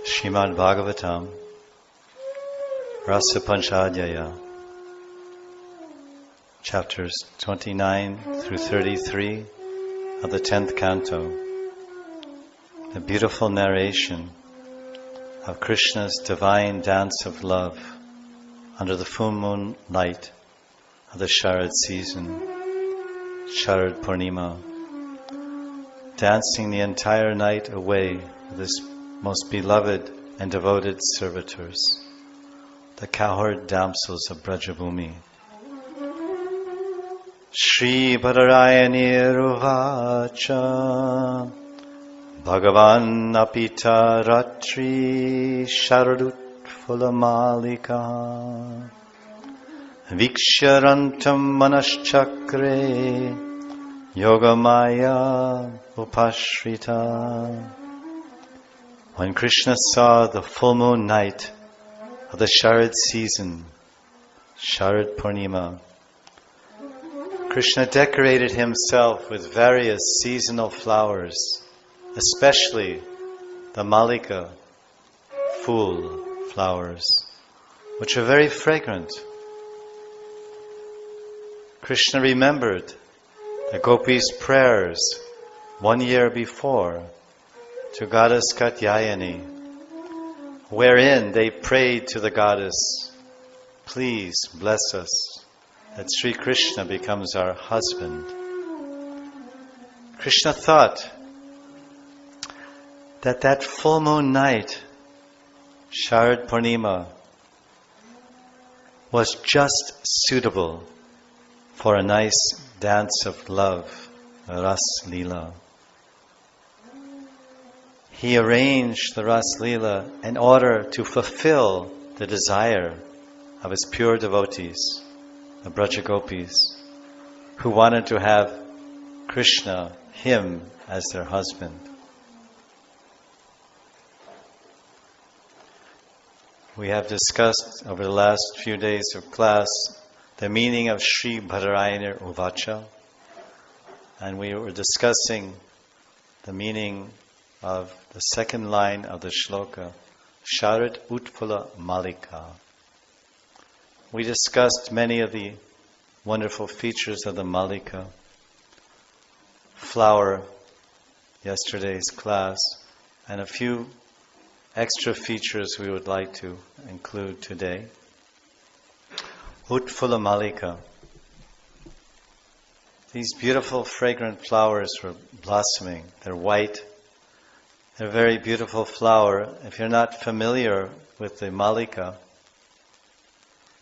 Srimad Bhagavatam, Rasa Panchadhyaya, chapters 29 through 33 of the 10th canto. The beautiful narration of Krishna's divine dance of love under the full moon light of the Sharad season, Sharad Purnima, dancing the entire night away with his most beloved and devoted servitors, the cowherd damsels of Vraja-bhumi. Shri Bhadarayaniruvacha Bhagavan apita ratri sharadut fulamalika Viksharantam manaschakre yogamaya upashrita. When Krishna saw the full moon night of the Sharad season, Sharad Purnima, Krishna decorated himself with various seasonal flowers, especially the Malika, fool flowers, which are very fragrant. Krishna remembered the gopis' prayers 1 year before to Goddess Katyayani, wherein they prayed to the goddess, please bless us that Sri Krishna becomes our husband. Krishna thought that full moon night, Sharad Purnima, was just suitable for a nice dance of love, Raasa Lila. He arranged the Raasa Lila in order to fulfill the desire of his pure devotees, the Vraja-gopis, who wanted to have Krishna, him, as their husband. We have discussed over the last few days of class the meaning of Shri Bhadarayana Uvacha, and we were discussing the meaning of the second line of the shloka, Sharad Utpula Malika. We discussed many of the wonderful features of the Malika flower, yesterday's class, and a few extra features we would like to include today. Utpula Malika. These beautiful fragrant flowers were blossoming. They're white. They're a very beautiful flower. If you're not familiar with the Malika,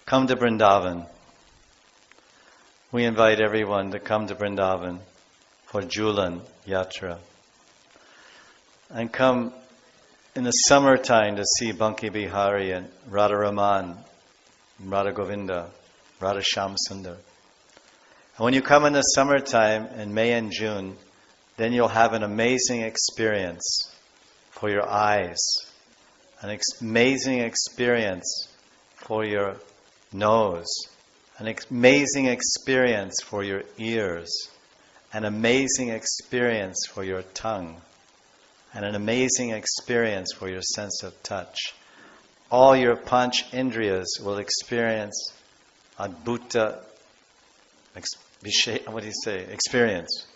come to Vrindavan. We invite everyone to come to Vrindavan for Julan Yatra. And come in the summertime to see Banki Bihari and Radha Raman, Radha Govinda, Radha Shyam-Sundar. And when you come in the summertime, in May and June, then you'll have an amazing experience for your eyes, an amazing experience for your nose, an amazing experience for your ears, an amazing experience for your tongue, and an amazing experience for your sense of touch. All your panch indriyas will experience adbhuta, experience.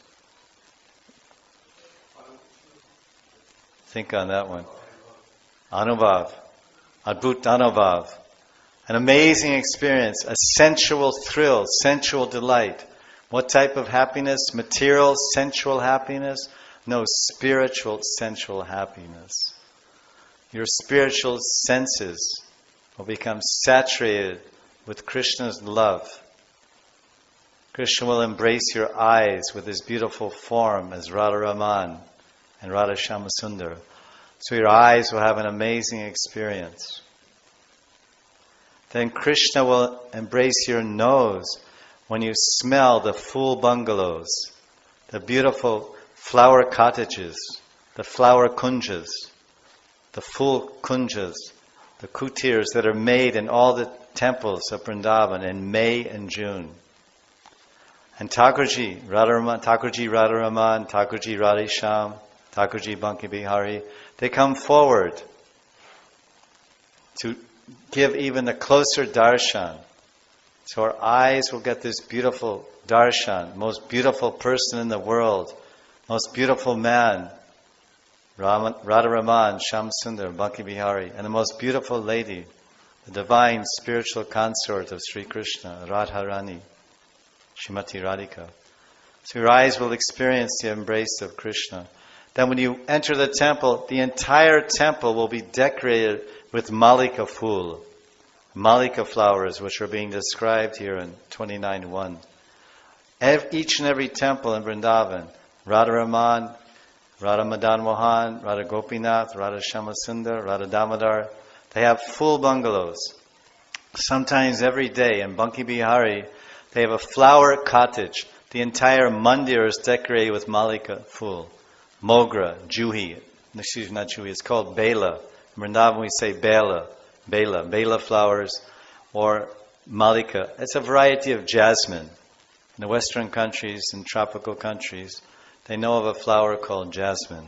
Think on that one. Anubhav. Adbhut Anubhav. An amazing experience, a sensual thrill, sensual delight. What type of happiness? Material, sensual happiness? No, spiritual, sensual happiness. Your spiritual senses will become saturated with Krishna's love. Krishna will embrace your eyes with his beautiful form as Radha Raman and Radha Shyam-Sundar. So your eyes will have an amazing experience. Then Krishna will embrace your nose when you smell the full bungalows, the beautiful flower cottages, the flower kunjas, the full kunjas, the kutirs that are made in all the temples of Vrindavan in May and June. And Thakurji, Radha-Raman, Thakurji Radha Shyam, Thakurji Banki Bihari, they come forward to give even a closer darshan. So our eyes will get this beautiful darshan, most beautiful person in the world, most beautiful man, Radha-Raman, Shyam Sundar, Banki Bihari, and the most beautiful lady, the divine spiritual consort of Sri Krishna, Radharani, Srimati Radhika. So your eyes will experience the embrace of Krishna. Then when you enter the temple, the entire temple will be decorated with malika phul, malika flowers, which are being described here in 29.1. Each and every temple in Vrindavan, Radha-Raman, Radha Madan Mohan, Radha Gopinath, Radha Shyamasundar, Radha Damodar, they have full bungalows. Sometimes every day in Banki Bihari, they have a flower cottage. The entire mandir is decorated with malika phul, mogra, juhi. Excuse me, not juhi, it's called bela. In Vrindavan we say bela flowers, or malika. It's a variety of jasmine. In the Western countries, in tropical countries, they know of a flower called jasmine.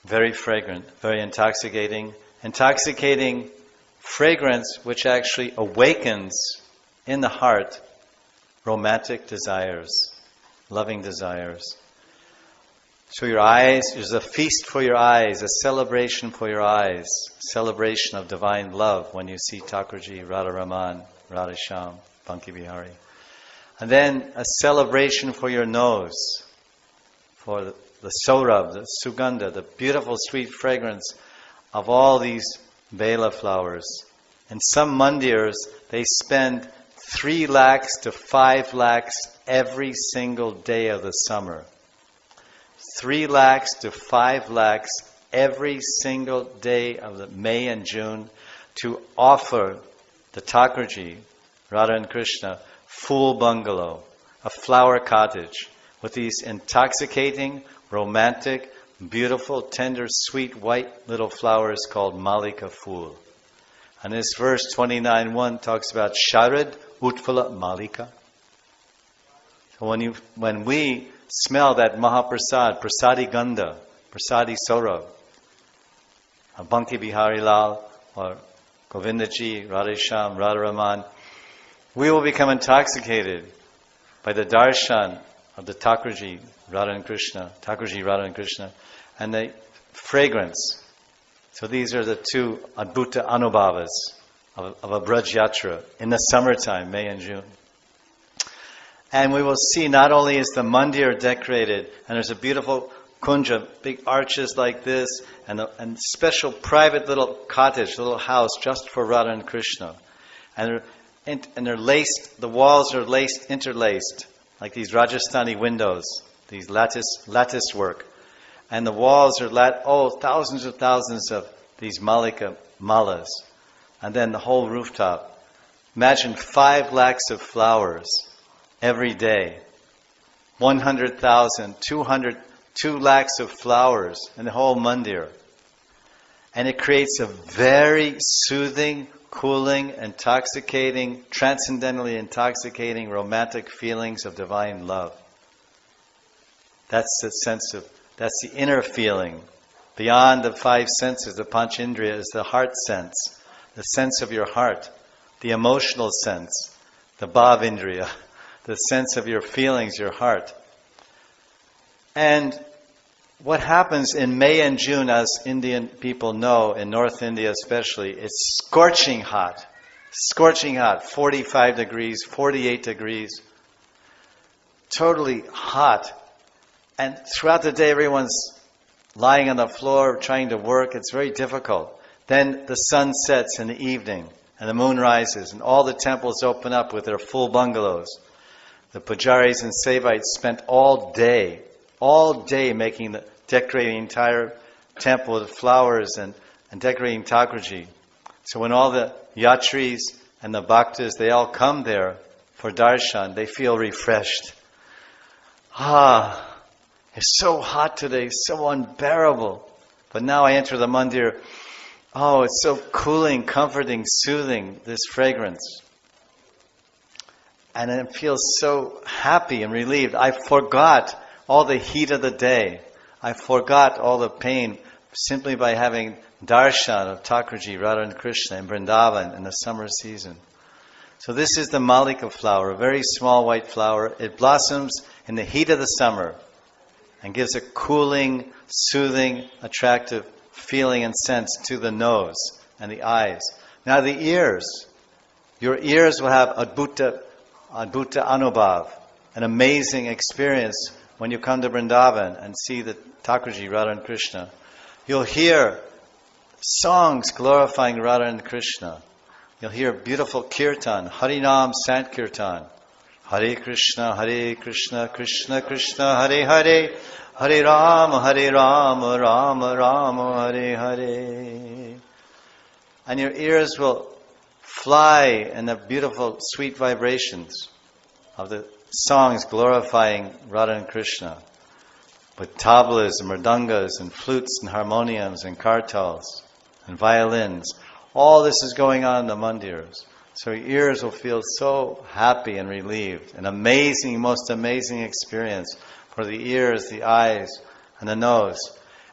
Very fragrant, very intoxicating. Intoxicating fragrance which actually awakens in the heart romantic desires, loving desires. So your eyes, there's a feast for your eyes, a celebration for your eyes, celebration of divine love when you see Thakurji, Radha-Raman, Radha-Shyam, Banki Bihari. And then a celebration for your nose, for the saurabh, the sugandha, the beautiful sweet fragrance of all these bela flowers. In some mandirs, they spend 3 lakhs to 5 lakhs every single day of the summer. 3 lakhs to 5 lakhs every single day of the May and June to offer the Thakurji, Radha and Krishna, full bungalow, a flower cottage with these intoxicating, romantic, beautiful, tender, sweet, white little flowers called malika phul. And this verse 29.1 talks about Sharad Utphala Malika. So when we smell that Mahaprasad, Prasadi Gandha, Prasadi Saurabh, Banki Bihari Lal, or Govindaji, Radha-Shyam, Radha-Raman, we will become intoxicated by the darshan of the Thakurji, Radha and Krishna, Thakurji, Radha and Krishna, and the fragrance. So these are the 2 Adbhuta Anubhavas of a Braj Yatra in the summertime, May and June. And we will see not only is the mandir decorated, and there's a beautiful kunja, big arches like this, and special private little cottage, little house just for Radha and Krishna. And they're laced, the walls are interlaced, like these Rajasthani windows, these lattice work. And the walls are thousands and thousands of these malika malas. And then the whole rooftop. Imagine 5 lakhs of flowers every day. 100,000, 2 lakhs of flowers in the whole mandir. And it creates a very soothing, cooling, intoxicating, transcendentally intoxicating, romantic feelings of divine love. That's the inner feeling. Beyond the 5 senses, the Panchindriya is the heart sense, the sense of your heart, the emotional sense, the Bhavindriya, the sense of your feelings, your heart. And what happens in May and June, as Indian people know, in North India especially, it's scorching hot, 45 degrees, 48 degrees, totally hot. And throughout the day, everyone's lying on the floor, trying to work. It's very difficult. Then the sun sets in the evening, and the moon rises, and all the temples open up with their full bungalows. The pujaris and sevites spent all day decorating the entire temple with flowers and decorating Thakurji. So when all the yatris and the bhaktas, they all come there for darshan, they feel refreshed. It's so hot today, so unbearable. But now I enter the mandir, it's so cooling, comforting, soothing, this fragrance. And I feel so happy and relieved. I forgot all the heat of the day. I forgot all the pain. simply by having darshan of Thakurji, Radha and Krishna in Vrindavana in the summer season. So this is the malika flower, a very small white flower. It blossoms in the heat of the summer and gives a cooling, soothing, attractive feeling and sense to the nose and the eyes. Now the ears, your ears will have adbhuta anubhav, an amazing experience when you come to Vrindavan and see the Thakurji, Radha and Krishna. You'll hear songs glorifying Radha and Krishna. You'll hear beautiful kirtan, Harinam Sankirtan. Hare Krishna, Krishna Krishna, Hare Hare, Hare Rama, Rama Rama, Hare Hare. And your ears will fly in the beautiful, sweet vibrations of the songs glorifying Radha and Krishna, with tablas and mridangas and flutes and harmoniums and kartals and violins. All this is going on in the mandirs. So your ears will feel so happy and relieved. An amazing, most amazing experience for the ears, the eyes, and the nose.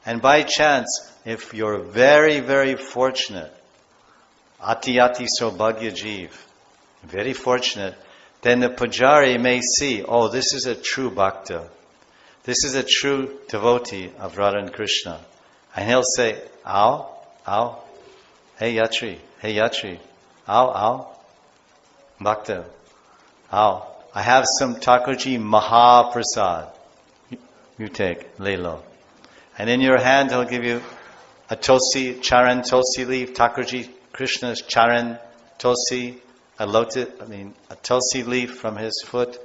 And by chance, if you're very, very fortunate, ati saubhagya jeev, very fortunate, then the pujari may see, oh, this is a true bhakta. This is a true devotee of Radha and Krishna. And he'll say, ow, hey yatri, ow, bhakta, ow, I have some Thakurji Mahaprasad. You take, lay low. And in your hand he'll give you a charan tulsi leaf, Thakurji Krishna's charan tulsi, a tulsi leaf from his foot.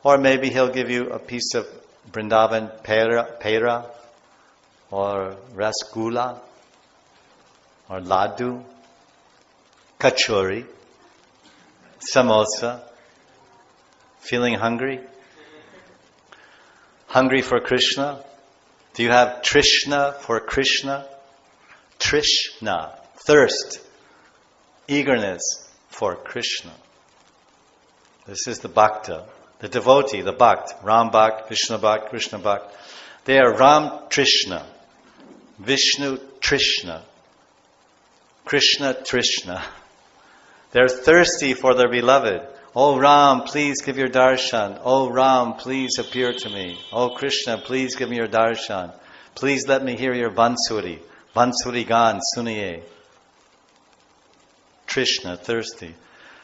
Or maybe he'll give you a piece of Vrindavan pera, or rasgula, or laddu, kachori, samosa. Feeling hungry? Hungry for Krishna? Do you have Trishna for Krishna? Trishna, thirst, eagerness for Krishna. This is the bhakta, the devotee, the bhakt, Ram Bhakt, Krishna Bhakt, Krishna Bhakt. They are Ram Trishna, Vishnu Trishna, Krishna Trishna. They're thirsty for their beloved. Oh Ram, please give your darshan. Oh Ram, please appear to me. Oh Krishna, please give me your darshan. Please let me hear your bansuri. Bansuri gan suniye. Trishna, thirsty.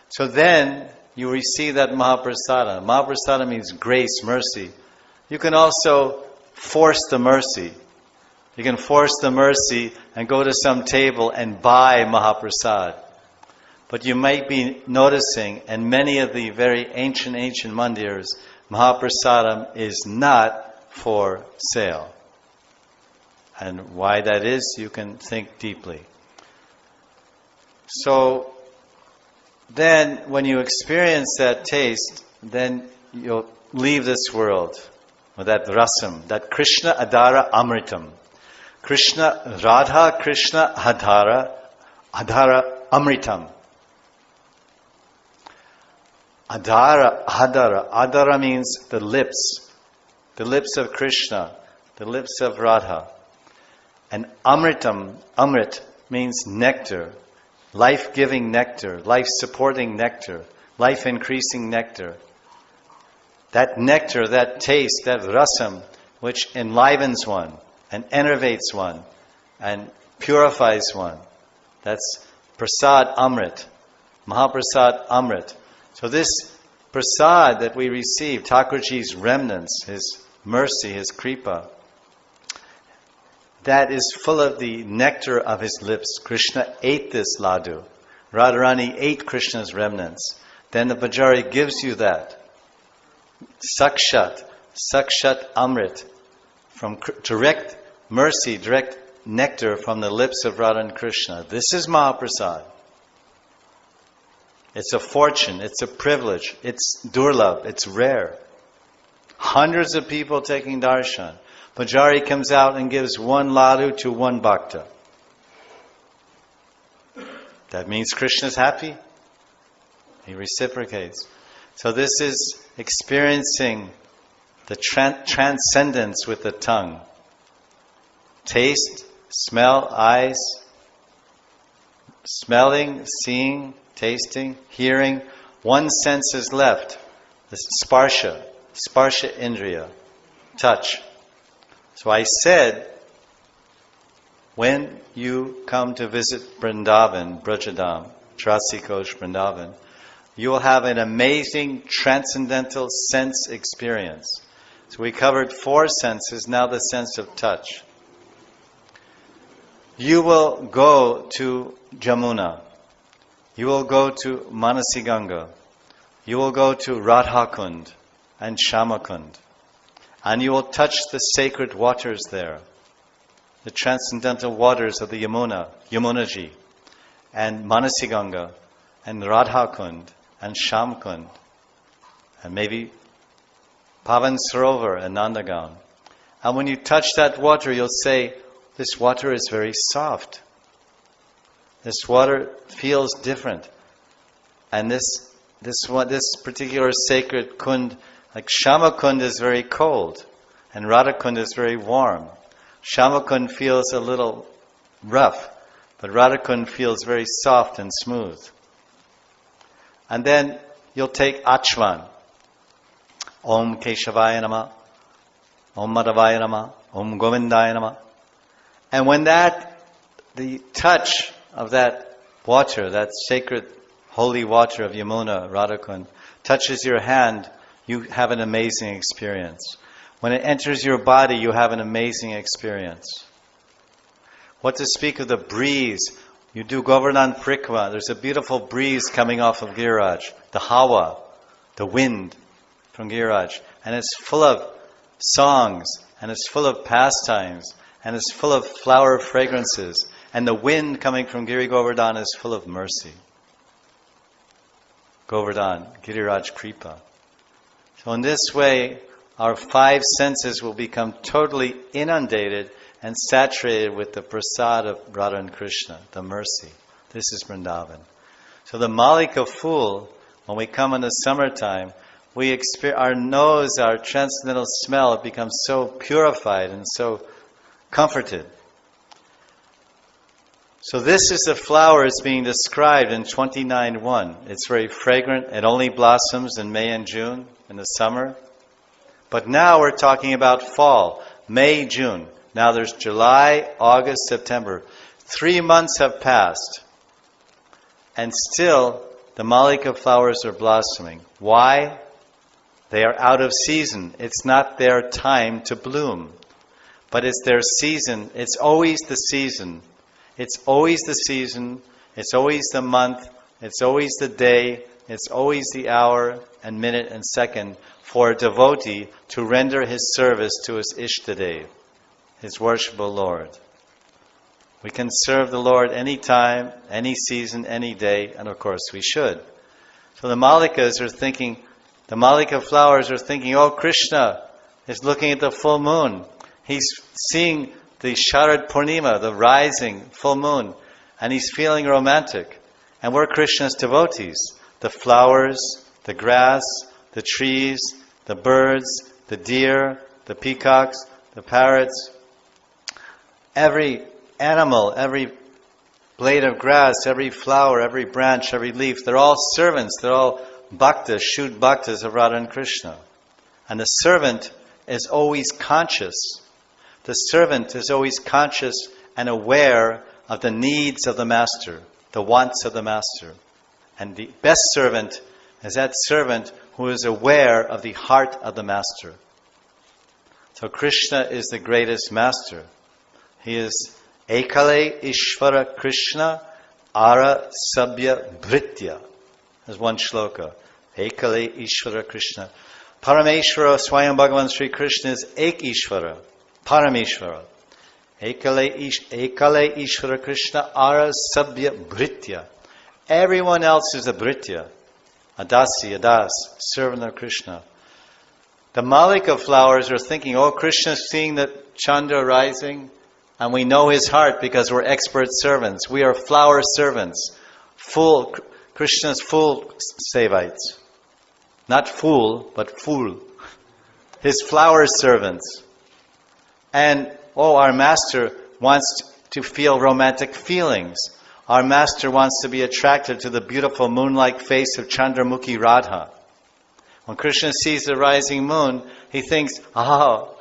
So then you receive that Mahaprasada. Mahaprasada means grace, mercy. You can also force the mercy. You can force the mercy and go to some table and buy Mahaprasad. But you might be noticing, in many of the very ancient mandirs, Mahaprasadam is not for sale. And why that is, you can think deeply. So, then when you experience that taste, then you'll leave this world with that rasam, that Krishna Adhara Amritam. Krishna, Radha Krishna Adhara Amritam. Adhara means the lips of Krishna, the lips of Radha. And Amrit means nectar, life-giving nectar, life-supporting nectar, life-increasing nectar. That nectar, that taste, that rasam, which enlivens one and enervates one and purifies one. That's Prasad Amrit, Mahaprasad Amrit. So this prasad that we receive, Thakurji's remnants, his mercy, his kripa, that is full of the nectar of his lips. Krishna ate this laddu. Radharani ate Krishna's remnants. Then the Bajari gives you that. Sakshat Amrit, from direct mercy, direct nectar from the lips of Radha and Krishna. This is Mahaprasad. It's a fortune, it's a privilege, it's durlabh, it's rare. Hundreds of people taking darshan. Pujari comes out and gives one laddu to one bhakta. That means Krishna's happy. He reciprocates. So this is experiencing the transcendence with the tongue. Taste, Smell, eyes, smelling, seeing, tasting, hearing. One sense is left. The sparsha indriya, touch. So I said, when you come to visit Vrindavan, Vrajadam, Trasikosh Vrindavan, you will have an amazing transcendental sense experience. So we covered 4 senses, now the sense of touch. You will go to Yamuna. You will go to Manasiganga. You will go to Radha-kund and Shamakund. And you will touch the sacred waters there. The transcendental waters of the Yamuna, Yamunaji, and Manasiganga, and Radha-kund, and Shamkund, and maybe Pavan Sarovar and Nandagaon. And when you touch that water, you'll say, this water is very soft. This water feels different. And this particular sacred kund, like Shamakund is very cold, and Radha-kund is very warm. Shamakund feels a little rough, but Radha-kund feels very soft and smooth. And then you'll take Achman. Om Keshavaya Nama, Om Madhavaya Nama, Om Govindaya Nama. And when the touch of that water, that sacred holy water of Yamuna, Radha-kund, touches your hand, you have an amazing experience. When it enters your body, you have an amazing experience. What to speak of the breeze? You do Govardhan Prikrama, there's a beautiful breeze coming off of Giriraj, the Hawa, the wind from Giriraj, and it's full of songs, and it's full of pastimes, and it's full of flower fragrances, and the wind coming from Giri Govardhan is full of mercy. Govardhan, Giriraj Kripa. So in this way, our 5 senses will become totally inundated and saturated with the prasad of Radha and Krishna, the mercy. This is Vrindavan. So the Malika fool, when we come in the summertime, we experience our nose, our transcendental smell becomes so purified and so comforted. So this is the flowers being described in 29.1. It's very fragrant. It only blossoms in May and June, in the summer. But now we're talking about fall, May, June. Now there's July, August, September. 3 months have passed. And still, the Malika flowers are blossoming. Why? They are out of season. It's not their time to bloom. But it's their season. It's always the season. It's always the season. It's always the month. It's always the day. It's always the hour and minute and second for a devotee to render his service to his Ishtadev, his worshipful Lord. We can serve the Lord any time, any season, any day, and of course we should. So the Malikas are thinking, the Malika flowers are thinking, oh, Krishna is looking at the full moon. He's seeing the Sharad Purnima, the rising full moon, and he's feeling romantic. And we're Krishna's devotees. The flowers, the grass, the trees, the birds, the deer, the peacocks, the parrots, every animal, every blade of grass, every flower, every branch, every leaf, they're all servants, they're all bhaktas, Shud bhaktas of Radha and Krishna. And the servant is always conscious. The servant is always conscious and aware of the needs of the master, the wants of the master. And the best servant is that servant who is aware of the heart of the master. So Krishna is the greatest master. He is Ekale Ishvara Krishna Ara Sabya Bhritya. There's one shloka. Ekale Ishvara Krishna. Parameshvara Swayam Bhagavan Sri Krishna is Ek Ishvara. Parameshvara. Ekale Ishvara Krishna Ara Sabya Bhritya. Everyone else is a Bhritya. Adasi, Adas, servant of Krishna. The Malika flowers are thinking, oh, Krishna's seeing the Chandra rising, and we know his heart because we're expert servants. We are flower servants. Krishna's full Sevites. Not fool, but fool. His flower servants. And, oh, our master wants to feel romantic feelings. Our master wants to be attracted to the beautiful moon-like face of Chandramukhi Radha. When Krishna sees the rising moon, he thinks, oh,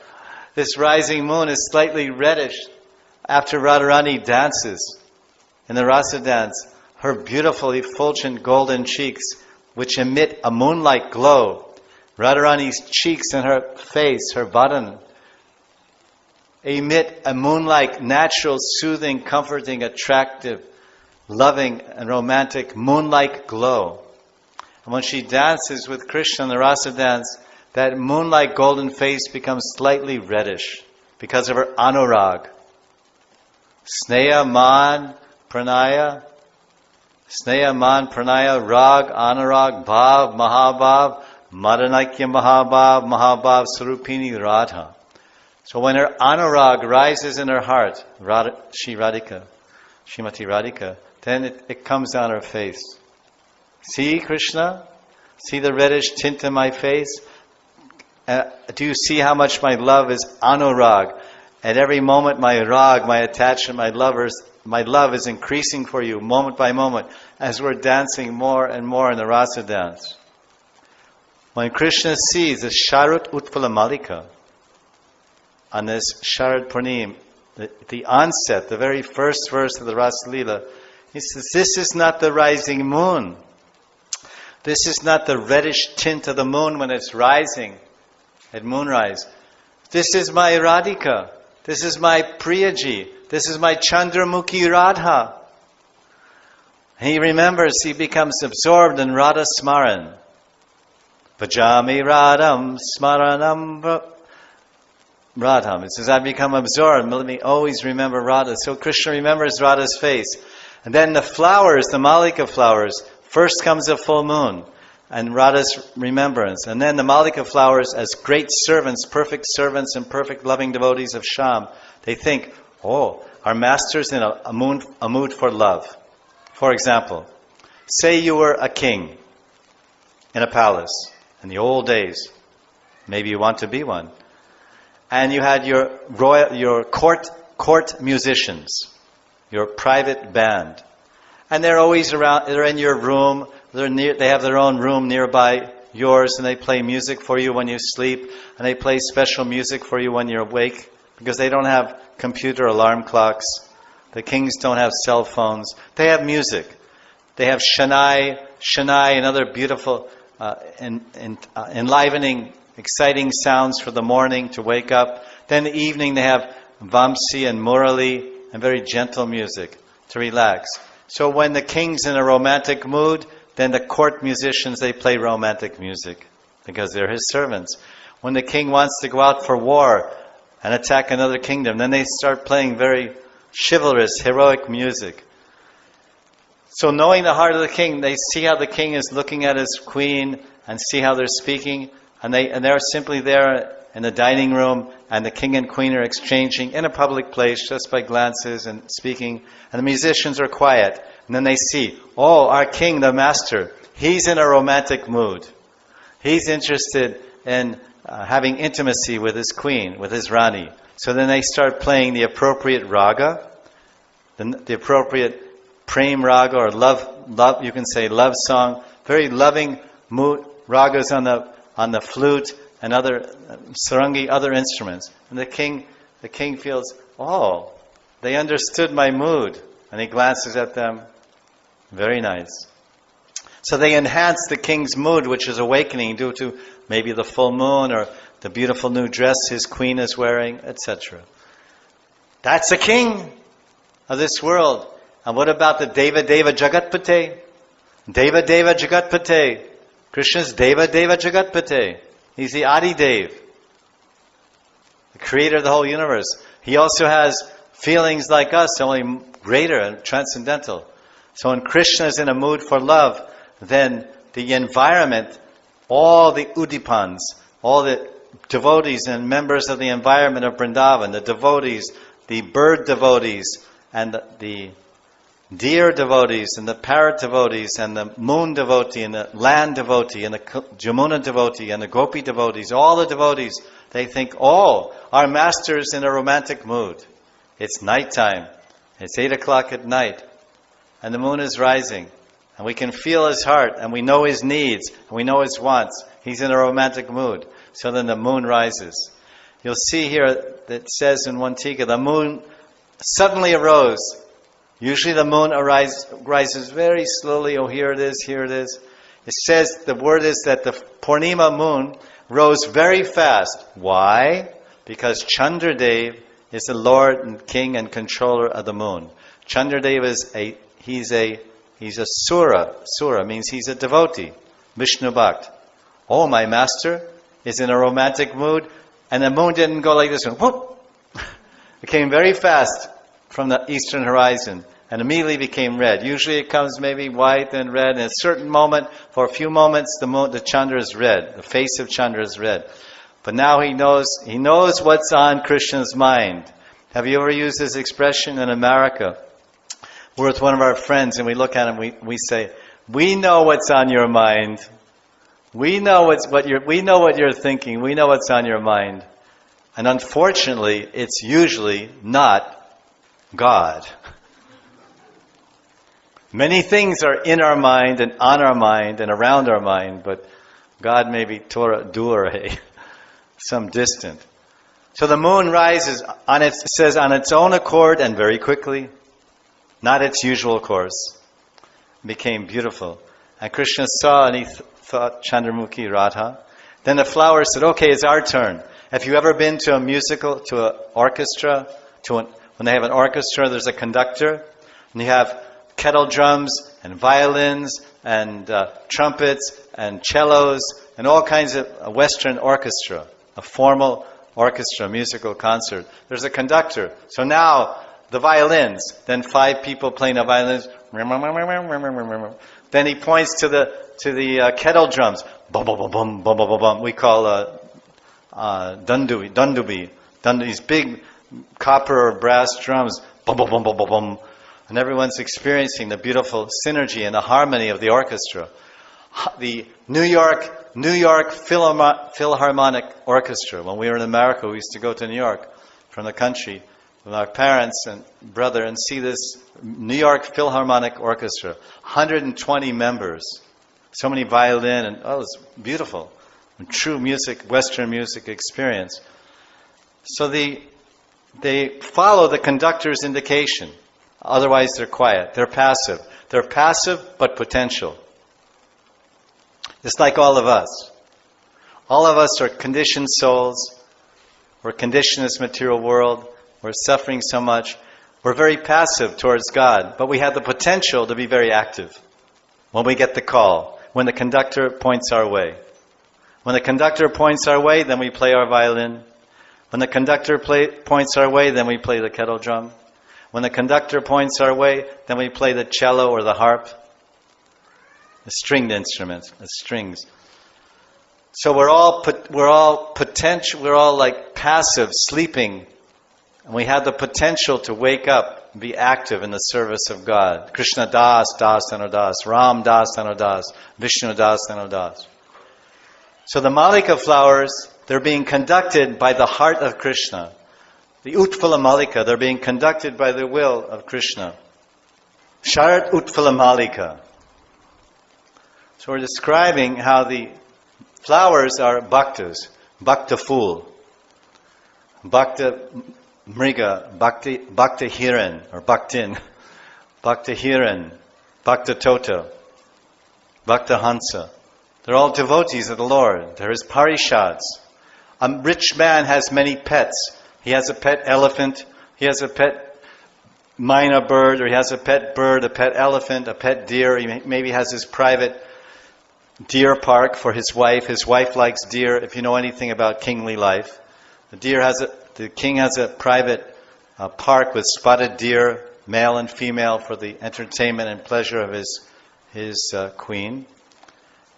this rising moon is slightly reddish. After Radharani dances in the Rasa dance, her beautiful effulgent golden cheeks, which emit a moon-like glow, Radharani's cheeks and her face, her badan, emit a moon-like, natural, soothing, comforting, attractive, loving, and romantic moon-like glow. And when she dances with Krishna in the Rasa dance, that moon-like golden face becomes slightly reddish because of her anurag. Sneha, man, pranaya, rag, anurag, bhav, mahabhav, madanakya mahabhav, mahabhav, sarupini Radha. So when her anurag rises in her heart, Shrimati Radhika, then it comes down her face. See, Krishna? See the reddish tint in my face? Do you see how much my love is anurag? At every moment my rag, my attachment, my love is increasing for you moment by moment as we're dancing more and more in the Rasa dance. When Krishna sees the Sharut Utpala Malika on this Sharad Purnim, the onset, the very first verse of the Raasa Lila, he says, this is not the rising moon. This is not the reddish tint of the moon when it's rising at moonrise. This is my Radhika. This is my Priyaji. This is my Chandramukhi Radha. He remembers, he becomes absorbed in Radha Smaran. Bhajami Radham Smaranam Radham. It says, I become absorbed. Let me always remember Radha. So Krishna remembers Radha's face. And then the flowers, the Malika flowers, first comes a full moon and Radha's remembrance. And then the Malika flowers as great servants, and perfect loving devotees of Sham. They think, oh, our master's in a mood for love. For example, say you were a king in a palace in the old days. Maybe you want to be one. And you had your court musicians, your private band. And they're always around, they're in your room, they have their own room nearby yours, and they play music for you when you sleep, and they play special music for you when you're awake, because they don't have computer alarm clocks. The kings don't have cell phones. They have music. They have Shanai and other beautiful, enlivening, exciting sounds for the morning to wake up. Then in the evening they have Vamsi and Murali and very gentle music to relax. So when the king's in a romantic mood, then the court musicians, they play romantic music because they're his servants. When the king wants to go out for war and attack another kingdom, then they start playing very chivalrous, heroic music. So knowing the heart of the king, they see how the king is looking at his queen and see how they're speaking, and they're simply there in the dining room, and the king and queen are exchanging in a public place just by glances and speaking, and the musicians are quiet. And then they see, oh, our king, the master, he's in a romantic mood. He's interested in having intimacy with his queen, with his Rani. So then they start playing the appropriate raga, the appropriate prem raga, or love, you can say love song, very loving mood, ragas on the flute and other sarangi, other instruments. And the king feels, oh, they understood my mood. And he glances at them. Very nice. So they enhance the king's mood, which is awakening due to maybe the full moon or the beautiful new dress his queen is wearing, etc. That's the king of this world. And what about the Deva Jagatpate? Deva Jagatpate. Krishna's Deva Jagatpate. He's the Adi Dev, the creator of the whole universe. He also has feelings like us, only greater and transcendental. So when Krishna is in a mood for love, then the environment, all the Udipans, all the devotees and members of the environment of Vrindavan, the devotees, the bird devotees, and the deer devotees, and the parrot devotees, and the moon devotee, and the land devotee, and the Yamuna devotee, and the gopi devotees, all the devotees, they think, oh, our master is in a romantic mood. It's nighttime. It's 8 o'clock at night, and the moon is rising, and we can feel his heart, and we know his needs, and we know his wants. He's in a romantic mood. So then the moon rises. You'll see here that it says in one tika, the moon suddenly arose. Usually the moon rises very slowly. Oh, here it is, here it is. It says, the word is that the Purnima moon rose very fast. Why? Because Chandradev is the Lord and King and controller of the moon. Chandradev is he's a sura. Sura means he's a devotee. Vishnu Bhakt. Oh, my master is in a romantic mood, and the moon didn't go like this one. Whoop! It came very fast from the eastern horizon and immediately became red. Usually it comes maybe white and red. In a certain moment, for a few moments, the Chandra is red. The face of Chandra is red. But now he knows what's on Krishna's mind. Have you ever used this expression in America? We're with one of our friends and we look at him, we say, we know what's on your mind. We know what you're thinking. We know what's on your mind. And unfortunately, it's usually not God. Many things are in our mind and on our mind and around our mind, but God may be Torah Duare, some distant. So the moon rises it says on its own accord and very quickly, not its usual course. It became beautiful. And Krishna saw and he thought Chandramukhi Radha. Then the flowers said, okay, it's our turn. Have you ever been to a musical, to an orchestra? When they have an orchestra, there's a conductor, and you have kettle drums and violins and trumpets and cellos and all kinds of a Western orchestra, a formal orchestra, musical concert. There's a conductor. So now the violins, then 5 people playing the violins. Then he points to the kettle drums. Bum bum bum bum bum bum bum. We call dundubi. These big copper or brass drums. Bum bum bum bum bum bum. And everyone's experiencing the beautiful synergy and the harmony of the orchestra. The New York Philharmonic Orchestra. When we were in America, we used to go to New York from the country with our parents and brother and see this New York Philharmonic Orchestra. 120 members. So many violin and it was beautiful. True music, Western music experience. So they follow the conductor's indication. Otherwise they're quiet. They're passive. They're passive but potential. It's like all of us. All of us are conditioned souls. We're conditioned in this material world. We're suffering so much. We're very passive towards God, but we have the potential to be very active when we get the call, when the conductor points our way. When the conductor points our way, then we play our violin. When the conductor points our way, then we play the kettle drum. When the conductor points our way, then we play the cello or the harp, the stringed instruments, the strings. So we're all potential. We're all like passive, sleeping, and we have the potential to wake up and be active in the service of God. Krishna Das, Das Dano Das, Ram Das Dano Das, Vishnu Das Dano Das. So the Malika flowers, they're being conducted by the heart of Krishna. The Utphala Malika, they're being conducted by the will of Krishna. Sharat Utphala Malika. So we're describing how the flowers are bhaktas, bhakta fool, bhakta mriga, bhakta hiran or bhaktin, bhakta hiran, bhakta tota, bhakta hansa. They're all devotees of the Lord. They're his parishads. A rich man has many pets. He has a pet elephant, he has a pet myna bird, or he has a pet bird, a pet elephant, a pet deer. He maybe has his private deer park for his wife. His wife likes deer. If you know anything about kingly life, the king has a private park with spotted deer, male and female, for the entertainment and pleasure of his queen.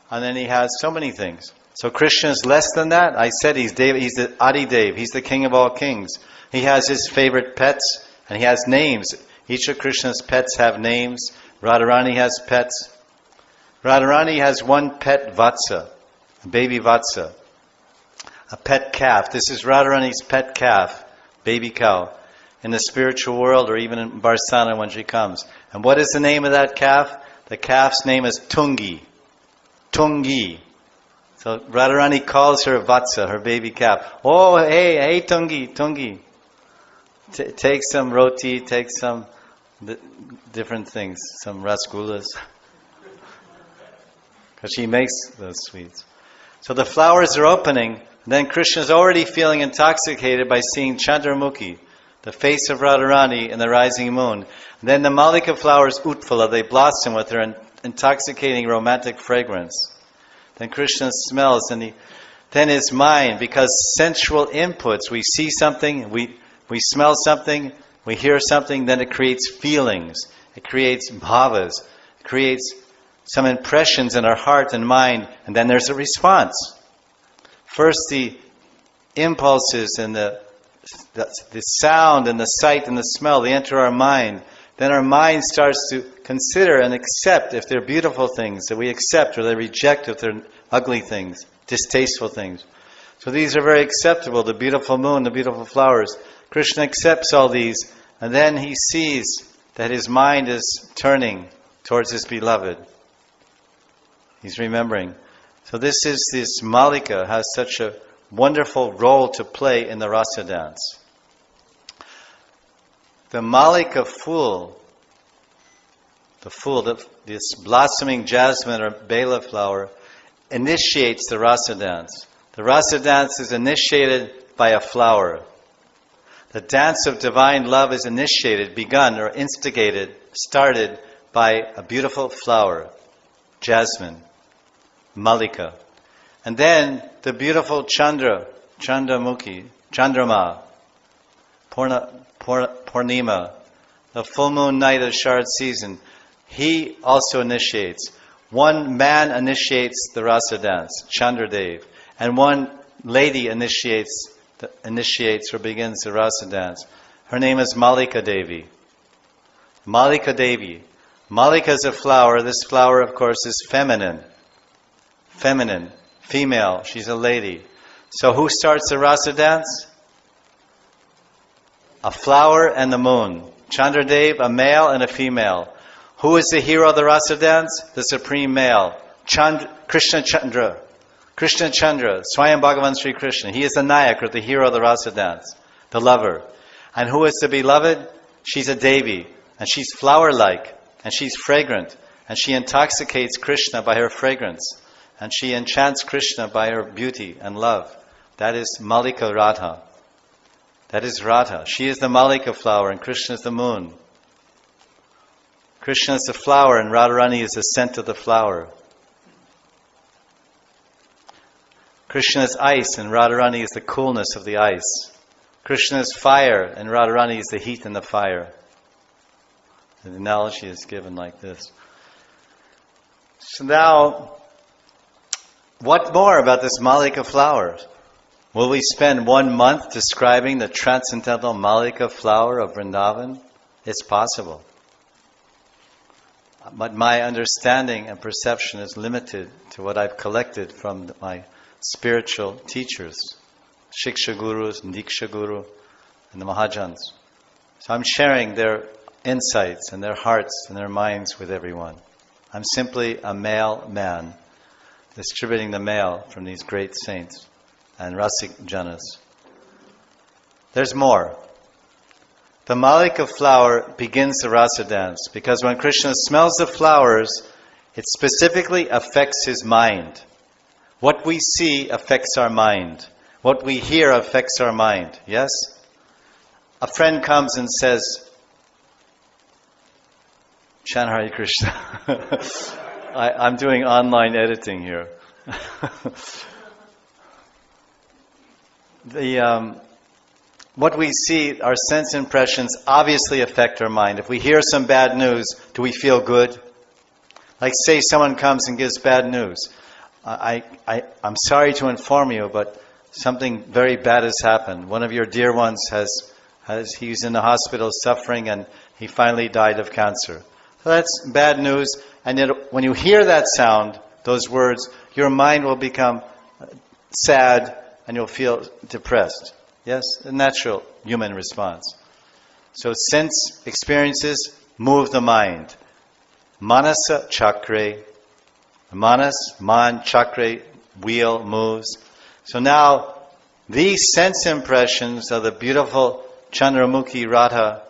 And then he has so many things. So Krishna is less than that. I said he's the Adi Dev. He's the king of all kings. He has his favorite pets, and he has names. Each of Krishna's pets have names. Radharani has pets. Radharani has one pet Vatsa, a baby Vatsa, a pet calf. This is Radharani's pet calf, baby cow. in the spiritual world, or even in Barsana when she comes. And what is the name of that calf? The calf's name is Tungi. Tungi. So Radharani calls her Vatsa, her baby calf. Oh, hey, Tungi, Tungi. Take some roti, take some different things, some rasgullas. Because she makes those sweets. So the flowers are opening, and then Krishna is already feeling intoxicated by seeing Chandramukhi, the face of Radharani in the rising moon. And then the Malika flowers, Utphala, they blossom with their intoxicating romantic fragrance. Then Krishna smells, and then his mind, because sensual inputs, we see something, we smell something, we hear something, then it creates feelings, it creates bhavas, it creates some impressions in our heart and mind, and then there's a response. First the impulses and the sound and the sight and the smell, they enter our mind. Then our mind starts to consider and accept if they're beautiful things, that we accept, or they reject if they're ugly things, distasteful things. So these are very acceptable, the beautiful moon, the beautiful flowers. Krishna accepts all these, and then he sees that his mind is turning towards his beloved. He's remembering. So this Malika has such a wonderful role to play in the rasa dance. The Malika fool, this blossoming jasmine or bela flower, initiates the rasa dance. The rasa dance is initiated by a flower. The dance of divine love is initiated, begun, or instigated, started by a beautiful flower, jasmine, Malika. And then the beautiful Chandramukhi, Chandrama, Purnima, the full moon night of Sharad season, he also initiates. One man initiates the rasa dance, Chandradev, and one lady initiates or begins the rasa dance. Her name is Malika Devi. Malika Devi. Malika is a flower. This flower, of course, is feminine. Feminine. Female. She's a lady. So who starts the rasa dance? A flower and the moon. Chandradev, a male and a female. Who is the hero of the rasa dance? The supreme male. Krishna Chandra. Krishna Chandra, Swayam Bhagavan Sri Krishna. He is the Nayak, or the hero of the rasa dance, the lover. And who is the beloved? She's a Devi, and she's flower-like, and she's fragrant, and she intoxicates Krishna by her fragrance, and she enchants Krishna by her beauty and love. That is Malika Radha. That is Radha. She is the Malika flower, and Krishna is the moon. Krishna is the flower, and Radharani is the scent of the flower. Krishna is ice, and Radharani is the coolness of the ice. Krishna is fire, and Radharani is the heat in the fire. The analogy is given like this. So now, what more about this Malika flower? Will we spend 1 month describing the transcendental Malika flower of Vrindavan? It's possible. But my understanding and perception is limited to what I've collected from my spiritual teachers, Shiksha Gurus, Diksha Guru, and the Mahajans. So I'm sharing their insights and their hearts and their minds with everyone. I'm simply a male man distributing the mail from these great saints and Rasik Janas. There's more. The Malika flower begins the rasa dance because when Krishna smells the flowers, it specifically affects his mind. What we see affects our mind. What we hear affects our mind. Yes? A friend comes and says, Chan Hare Krishna. I'm doing online editing here. What we see, our sense impressions obviously affect our mind. If we hear some bad news, do we feel good? Like say someone comes and gives bad news. I'm sorry to inform you, but something very bad has happened. One of your dear ones he's in the hospital suffering, and he finally died of cancer. So that's bad news. And yet when you hear that sound, those words, your mind will become sad and you'll feel depressed. Yes? A natural human response. So sense experiences move the mind. Manasa chakre. Manas, man, chakre, wheel moves. So now these sense impressions of the beautiful Chandramukhi Radha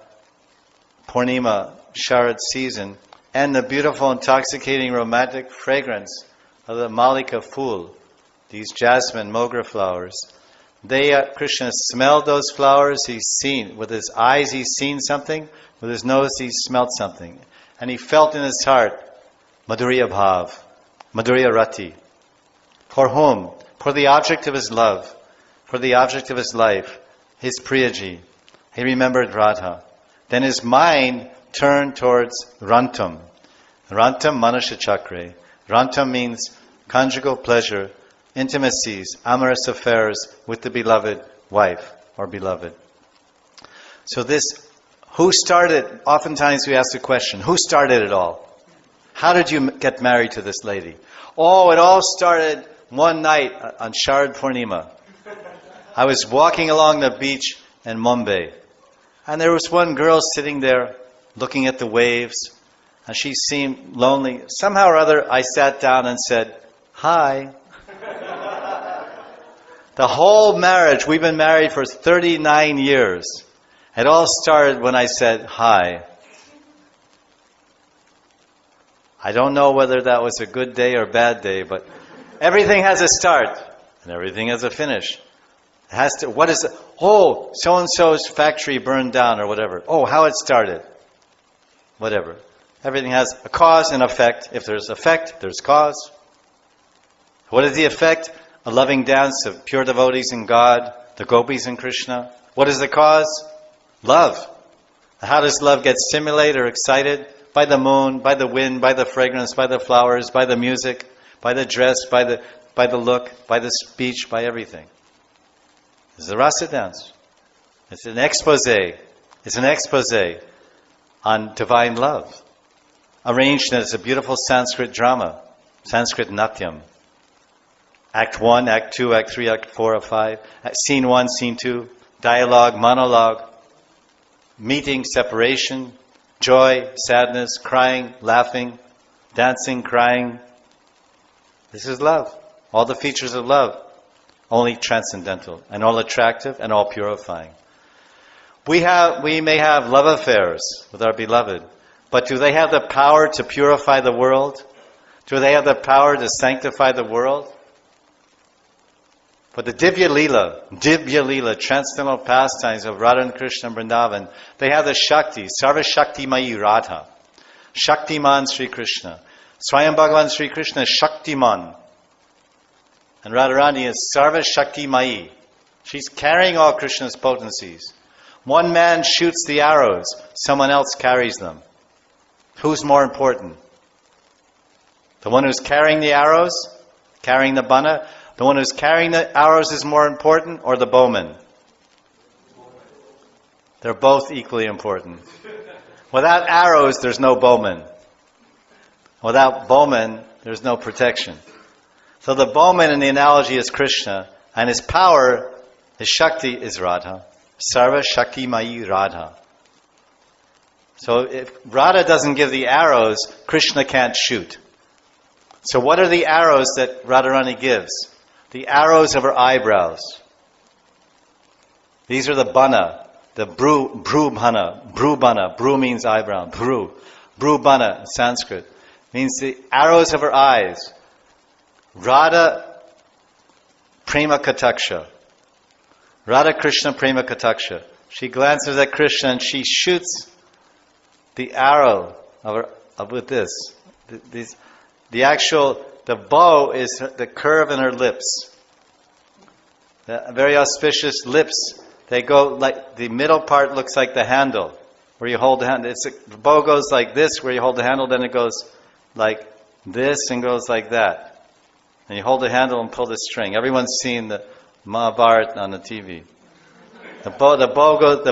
Purnima Sharad season and the beautiful intoxicating romantic fragrance of the Malika Fool, these jasmine mogra flowers, Krishna smelled those flowers, he's seen, with his eyes he's seen something, with his nose he smelled something. And he felt in his heart, Madhurya Bhav, Madhurya Rati. For whom? For the object of his love, for the object of his life, his Priyaji. He remembered Radha. Then his mind turned towards Rantam. Rantam Manasya Chakre. Rantam means conjugal pleasure, intimacies, amorous affairs with the beloved wife or beloved. So who started, oftentimes we ask the question, who started it all? How did you get married to this lady? Oh, it all started one night on Sharad Purnima. I was walking along the beach in Mumbai, and there was one girl sitting there looking at the waves, and she seemed lonely. Somehow or other, I sat down and said, hi. The whole marriage, we've been married for 39 years. It all started when I said, hi. I don't know whether that was a good day or bad day, but everything has a start and everything has a finish. It has to, what is it? Oh, so-and-so's factory burned down or whatever. Oh, how it started. Whatever. Everything has a cause and effect. If there's effect, there's cause. What is the effect? A loving dance of pure devotees in God, the gopis and Krishna. What is the cause? Love. How does love get stimulated or excited? By the moon, by the wind, by the fragrance, by the flowers, by the music, by the dress, by the look, by the speech, by everything. It's a rasa dance. It's an expose. It's an expose on divine love. Arranged as a beautiful Sanskrit drama, Sanskrit natyam. Act 1, Act 2, Act 3, Act 4, Act 5. Scene 1, Scene 2. Dialogue, monologue. Meeting, separation. Joy, sadness, crying, laughing, dancing, crying. This is love. All the features of love. Only transcendental and all attractive and all purifying. We may have love affairs with our beloved, but do they have the power to purify the world? Do they have the power to sanctify the world? But the Divya Lila, transcendental pastimes of Radha and Krishna and Vrindavana, they have the Shakti, Sarva Shakti Mayi Radha, Shaktiman Sri Krishna. Swayam Bhagavan Sri Krishna is Shaktiman. And Radharani is Sarva Shakti Mayi. She's carrying all Krishna's potencies. One man shoots the arrows, someone else carries them. Who's more important? The one who's carrying the arrows, carrying the bana? The one who's carrying the arrows is more important, or the bowman? They're both equally important. Without arrows, there's no bowman. Without bowman, there's no protection. So the bowman in the analogy is Krishna, and his power, his Shakti is Radha. Sarva Shakti Mayi Radha. So if Radha doesn't give the arrows, Krishna can't shoot. So what are the arrows that Radharani gives? The arrows of her eyebrows. These are the bana, the bru bana. Bru means eyebrow. Bru bana in Sanskrit means the arrows of her eyes. Radha Prema Kataksha. Radha-Krishna Prema Kataksha. She glances at Krishna and she shoots the arrow with this. The bow is the curve in her lips. The very auspicious lips. They go like, the middle part looks like the handle, where you hold the handle. The bow goes like this, where you hold the handle, then it goes like this and goes like that. And you hold the handle and pull the string. Everyone's seen the Mahabharata on the TV. The bow goes,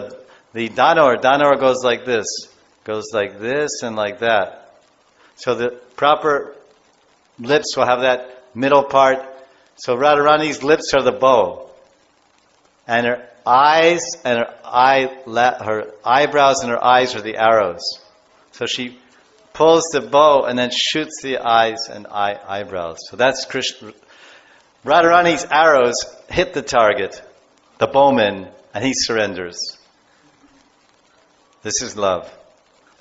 the danor goes like this and like that. So the proper lips will have that middle part. So Radharani's lips are the bow. And eyes and her eyebrows and her eyes are the arrows. So she pulls the bow and then shoots the eyes and eyebrows. So that's Krishna. Radharani's arrows hit the target, the bowman, and he surrenders. This is love.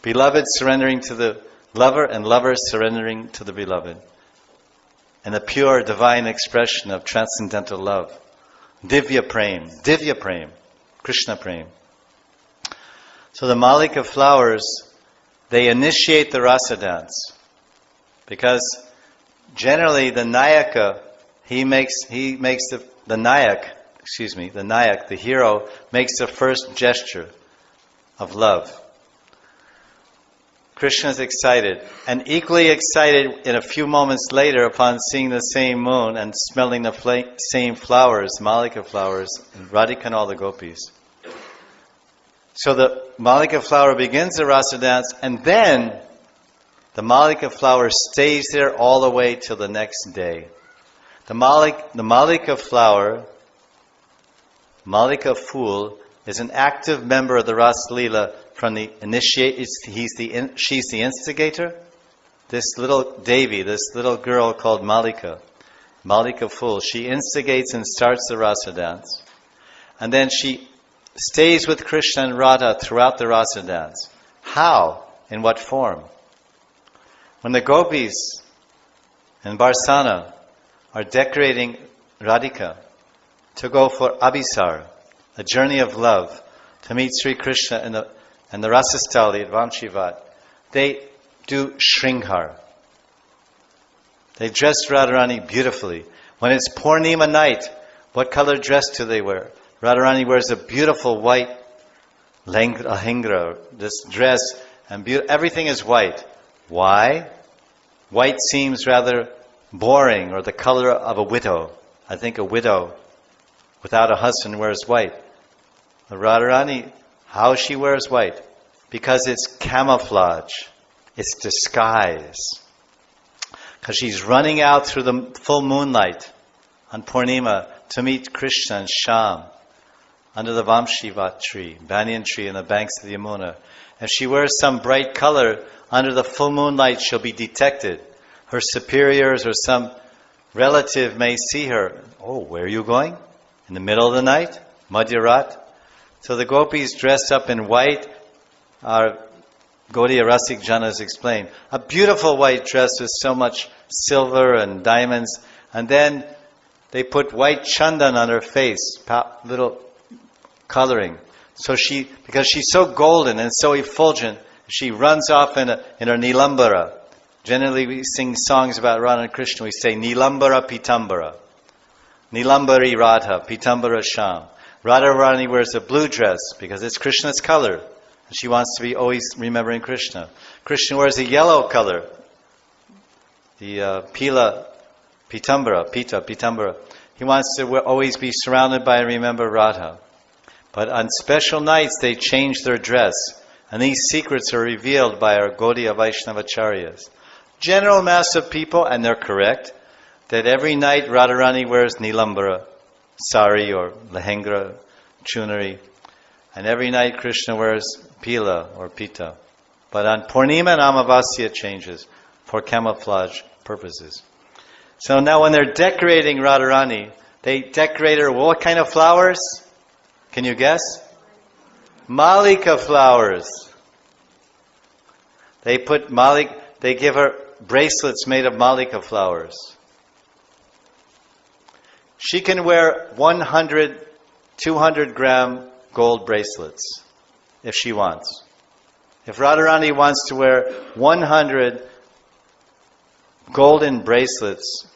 Beloved surrendering to the lover and lover surrendering to the beloved. And the pure divine expression of transcendental love. Divya Prem, Krishna Prem. So the Malika flowers, they initiate the rasa dance. Because generally the Nayaka, the Nayak, the hero, makes the first gesture of love. Krishna is excited, and equally excited in a few moments later upon seeing the same moon and smelling the same flowers, Malika flowers, and Radhika and all the gopis. So the Malika flower begins the rasa dance, and then the Malika flower stays there all the way till the next day. The Malika flower, Malika fool, is an active member of the Raasa Lila from the initiate. She's the instigator. This little Devi, this little girl called Malika fool, she instigates and starts the rasa dance. And then she stays with Krishna and Radha throughout the rasa dance. How? In what form? When the gopis in Barsana are decorating Radhika to go for Abhisar, a journey of love, to meet Sri Krishna and the Rasastali at Vamshivat, they do Shringhar. They dress Radharani beautifully. When it's Purnima night, what color dress do they wear? Radharani wears a beautiful white lehenga, this dress, and everything is white. Why? White seems rather boring, or the color of a widow. I think a widow without a husband wears white. The Radharani, how she wears white? Because it's camouflage. It's disguise. Because she's running out through the full moonlight on Purnima to meet Krishna and Shyam under the Vamshivat tree, banyan tree in the banks of the Yamuna. If she wears some bright color under the full moonlight, she'll be detected. Her superiors or some relative may see her. Oh, where are you going? In the middle of the night? Madhyarat? So the gopis dressed up in white, our Gaudiya Rasik Janas explained. A beautiful white dress with so much silver and diamonds. And then they put white chandan on her face, little coloring. So because she's so golden and so effulgent, she runs off in her nilambara. Generally we sing songs about Radha and Krishna. We say nilambara pitambara. Nilambari Radha, pitambara Shyam. Radharani wears a blue dress because it's Krishna's color. And she wants to be always remembering Krishna. Krishna wears a yellow color. The pita, pitambara. He wants to always be surrounded by and remember Radha. But on special nights they change their dress. And these secrets are revealed by our Gaudiya Vaishnavacharyas. General mass of people, and they're correct, that every night Radharani wears nilambara, sari or lehenga, chunari, and every night Krishna wears pila or pita. But on Purnima and Amavasya it changes for camouflage purposes. So now when they're decorating Radharani, they decorate her what kind of flowers? Can you guess? Malika flowers. They give her bracelets made of Malika flowers. She can wear 100, 200 gram gold bracelets if she wants. If Radharani wants to wear 100 golden bracelets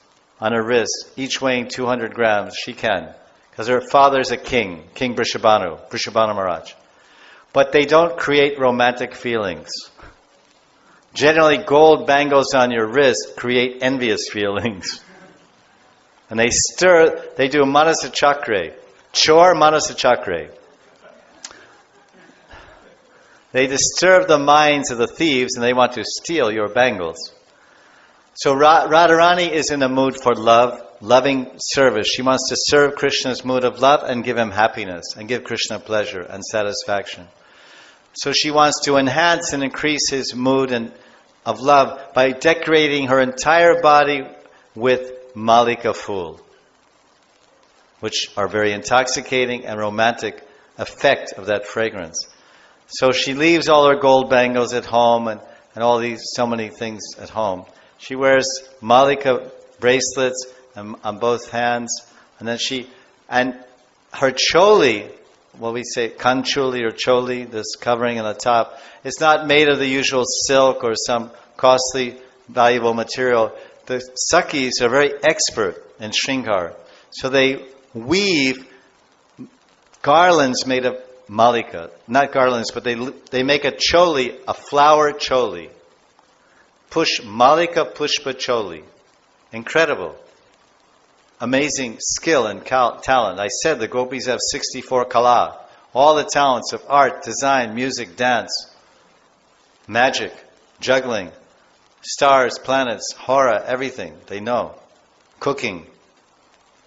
on her wrist, each weighing 200 grams, she can. Because her father's a king, King Vrishabhanu Maharaj. But they don't create romantic feelings. Generally, gold bangles on your wrist create envious feelings. And they do manasa chakre. Chor manasa chakre. They disturb the minds of the thieves and they want to steal your bangles. So Radharani is in the mood for love loving service. She wants to serve Krishna's mood of love and give him happiness and give Krishna pleasure and satisfaction. So she wants to enhance and increase his mood of love by decorating her entire body with malika fool, which are very intoxicating and romantic effect of that fragrance. So she leaves all her gold bangles at home and all these, so many things at home. She wears malika bracelets on both hands, and her choli, what we say, kanchuli or choli, this covering on the top, it's not made of the usual silk or some costly, valuable material. The Sakis are very expert in Shringar. So they weave garlands made of malika. Not garlands, but they make a choli, a flower choli. Malika pushpa choli. Incredible. Amazing skill and talent. I said the gopis have 64 kala. All the talents of art, design, music, dance, magic, juggling, stars, planets, hora, everything they know. Cooking.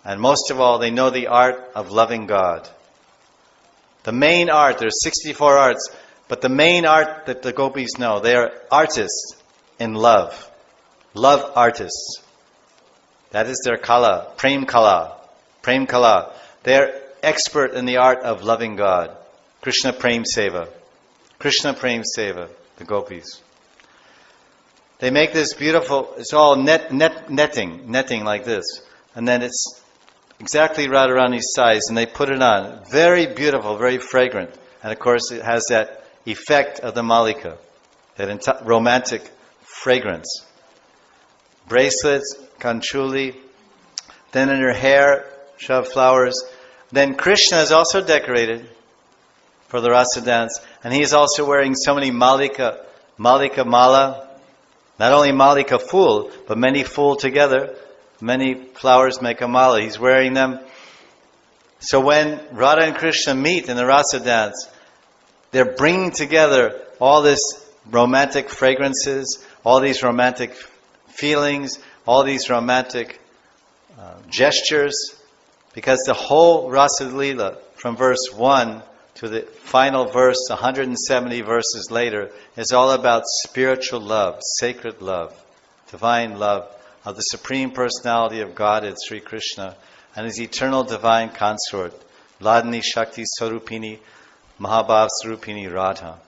And most of all, they know the art of loving God. The main art, there's 64 arts, but the main art that the gopis know, they are artists in love. Love artists. That is their kala, prem kala. Prem kala. They're expert in the art of loving God. Krishna prem seva. Krishna prem seva, the gopis. They make this beautiful, it's all netting like this. And then it's exactly Radharani's size, and they put it on. Very beautiful, very fragrant. And of course it has that effect of the malika, that romantic fragrance. Bracelets, kanchuli, then in her hair, shove flowers. Then Krishna is also decorated for the rasa dance, and he is also wearing so many malika mala, not only malika fool, but many fool together. Many flowers make a mala. He's wearing them. So when Radha and Krishna meet in the rasa dance, they're bringing together all this romantic fragrances, all these romantic feelings, all these romantic gestures, because the whole Raasa Lila, from verse 1 to the final verse, 170 verses later, is all about spiritual love, sacred love, divine love of the Supreme Personality of Godhead, Sri Krishna, and His eternal divine consort, Ladini Shakti Sarupini, Mahabhav Sarupini Radha.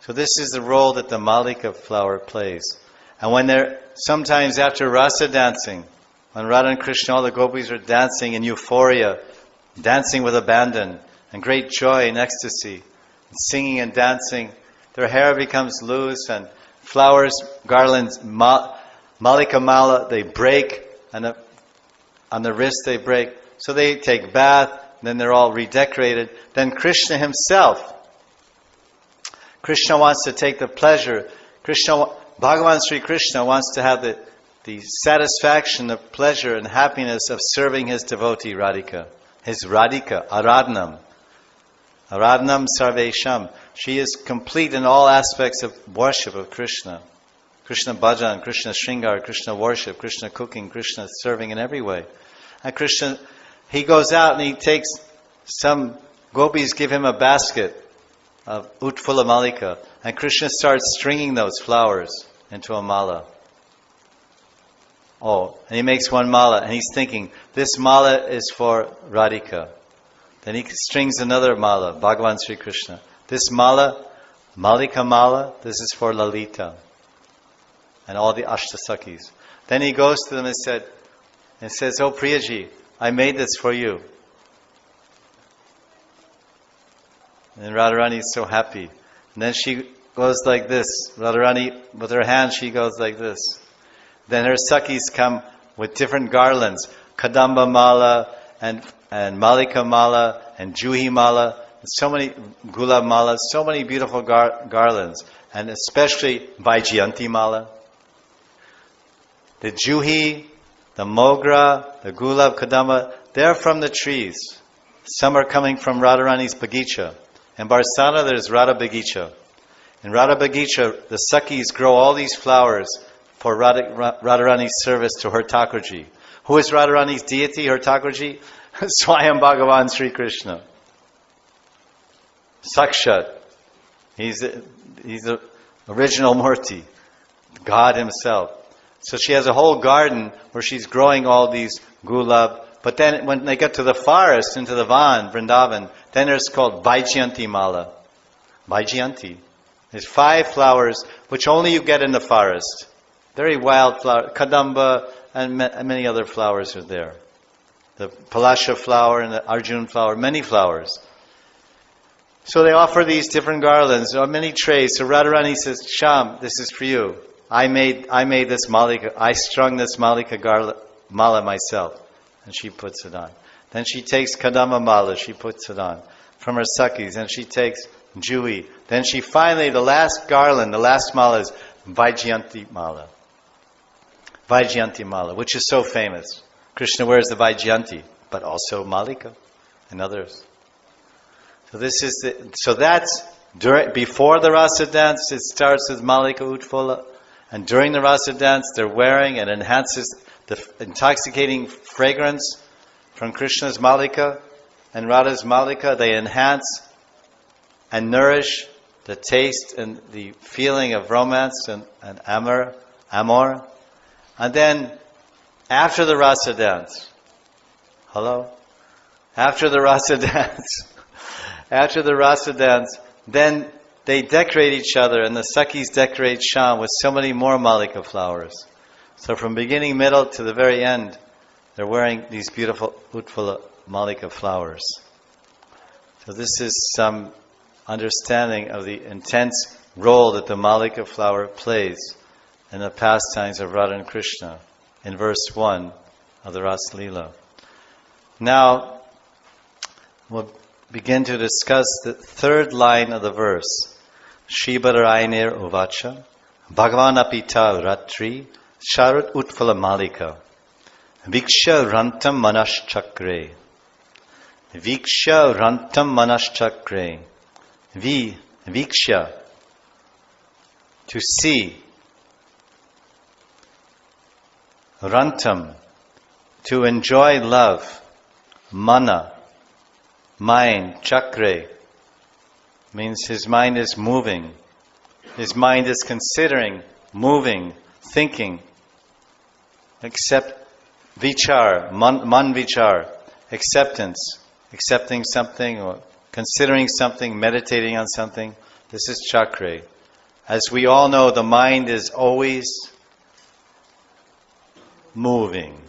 So this is the role that the malika flower plays. And when they're, sometimes after rasa dancing, when Radha and Krishna, all the gopis are dancing in euphoria, dancing with abandon, and great joy and ecstasy, and singing and dancing, their hair becomes loose, and flowers, garlands, malika mala, they break, and on the wrist they break. So they take bath, then they're all redecorated. Then Krishna himself, Krishna wants to take the pleasure. Bhagavan Sri Krishna wants to have the satisfaction, the pleasure and happiness of serving his devotee Radhika. His Radhika, Aradhanam. Aradhanam Sarvesham. She is complete in all aspects of worship of Krishna. Krishna bhajan, Krishna shringar, Krishna worship, Krishna cooking, Krishna serving in every way. And Krishna, he goes out and he takes some gopis, give him a basket of utfula malika, and Krishna starts stringing those flowers into a mala. Oh, and he makes one mala, and he's thinking, this mala is for Radhika. Then he strings another mala, Bhagavan Sri Krishna. This mala, malika mala, this is for Lalita. And all the Ashtasakis. Then he goes to them and says, oh Priyaji, I made this for you. And Radharani is so happy. And then she goes like this. Radharani, with her hand, she goes like this. Then her Sakis come with different garlands. Kadamba mala, and Malika mala, and Juhi mala, and so many Gulab mala, so many beautiful garlands. And especially Vaijayanti mala. The Juhi, the Mogra, the Gulab, Kadamba, they're from the trees. Some are coming from Radharani's Bagicha. In Barsana there's Radha Bagicha. In Radha Bagicha, the Sakis grow all these flowers for Radharani's service to her Thakurji. Who is Radharani's deity, her Thakurji? Swayam Bhagavan Sri Krishna. Sakshat. He's the original Murti, God himself. So she has a whole garden where she's growing all these gulab. But then when they get to the forest, into the Van, Vrindavan, then there's called Vaijayanti Mala. Vaijayanti. There's 5 flowers which only you get in the forest. Very wild flower. Kadamba and many other flowers are there. The Palasha flower and the Arjun flower, many flowers. So they offer these different garlands, or many trays. So Radharani says, Sham, this is for you. I made this malika. I strung this malika mala myself. And she puts it on. Then she takes Kadamba mala, she puts it on. From her Sakhis. And she takes Jui. Then she finally, the last garland, the last mala is Vaijayanti mala. Vaijayanti mala, which is so famous. Krishna wears the Vaijayanti, but also Malika and others. So that's before the Rasa dance. It starts with Malika Utphala, and during the Rasa dance, they're wearing and enhances the intoxicating fragrance from Krishna's Malika and Radha's Malika. They enhance and nourish the taste and the feeling of romance and amor. And then, after the Rasa dance, after the Rasa dance, then they decorate each other, and the Sakhis decorate Sham with so many more Malika flowers. So from beginning, middle to the very end, they're wearing these beautiful Utphala Malika flowers. So this is some understanding of the intense role that the Malika flower plays in the pastimes of Radha and Krishna in verse 1 of the Raasa Lila. Now, we'll begin to discuss the third line of the verse. Shibarainir Uvacha Bhagavan Apita Ratri Sharat Utphala Malika Viksha Rantam Manash Chakre Viksha Rantam Manash Chakre Viksha, to see. Rantam, to enjoy love. Mana, mind. Chakre means his mind is moving. His mind is considering, moving, thinking. Accept vichar, man vichar, acceptance, accepting something or considering something, meditating on something. This is chakra. As we all know, the mind is always moving.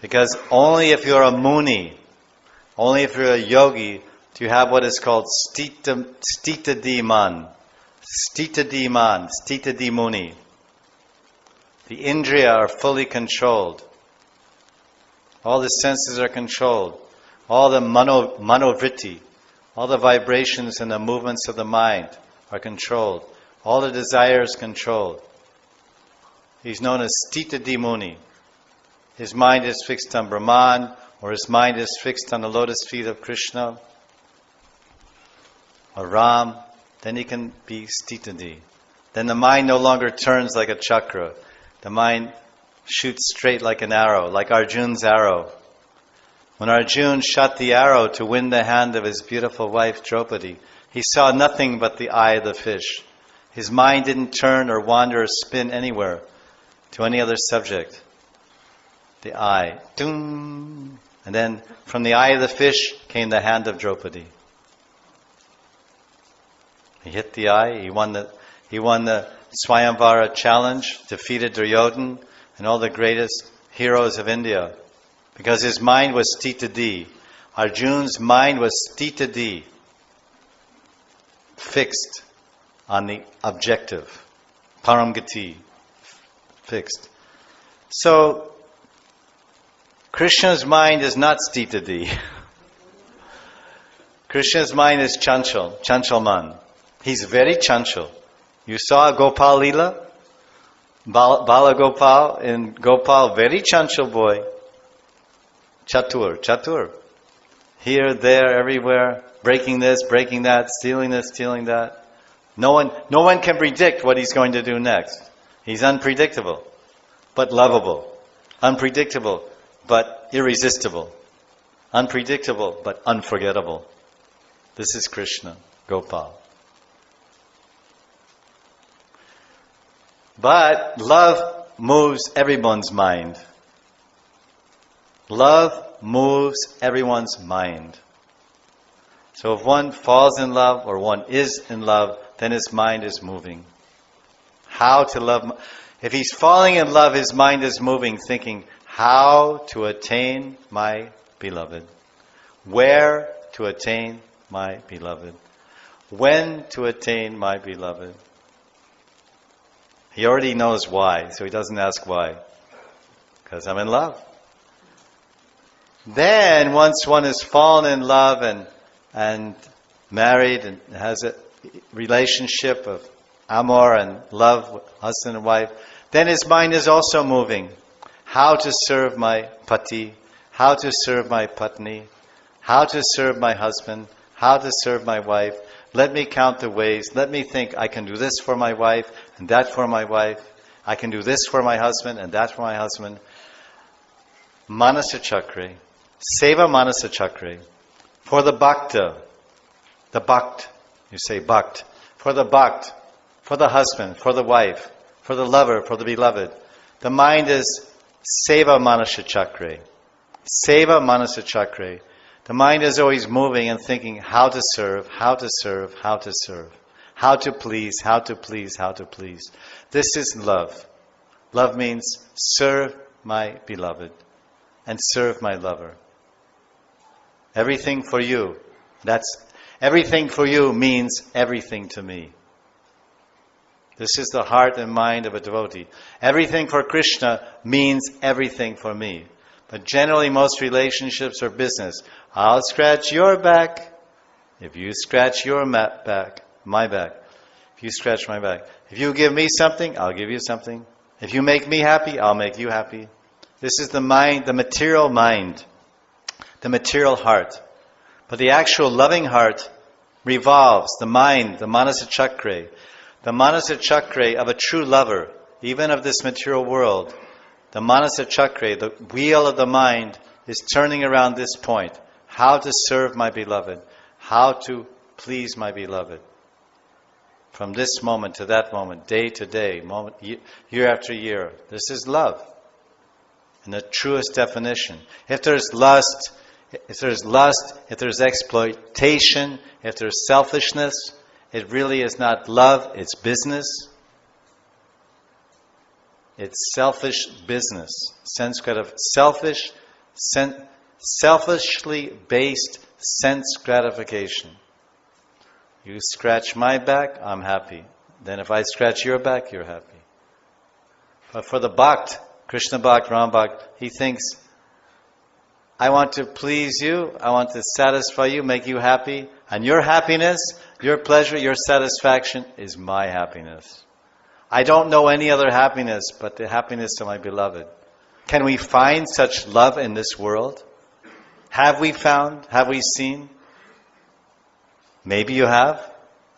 Because only if you're a muni, only if you're a yogi, do you have what is called stita-di-man. Stita-di-man, stita-di-muni. The indriya are fully controlled. All the senses are controlled. All the manovritti, all the vibrations and the movements of the mind are controlled. All the desires controlled. He's known as stita-di-muni. His mind is fixed on Brahman, or his mind is fixed on the lotus feet of Krishna or Ram. Then he can be stita-di. Then the mind no longer turns like a chakra. The mind shoots straight like an arrow, like Arjun's arrow. When Arjun shot the arrow to win the hand of his beautiful wife Draupadi, he saw nothing but the eye of the fish. His mind didn't turn or wander or spin anywhere to any other subject. The eye. Doom. And then from the eye of the fish came the hand of Draupadi. He hit the eye. He won the Swayamvara challenge, defeated Duryodhana and all the greatest heroes of India. Because his mind was stita-di. Arjun's mind was stita-di. Fixed on the objective. Paramgati. Fixed. So, Krishna's mind is not stita-di. Krishna's mind is chanchal, chanchalman. He's very chanchal. You saw Gopal Lila? Bala Gopal in Gopal, very chanchal boy. Chatur. Here, there, everywhere, breaking this, breaking that, stealing this, stealing that. No one can predict what he's going to do next. He's unpredictable, but lovable. Unpredictable, but irresistible. Unpredictable, but unforgettable. This is Krishna, Gopal. But love moves everyone's mind. Love moves everyone's mind. So if one falls in love or one is in love, then his mind is moving. How to love. If he's falling in love, his mind is moving, thinking, how to attain my beloved. Where to attain my beloved. When to attain my beloved. He already knows why, so he doesn't ask why. Because I'm in love. Then, once one has fallen in love and married and has a relationship of amor and love with husband and wife, then his mind is also moving. How to serve my pati, how to serve my patni, how to serve my husband, how to serve my wife. Let me count the ways. Let me think I can do this for my wife and that for my wife. I can do this for my husband and that for my husband. Manasa Chakra. Seva Manasa Chakra. For the bhakta. The bhakt. You say bhakt. For the bhakt. For the husband. For the wife. For the lover. For the beloved. The mind is Seva Manasa Chakra. Seva Manasa Chakra. The mind is always moving and thinking how to serve, how to serve, how to serve. How to please, how to please, how to please. This is love. Love means serve my beloved and serve my lover. Everything for you. Everything for you means everything to me. This is the heart and mind of a devotee. Everything for Krishna means everything for me. But generally most relationships are business. I'll scratch your back if you scratch your back, my back. If you scratch my back. If you give me something, I'll give you something. If you make me happy, I'll make you happy. This is the mind, the material heart. But the actual loving heart revolves, the mind, the Manasa Chakra. The Manasa Chakra of a true lover, even of this material world. The Manasa Chakra, the wheel of the mind, is turning around this point. How to serve my beloved. How to please my beloved. From this moment to that moment, day to day, moment, year after year. This is love. In the truest definition. If there's lust, if there's exploitation, if there's selfishness, it really is not love, it's business. It's selfish business. Sanskrit of selfishly based sense gratification. You scratch my back, I'm happy. Then if I scratch your back, you're happy. But for the bhakt, Krishna bhakt, Ram bhakt, he thinks, I want to please you, I want to satisfy you, make you happy, and your happiness, your pleasure, your satisfaction is my happiness. I don't know any other happiness but the happiness of my beloved. Can we find such love in this world? Have we found? Have we seen? Maybe you have,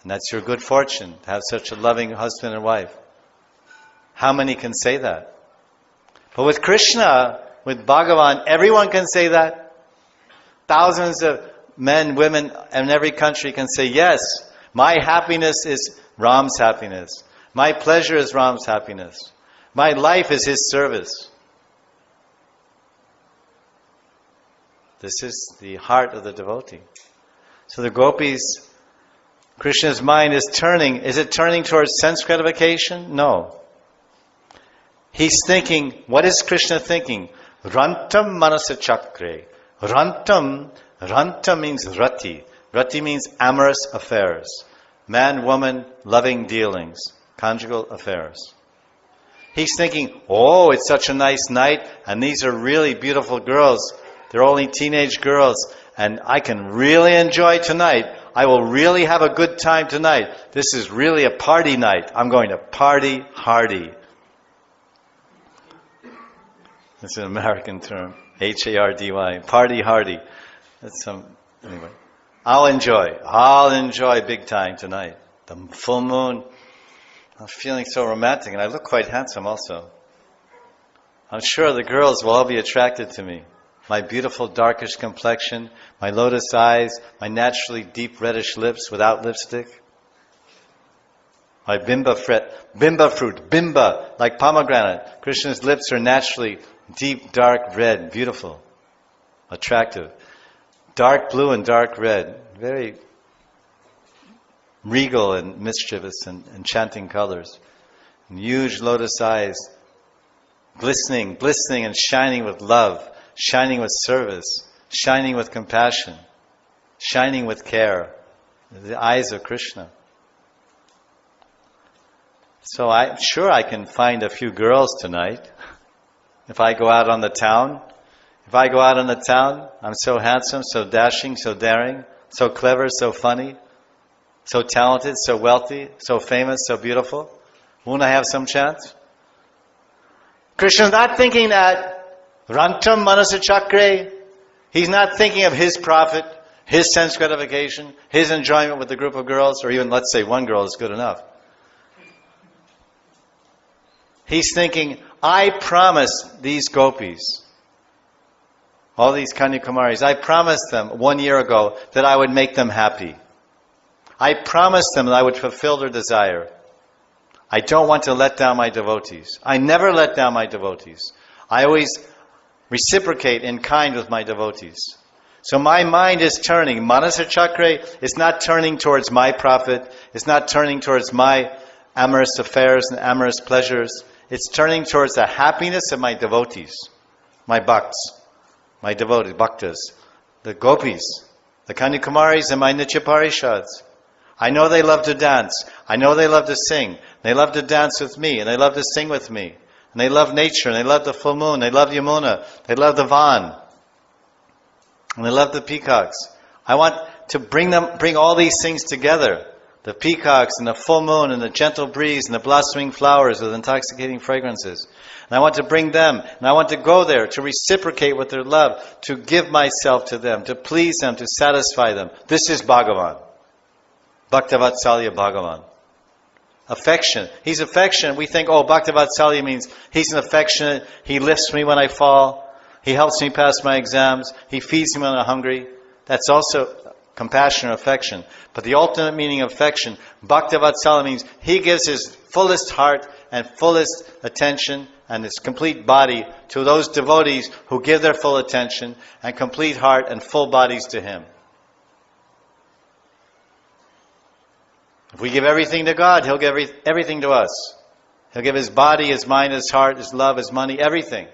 and that's your good fortune to have such a loving husband and wife. How many can say that? But with Krishna, with Bhagavan, everyone can say that. Thousands of men, women in every country can say, yes, my happiness is Ram's happiness. My pleasure is Ram's happiness. My life is his service. This is the heart of the devotee. So the gopis, Krishna's mind is turning. Is it turning towards sense gratification? No. He's thinking, what is Krishna thinking? Rantam manasa chakre. Rantam means rati. Rati means amorous affairs. Man, woman, loving dealings. Conjugal affairs. He's thinking, oh, it's such a nice night, and these are really beautiful girls. They're only teenage girls, and I can really enjoy tonight. I will really have a good time tonight. This is really a party night. I'm going to party hardy. It's an American term. H-A-R-D-Y. Party hardy. That's anyway. I'll enjoy big time tonight. The full moon. I'm feeling so romantic, and I look quite handsome also. I'm sure the girls will all be attracted to me. My beautiful darkish complexion, my lotus eyes, my naturally deep reddish lips without lipstick. My bimba fruit, bimba, like pomegranate. Krishna's lips are naturally deep, dark red, beautiful, attractive. Dark blue and dark red, very regal and mischievous and enchanting colors. And huge lotus eyes, glistening and shining with love, shining with service, shining with compassion, shining with care. The eyes of Krishna. So I'm sure I can find a few girls tonight. If I go out on the town, I'm so handsome, so dashing, so daring, so clever, so funny, so talented, so wealthy, so famous, so beautiful. Won't I have some chance? Krishna's not thinking that. Rantam manasa chakre. He's not thinking of his profit, his sense gratification, his enjoyment with the group of girls, or even, let's say, one girl is good enough. He's thinking, I promised these gopis, all these Kanyakumaris, I promised them 1 year ago that I would make them happy. I promised them that I would fulfill their desire. I don't want to let down my devotees. I never let down my devotees. I always reciprocate in kind with my devotees. So my mind is turning. Manasa Chakra is not turning towards my profit. It's not turning towards my amorous affairs and amorous pleasures. It's turning towards the happiness of my devotees, my bhakts, my devotees, bhaktas, the gopis, the Kanyakumaris and my Nitya Parishads. I know they love to dance. I know they love to sing. They love to dance with me, and they love to sing with me. And they love nature, and they love the full moon. They love Yamuna. They love the Van. And they love the peacocks. I want to bring all these things together. The peacocks and the full moon and the gentle breeze and the blossoming flowers with intoxicating fragrances. And I want to bring them, and I want to go there to reciprocate with their love, to give myself to them, to please them, to satisfy them. This is Bhagavan. Bhaktavatsalya Bhagavan. Affection. He's affectionate. We think, Bhaktavatsalya means he's an affectionate, he lifts me when I fall, he helps me pass my exams, he feeds me when I'm hungry. That's also compassion or affection. But the ultimate meaning of affection, Bhaktavatsalya, means he gives his fullest heart and fullest attention and his complete body to those devotees who give their full attention and complete heart and full bodies to him. If we give everything to God, he'll give everything to us. He'll give his body, his mind, his heart, his love, his money, everything.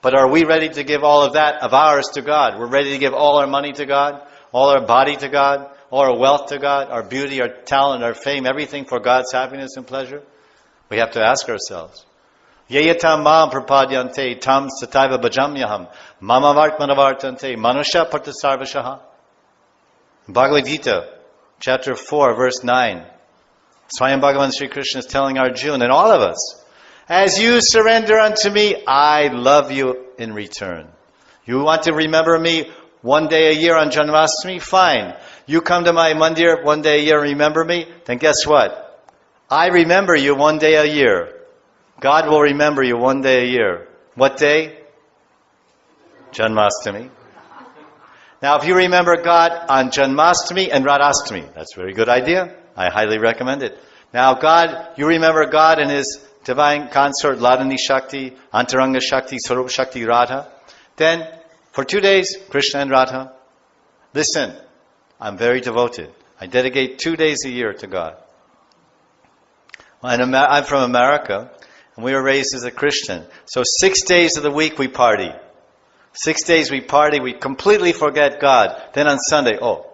But are we ready to give all of that of ours to God? We're ready to give all our money to God, all our body to God, all our wealth to God, our beauty, our talent, our fame, everything for God's happiness and pleasure? We have to ask ourselves. Yayatam mam prapadyante tam sataiva bhajamyaham mama vartmanavartante manusha partasarvashaha. Bhagavad Gita, Chapter 4, verse 9. Swayam Bhagavan Sri Krishna is telling Arjuna and all of us, as you surrender unto me, I love you in return. You want to remember me one day a year on Janmashtami? Fine. You come to my mandir one day a year and remember me? Then guess what? I remember you one day a year. God will remember you one day a year. What day? Janmashtami. Now, if you remember God on Janmashtami and Radhastami, that's a very good idea. I highly recommend it. Now, God, you remember God and His divine consort, Ladani Shakti, Antaranga Shakti, Swarup Shakti, Radha. Then, for 2 days, Krishna and Radha. Listen, I'm very devoted. I dedicate 2 days a year to God. I'm from America, and we were raised as a Christian. So 6 days of the week we party. 6 days we party, we completely forget God. Then on Sunday, go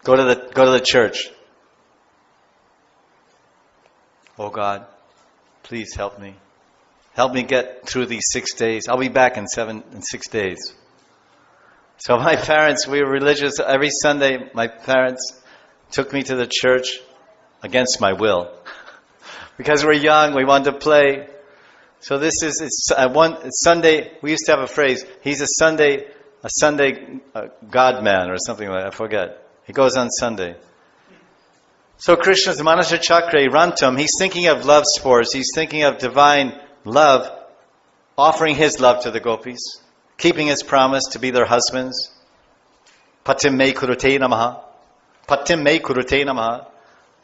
to the church. Oh God, please help me. Help me get through these 6 days. I'll be back in 6 days. So my parents, we were religious. Every Sunday, my parents took me to the church against my will. Because we're young, we wanted to play. So it's Sunday. We used to have a phrase. He's a Sunday God man or something like that. I forget. He goes on Sunday. So Krishna's Manasa Chakra Rantam. He's thinking of love sports. He's thinking of divine love. offering his love to the gopis, keeping his promise to be their husbands. Patim me kurute namaha. Patim me kurute namaha.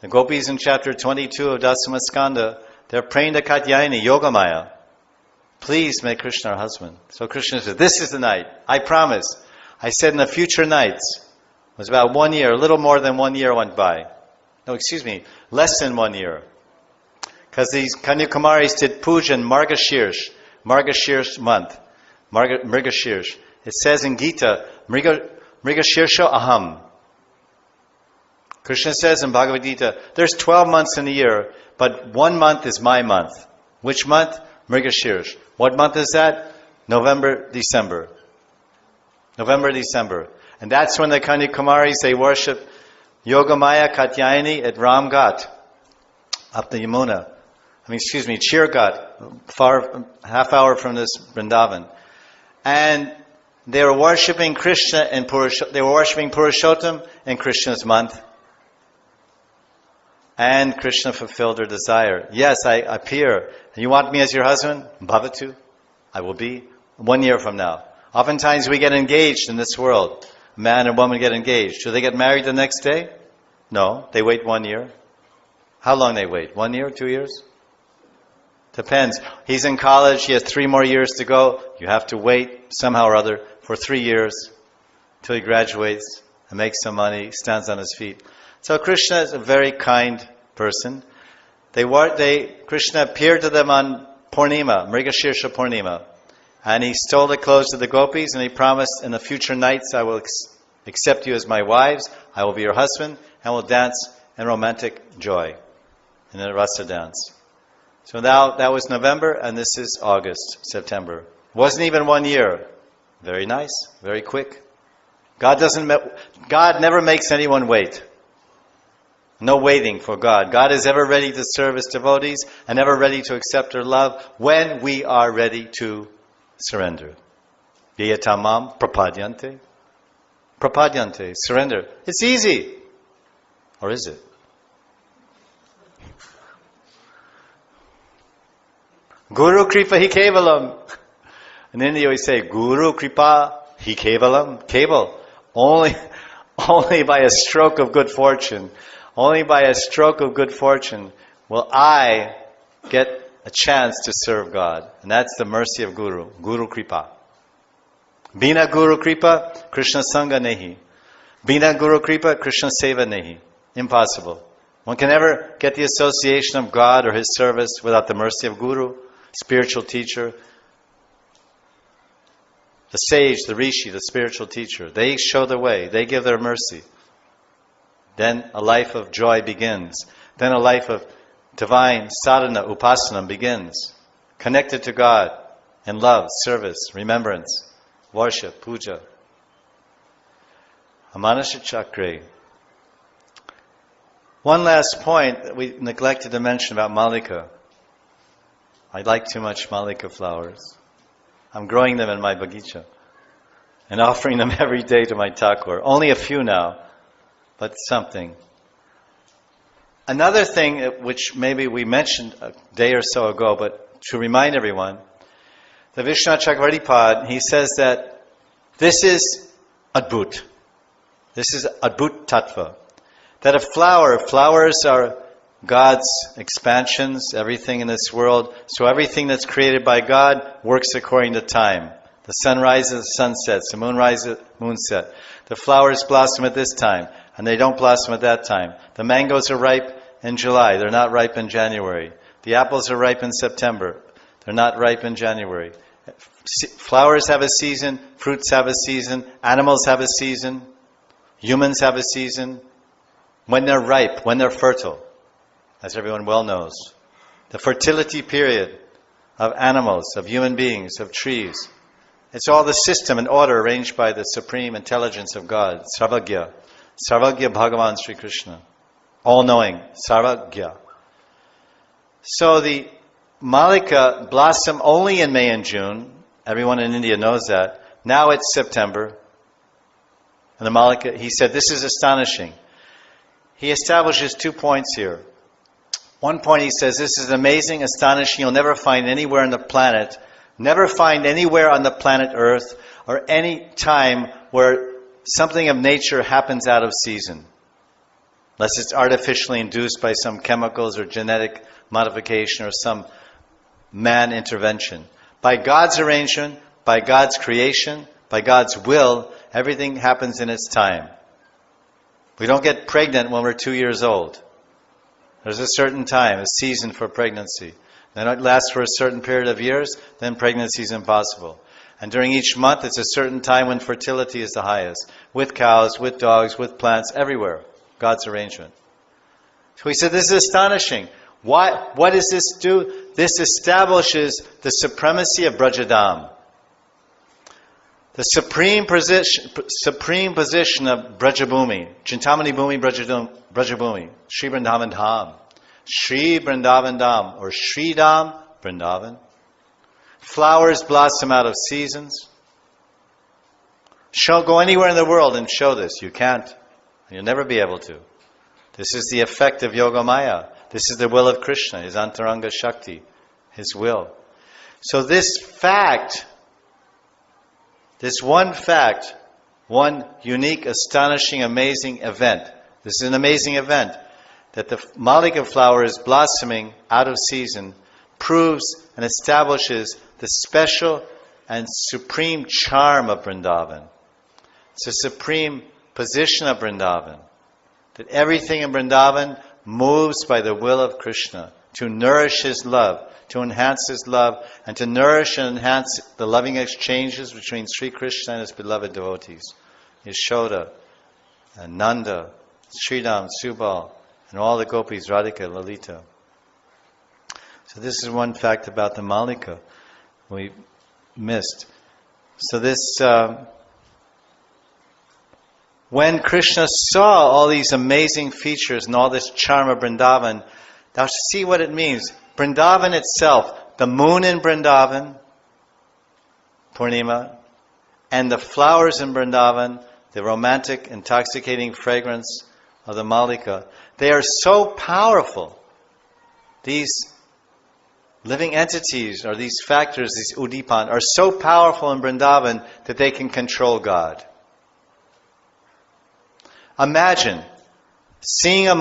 The gopis in chapter 22 of Dasama Skanda, they're praying to Katyayani, Yogamaya. Please make Krishna our husband. So Krishna says, this is the night. I promise. I said in the future nights. It was about 1 year, a little more than 1 year went by. No, excuse me, less than 1 year. Because these Kanyakumaris did puja in Margashirsh month. Mrigashirsh. It says in Gita, Mrigashirsha aham. Krishna says in Bhagavad Gita, there's 12 months in a year, but 1 month is my month. Which month? Mrigashirsh. What month is that? November, December. November, December. And that's when the Kanyakumaris, they worship Yogamaya Katyayani at Ramghat, up the Yamuna. Chirghat, far, half hour from this Vrindavan. And they were worshipping Krishna and they were worshipping Purushottam in Krishna's month. And Krishna fulfilled her desire. Yes, I appear. You want me as your husband? Bhavatu. I will be 1 year from now. Oftentimes we get engaged in this world. Man and woman get engaged. Do they get married the next day? No. They wait 1 year. How long they wait? 1 year? 2 years? Depends. He's in college. He has 3 more years to go. You have to wait somehow or other for 3 years till he graduates and makes some money, stands on his feet. So Krishna is a very kind person. Krishna appeared to them on Purnima, Mrigashirsha Purnima. And he stole the clothes of the gopis and he promised, in the future nights I will accept you as my wives, I will be your husband, and we'll dance in romantic joy in a rasa dance. So now that was November and this is August, September. Wasn't even 1 year. Very nice, very quick. God never makes anyone wait. No waiting for God. God is ever ready to serve His devotees and ever ready to accept their love when we are ready to surrender. Yayatamam prapadyante. Prapadyante. Surrender. It's easy. Or is it? Guru kripa hi kevalam. In India we say, Guru kripa hi kevalam. Keval. Only by a stroke of good fortune. Only by a stroke of good fortune will I get a chance to serve God. And that's the mercy of Guru. Guru Kripa. Bina Guru Kripa, Krishna Sangha Nehi. Bina Guru Kripa, Krishna Seva Nehi. Impossible. One can never get the association of God or His service without the mercy of Guru, spiritual teacher, the sage, the rishi, the spiritual teacher. They show the way. They give their mercy. Then a life of joy begins. Then a life of divine sadhana, upasana begins. Connected to God in love, service, remembrance, worship, puja. Amanasya Chakre. One last point that we neglected to mention about Malika. I like too much Malika flowers. I'm growing them in my bagicha and offering them every day to my Thakur. Only a few now. But something. Another thing which maybe we mentioned a day or so ago, but to remind everyone, the Vishnu Chakravartipad, he says that this is Adbhut. This is Adbhut Tattva. That flowers are God's expansions, everything in this world. So everything that's created by God works according to time. The sun rises, the sun sets. The moon rises, moon sets. The flowers blossom at this time. And they don't blossom at that time. The mangoes are ripe in July. They're not ripe in January. The apples are ripe in September. They're not ripe in January. Flowers have a season. Fruits have a season. Animals have a season. Humans have a season. When they're ripe, when they're fertile, as everyone well knows. The fertility period of animals, of human beings, of trees. It's all the system and order arranged by the supreme intelligence of God. Sarvagya. Sarvagya Bhagavan Sri Krishna. All-knowing. Sarvagya. So the Malika blossom only in May and June. Everyone in India knows that. Now it's September. And the Malika, he said, this is astonishing. He establishes 2 points here. One point he says, this is amazing, astonishing. You'll never find anywhere on the planet Never find anywhere on the planet Earth or any time where something of nature happens out of season. Unless it's artificially induced by some chemicals or genetic modification or some man intervention. By God's arrangement, by God's creation, by God's will, everything happens in its time. We don't get pregnant when we're 2 years old. There's a certain time, a season for pregnancy. Then it lasts for a certain period of years, then pregnancy is impossible. And during each month, it's a certain time when fertility is the highest. With cows, with dogs, with plants, everywhere. God's arrangement. So we said, this is astonishing. What does this do? This establishes the supremacy of Vrajadam. The supreme position of Vraja-bhumi. Chintamani Bhumi Vraja-bhumi. Sri Vrindavan Dham. Sri Vrindavan Dham. Or Sri Dham Vrindavan. Flowers blossom out of seasons. Go anywhere in the world and show this. You can't. You'll never be able to. This is the effect of Yogamaya. This is the will of Krishna, his Antaranga Shakti, his will. So this fact, this one fact, one unique, astonishing, amazing event. This is an amazing event. That the Malika flower is blossoming out of season proves and establishes the special and supreme charm of Vrindavan. It's a supreme position of Vrindavan. That everything in Vrindavan moves by the will of Krishna to nourish his love, to enhance his love, and to nourish and enhance the loving exchanges between Sri Krishna and his beloved devotees. Yashoda, and Nanda, Sridham, Subal, and all the gopis, Radhika, Lalita. So this is one fact about the Malika we missed. So this... when Krishna saw all these amazing features and all this charm of Vrindavan, now see what it means. Vrindavan itself, the moon in Vrindavan, Purnima, and the flowers in Vrindavan, the romantic, intoxicating fragrance of the Malika, they are so powerful. These living entities, or these factors, these udipan, are so powerful in Vrindavan that they can control God. Imagine seeing a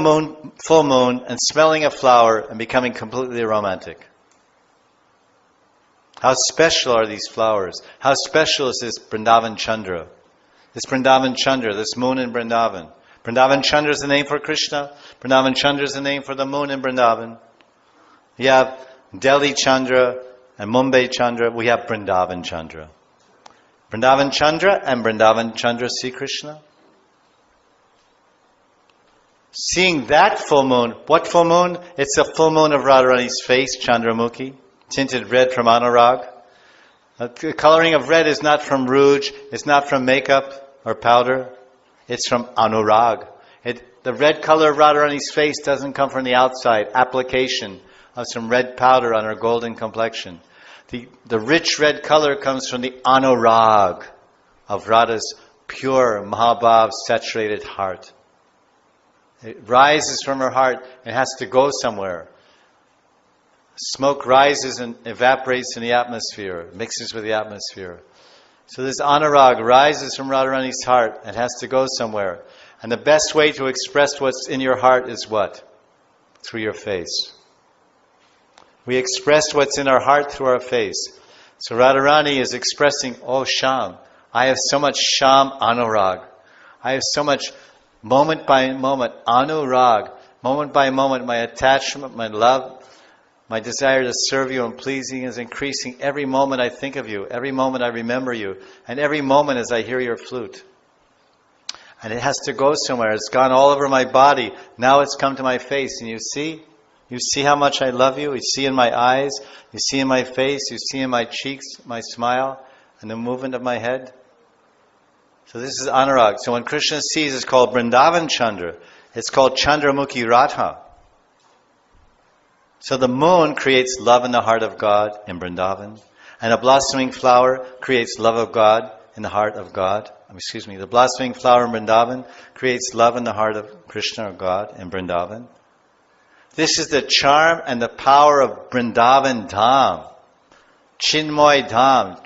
full moon and smelling a flower and becoming completely romantic. How special are these flowers? How special is this Vrindavan Chandra? This Vrindavan Chandra, this moon in Vrindavan. Vrindavan Chandra is the name for Krishna. Vrindavan Chandra is the name for the moon in Vrindavan. You have Delhi Chandra and Mumbai Chandra. We have Vrindavan Chandra. Vrindavan Chandra and Vrindavan Chandra see Krishna. Seeing that full moon, what full moon? It's the full moon of Radharani's face, Chandramukhi, tinted red from Anurag. The coloring of red is not from rouge, it's not from makeup or powder, it's from Anurag. The red color of Radharani's face doesn't come from the outside, application of some red powder on her golden complexion. The rich red color comes from the Anurag of Radha's pure, Mahabhav, saturated heart. It rises from her heart. It has to go somewhere. Smoke rises and evaporates in the atmosphere, mixes with the atmosphere. So this anurag rises from Radharani's heart. It has to go somewhere. And the best way to express what's in your heart is what? Through your face. We express what's in our heart through our face. So Radharani is expressing, oh Sham, I have so much Sham anurag. I have so much moment by moment, anurag, moment by moment, my attachment, my love, my desire to serve you and please you is increasing every moment I think of you, every moment I remember you, and every moment as I hear your flute. And it has to go somewhere. It's gone all over my body. Now it's come to my face. And you see how much I love you? You see in my eyes, you see in my face, you see in my cheeks, my smile, and the movement of my head. So this is anurag. So when Krishna sees, it's called Vrindavan Chandra. It's called Chandramukhi Radha. So the moon creates love in the heart of God in Vrindavan. And a blossoming flower creates love of God in the heart of God. The blossoming flower in Vrindavan creates love in the heart of Krishna or God in Vrindavan. This is the charm and the power of Vrindavan Dham. Chinmoy Dham.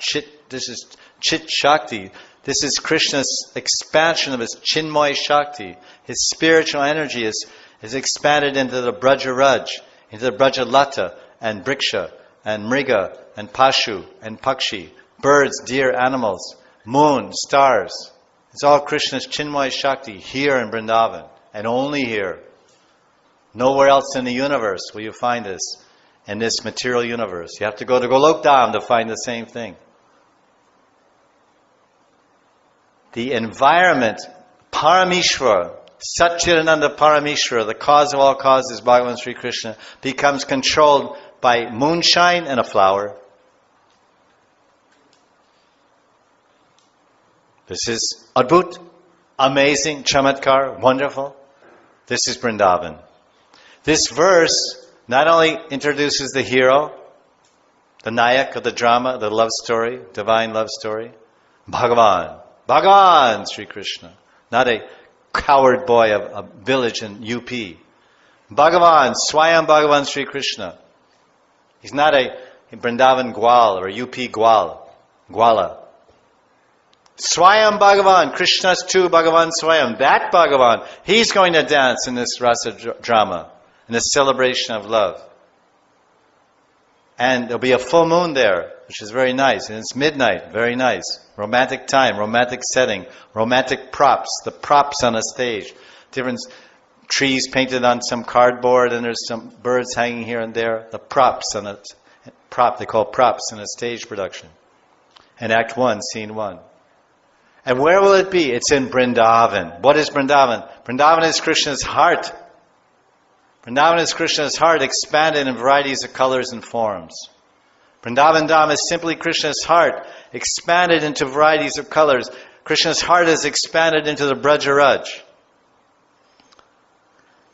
This is Chit Shakti. This is Krishna's expansion of his Chinmoy Shakti. His spiritual energy is expanded into the Vraja-Raj, into the Vraja-Lata, and Briksha, and Mriga, and Pashu, and Pakshi, birds, deer, animals, moon, stars. It's all Krishna's Chinmoy Shakti here in Vrindavan, and only here. Nowhere else in the universe will you find this, in this material universe. You have to go to Golok Dham to find the same thing. The environment, Parameshwara, Satchidananda Parameshwara, the cause of all causes, Bhagavan Sri Krishna, becomes controlled by moonshine and a flower. This is Adbhut, amazing, Chamatkar, wonderful. This is Vrindavan. This verse not only introduces the hero, the Nayak of the drama, the love story, divine love story, Bhagavan Sri Krishna, not a cowherd boy of a village in UP. Bhagavan, Swayam Bhagavan Sri Krishna. He's not a Vrindavan Gwal or UP Gwala. Swayam Bhagavan, Krishna's too, Bhagavan Swayam. That Bhagavan, he's going to dance in this rasa drama, in this celebration of love. And there'll be a full moon there, which is very nice. And it's midnight, very nice. Romantic time, romantic setting, romantic props, the props on a stage. Different trees painted on some cardboard, and there's some birds hanging here and there. The props on a prop, they call props in a stage production. And Act 1, Scene 1. And where will it be? It's in Vrindavan. What is Vrindavan? Vrindavan is Krishna's heart. Vrindavan is Krishna's heart expanded in varieties of colors and forms. Vrindavan Dham is simply Krishna's heart expanded into varieties of colors. Krishna's heart is expanded into the Vraja-Raj.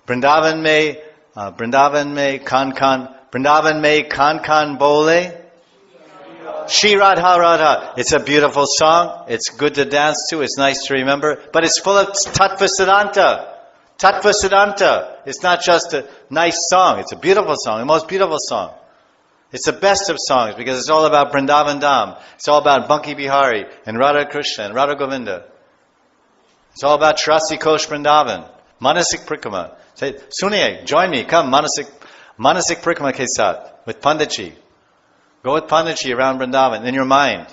Vrindavan mein kan bole. Shri Radha Radha. It's a beautiful song. It's good to dance to. It's nice to remember. But it's full of tattva siddhanta. Tattva siddhanta. It's not just a nice song. It's a beautiful song. The most beautiful song. It's the best of songs because it's all about Vrindavan Dham. It's all about Banki Bihari and Radha-Krishna and Radha Govinda. It's all about Shrasi Kosh Vrindavan. Manasik Prikrama. Say, Suniye, join me. Come, Manasik Prikrama ke saath. With Panditji. Go with Panditji around Vrindavan in your mind.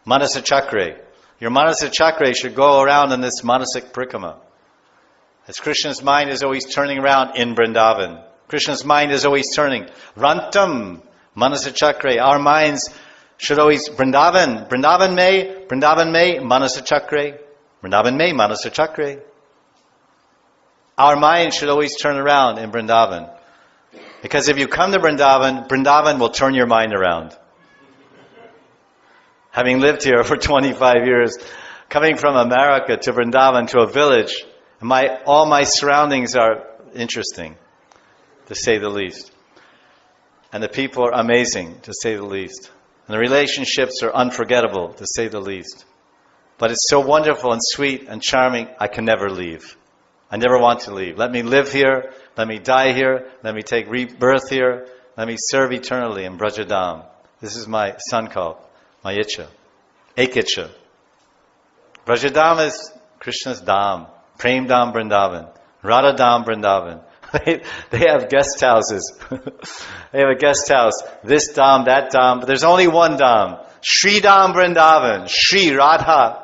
Manasa Chakre. Your Manasa Chakre should go around in this Manasik Prikrama. As Krishna's mind is always turning around in Vrindavan. Krishna's mind is always turning. Rantam, Manasa Chakre. Our minds should always, Vrindavan may, Manasa Chakre. Vrindavan may, Manasa Chakre. Our mind should always turn around in Vrindavan. Because if you come to Vrindavan, Vrindavan will turn your mind around. Having lived here for 25 years, coming from America to Vrindavan, to a village, all my surroundings are interesting, to say the least. And the people are amazing, to say the least. And the relationships are unforgettable, to say the least. But it's so wonderful and sweet and charming, I can never leave. I never want to leave. Let me live here. Let me die here. Let me take rebirth here. Let me serve eternally in Vrajadam. This is my sankalp, my itcha. Ekitcha. Vrajadam is Krishna's Dham. Prem Dham Vrindavan. Radha Dham Vrindavan. They have guest houses. They have a guest house. This Dham, that Dham. But there's only one Dham. Shri Dham Vrindavan. Shri Radha.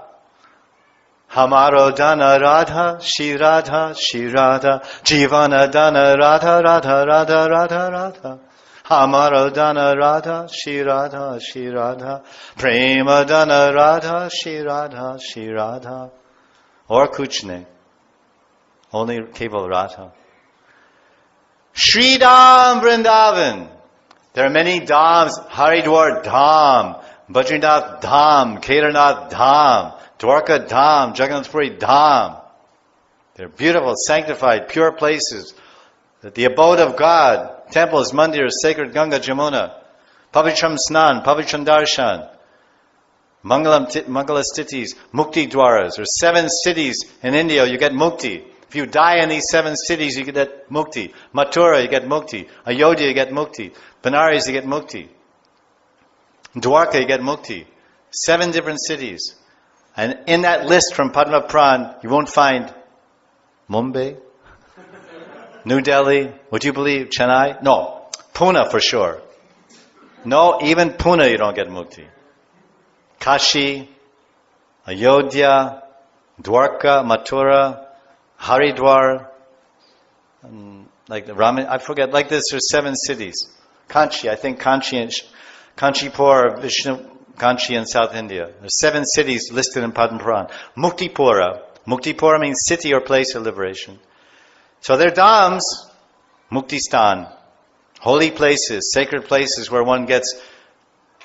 Hamaro Dana Radha, Shri Radha, Shri Radha, Jivana Dana Radha, Radha, Radha, Radha, Radha. Hamaro Dana Radha, Shri Radha, Shri Radha, Prema Dana Radha, Shri Radha, Shri Radha. Or Kuchne. Only Keval Radha. Shri Dham Vrindavan. There are many Dhams. Haridwar Dham, Badrinath Dham, Kedarnath Dham, Dwarka Dham, Jagannath Puri Dham. They're beautiful, sanctified, pure places. The abode of God, temples, mandirs, sacred Ganga, Yamuna, Pavitram Snan, Pavitram Darshan, Mangala Stitis, Mukti Dwaras. There's 7 cities in India, you get Mukti. If you die in these 7 cities, you get Mukti. Mathura, you get Mukti. Ayodhya, you get Mukti. Benares, you get Mukti. Dwarka, you get mukti. 7 different cities. And in that list from Padma Puran, you won't find Mumbai, New Delhi, would you believe Chennai? No, Pune for sure. No, even Pune you don't get mukti. Kashi, Ayodhya, Dwarka, Mathura, Haridwar, like the Raman, I forget, like this, there's 7 cities. Kanchi, I think Kanchi and Kanchipur or Vishnu, Kanchi in South India. There's 7 cities listed in Padma Puran. Muktipura. Muktipura means city or place of liberation. So they're dhams, Muktistan. Holy places, sacred places where one gets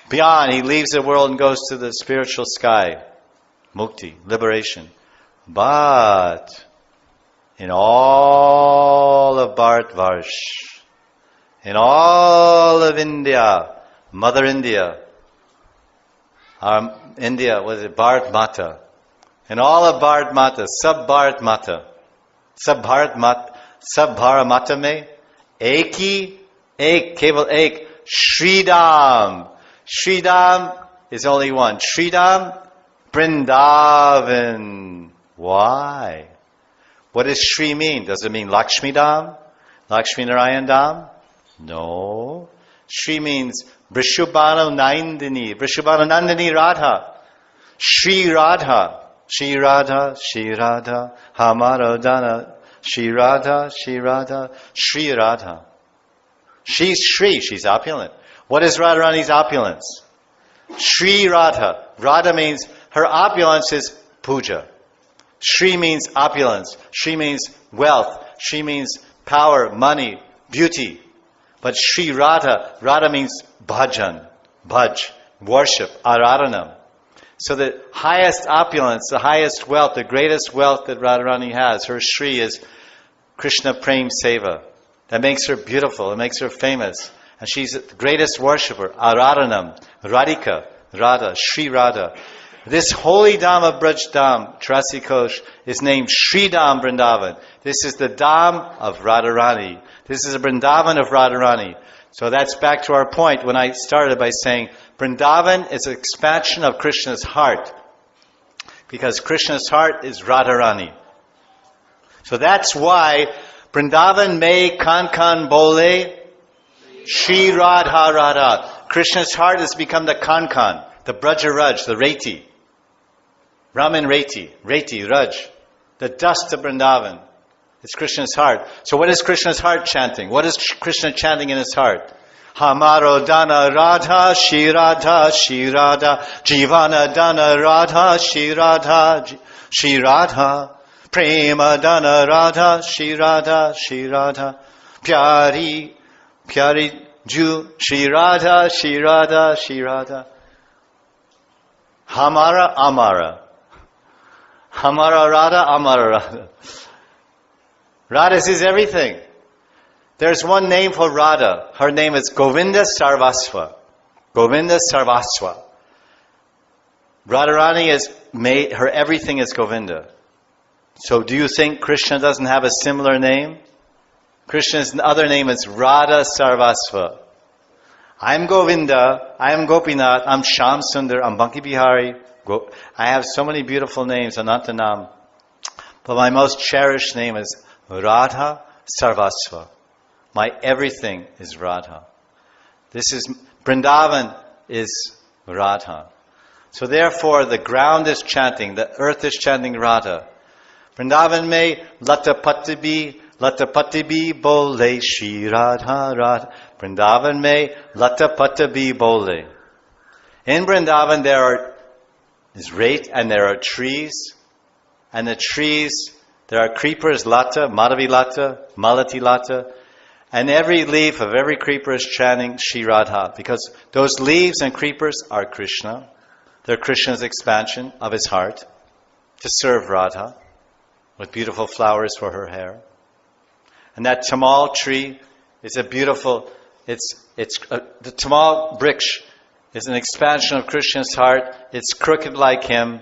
beyond. He leaves the world and goes to the spiritual sky. Mukti, liberation. But in all of Bharatvarsh, in all of India, Mother India, India, what is it, Bharat Mata. In all of Bharat Mata, Sab Bharat Mata, Sab Bharat Mata mein, Keval Ek, Shridam. Shridam is only one. Shridam, Vrindavan. Why? What does Shri mean? Does it mean Lakshmi Dham? Lakshmi Narayan Dham? No. Shri means Vrishubhanu Nandini. Vrishubhanu Nandini Radha. Shri Radha. Shri Radha. Shri Radha. Hamara Dana. Shri Radha. Shri Radha. Shri Radha. She's Shri. She's opulent. What is Radharani's opulence? Shri Radha. Radha means her opulence is puja. Shri means opulence. Shri means wealth. Shri means power, money, beauty. But Shri Radha, Radha means bhajan, bhaj, worship, aradhanam. So the highest opulence, the highest wealth, the greatest wealth that Radharani has, her Shri is Krishna Prem Seva. That makes her beautiful, it makes her famous. And she's the greatest worshipper, aradhanam, Radhika, Radha, Shri Radha. This holy Dham of Braj Dham, Trasikosh, is named Shri Dham Vrindavan. This is the Dham of Radharani. This is a Vrindavan of Radharani. So that's back to our point when I started by saying Vrindavan is an expansion of Krishna's heart. Because Krishna's heart is Radharani. So that's why Vrindavan mein kan bole Shri Radha Radha. Krishna's heart has become the kan, the Braja-raj, the Reti. Raman Reti, Raj, the dust of Vrindavan. It's Krishna's heart. So what is Krishna's heart chanting? What is Krishna chanting in his heart? Hamaro Dana Radha, Shri Radha, Shri Radha, Jivana Dana Radha, Shri Radha, Shri Radha, Prema Dana Radha, Shri Radha, Shri Radha, Pyari Ju, Shri Radha, Shri Radha, Shri Radha. Hamara Amara. Hamara Radha, Amara Radha. Radha is everything. There's one name for Radha. Her name is Govinda Sarvasva. Govinda Sarvasva. Radharani is made, her everything is Govinda. So do you think Krishna doesn't have a similar name? Krishna's other name is Radha Sarvasva. I'm Govinda, I am Gopinath, I'm Shyam Sundar, I'm Banki Bihari. I have so many beautiful names, Anantanam. But my most cherished name is Radha Sarvasva. My everything is Radha. This is, Vrindavan is Radha. So therefore the ground is chanting, the earth is chanting Radha. Vrindavan mein Latapati bole Shri Radha Radha. Vrindavan mein Latapati bole. In Vrindavan there is rate and there are trees. And the trees, there are creepers, Lata, Madhavi Lata, Malati Lata. And every leaf of every creeper is chanting Shri Radha. Because those leaves and creepers are Krishna. They're Krishna's expansion of his heart to serve Radha with beautiful flowers for her hair. And that tamal tree is a beautiful, the tamal briksha is an expansion of Krishna's heart. It's crooked like him,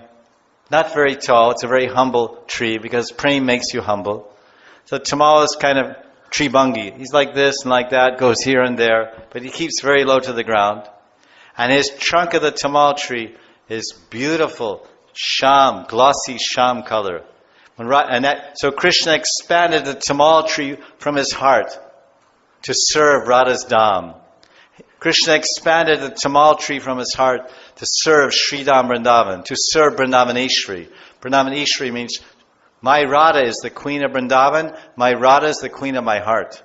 not very tall. It's a very humble tree because prem makes you humble. So tamal is kind of tree bungi. He's like this and like that, goes here and there, but he keeps very low to the ground. And his trunk of the tamal tree is beautiful, sham, glossy sham color. So Krishna expanded the tamal tree from his heart to serve Radha's dham. Krishna expanded the tamal tree from his heart to serve Sridham Vrindavan, to serve Vrindavaneshwari. Vrindavaneshwari means, my Radha is the queen of Vrindavan, my Radha is the queen of my heart.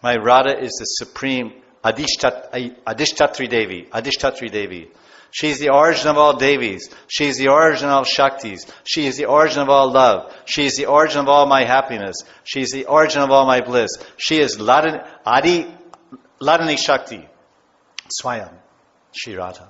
My Radha is the supreme Adishtatri Devi. She is the origin of all Devis. She is the origin of all Shaktis. She is the origin of all love. She is the origin of all my happiness. She is the origin of all my bliss. She is Ladini Shakti. Swayam, Shri Radha.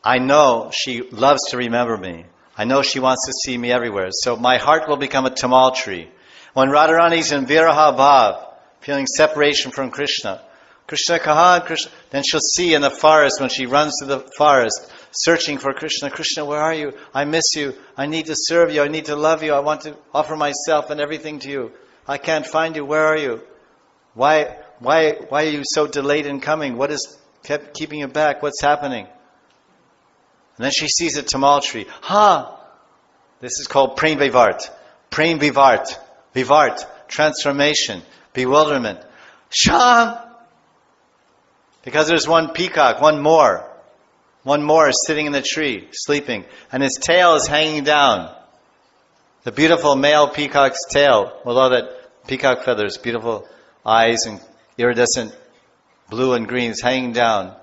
I know she loves to remember me. I know she wants to see me everywhere. So my heart will become a tamal tree. When Radharani's in Viraha Bhav, feeling separation from Krishna, Krishna Kahan, Krishna, then she'll see in the forest, when she runs to the forest, searching for Krishna. Krishna, where are you? I miss you. I need to serve you. I need to love you. I want to offer myself and everything to you. I can't find you. Where are you? Why are you so delayed in coming? What is keeping you back? What's happening? And then she sees a tamal tree. This is called Prem Vivart. Prem Vivart. Vivart. Transformation. Bewilderment. Sham! Because there's one peacock, one more. One more is sitting in the tree, sleeping. And his tail is hanging down. The beautiful male peacock's tail, with all that peacock feathers, beautiful eyes and iridescent blue and green, is hanging down.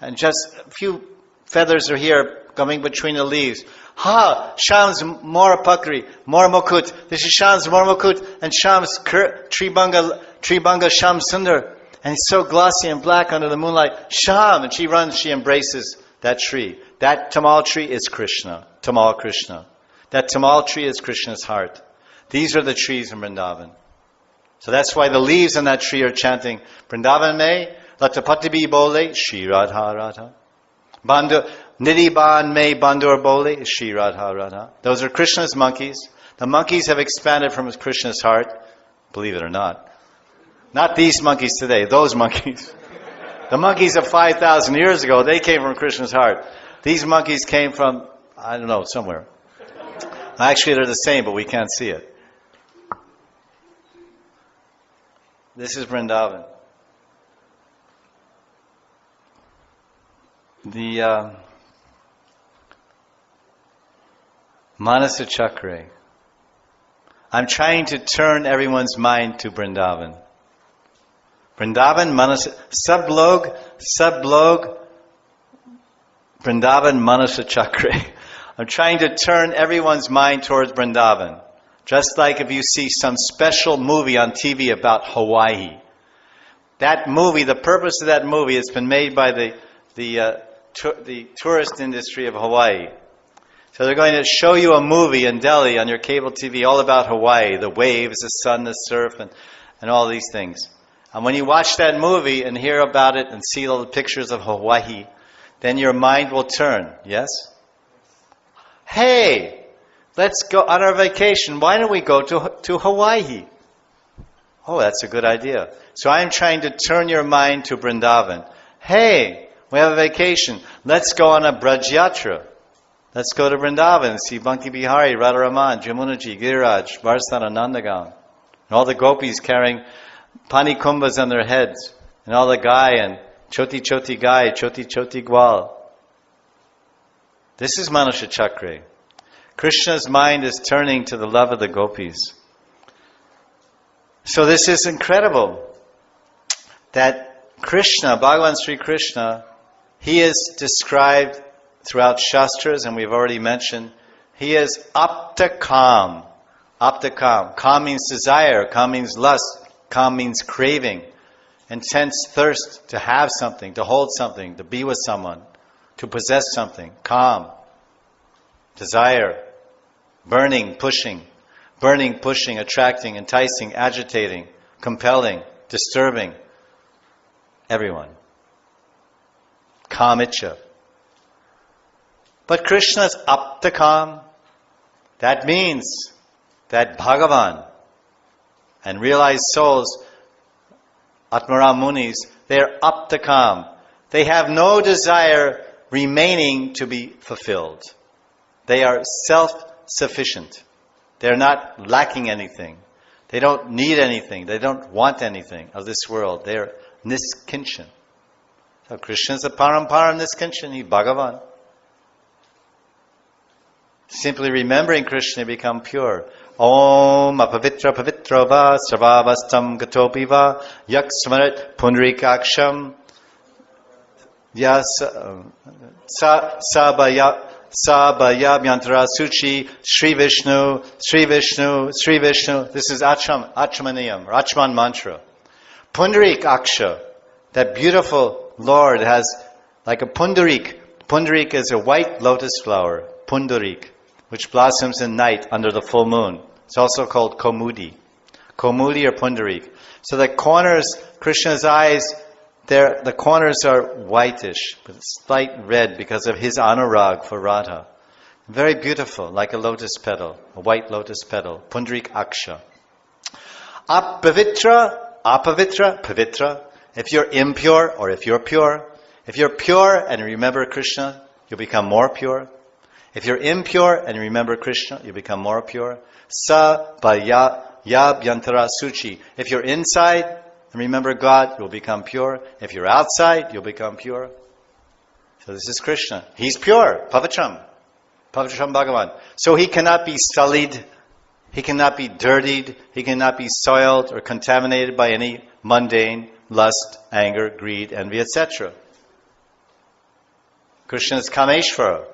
And just a few feathers are here, coming between the leaves. Sham's more pakri, more mukut. This is Sham's more mukut, and Sham's Tribanga Sham Sundar. And he's so glossy and black under the moonlight. Sham! And she runs, she embraces that tree. That tamal tree is Krishna. Tamal Krishna. That tamal tree is Krishna's heart. These are the trees in Vrindavan. So that's why the leaves on that tree are chanting, Vrindavan me, latapati bhi bole, Shri Radha Radha. Nidhi me bandur bole, Shri Radha Radha. Those are Krishna's monkeys. The monkeys have expanded from Krishna's heart, believe it or not. Not these monkeys today, those monkeys. The monkeys of 5,000 years ago, they came from Krishna's heart. These monkeys came from, I don't know, somewhere. Actually, they're the same, but we can't see it. This is Vrindavan. The Manasa Chakra. I'm trying to turn everyone's mind to Vrindavan. Vrindavan, Manasa, Sublog, Vrindavan, Manasa Chakra. I'm trying to turn everyone's mind towards Vrindavan. Just like if you see some special movie on TV about Hawaii. That movie, the purpose of that movie, it's been made by the tourist industry of Hawaii. So they're going to show you a movie in Delhi on your cable TV all about Hawaii, the waves, the sun, the surf, and all these things. And when you watch that movie and hear about it and see all the pictures of Hawaii, then your mind will turn, yes? Hey, let's go on our vacation. Why don't we go to Hawaii? Oh, that's a good idea. So I'm trying to turn your mind to Vrindavan. Hey, we have a vacation. Let's go on a Braj Yatra. Let's go to Vrindavan and see Banki Bihari, Radharaman, Jamunaji, Giriraj, Varsana, Nandagaon. And all the gopis carrying pani kumbhas on their heads. And all the gai and choti choti gai, choti choti gwal. This is Manasya Chakra. Krishna's mind is turning to the love of the gopis. So this is incredible. That Krishna, Bhagavan Sri Krishna, he is described throughout Shastras, and we've already mentioned, he is aptakam. Aptakam. Kam means desire, kam means lust, kam means craving, intense thirst to have something, to hold something, to be with someone, to possess something. Kam. Desire. Burning, pushing, attracting, enticing, agitating, compelling, disturbing. Everyone. Kamicha. But Krishna's aptakam. That means that Bhagavan and realized souls, Atmaram Munis, they're aptakam. They have no desire remaining to be fulfilled. They are self-sufficient. They're not lacking anything. They don't need anything. They don't want anything of this world. They're niskinchan. So Krishna is a parampara niskinchan. He's Bhagavan. Simply remembering Krishna, become pure. Om apavitra pavitra va sarvavastam gatopi va yak smarit pundarikaksham yas sabaya yantara suchi Sri Vishnu Sri Vishnu Sri Vishnu. This is Achmaniyam, Rachman mantra. Pundarik Aksha, that beautiful Lord, has like a pundarik. Pundarik is a white lotus flower, pundarik, which blossoms in night under the full moon. It's also called Komudi. Komudi or pundarik. So the corners, Krishna's eyes, the corners are whitish, with slight red because of his anurag for Radha. Very beautiful, like a lotus petal, a white lotus petal. Pundarik Aksha. Apavitra, pavitra. If you're impure or if you're pure. If you're pure and remember Krishna, you'll become more pure. If you're impure and remember Krishna, you become more pure. Yab-yantara suchi. If you're inside and remember God, you'll become pure. If you're outside, you'll become pure. So this is Krishna. He's pure. Pavitram Bhagavan. So he cannot be sullied. He cannot be dirtied. He cannot be soiled or contaminated by any mundane lust, anger, greed, envy, etc. Krishna is Kameshvara.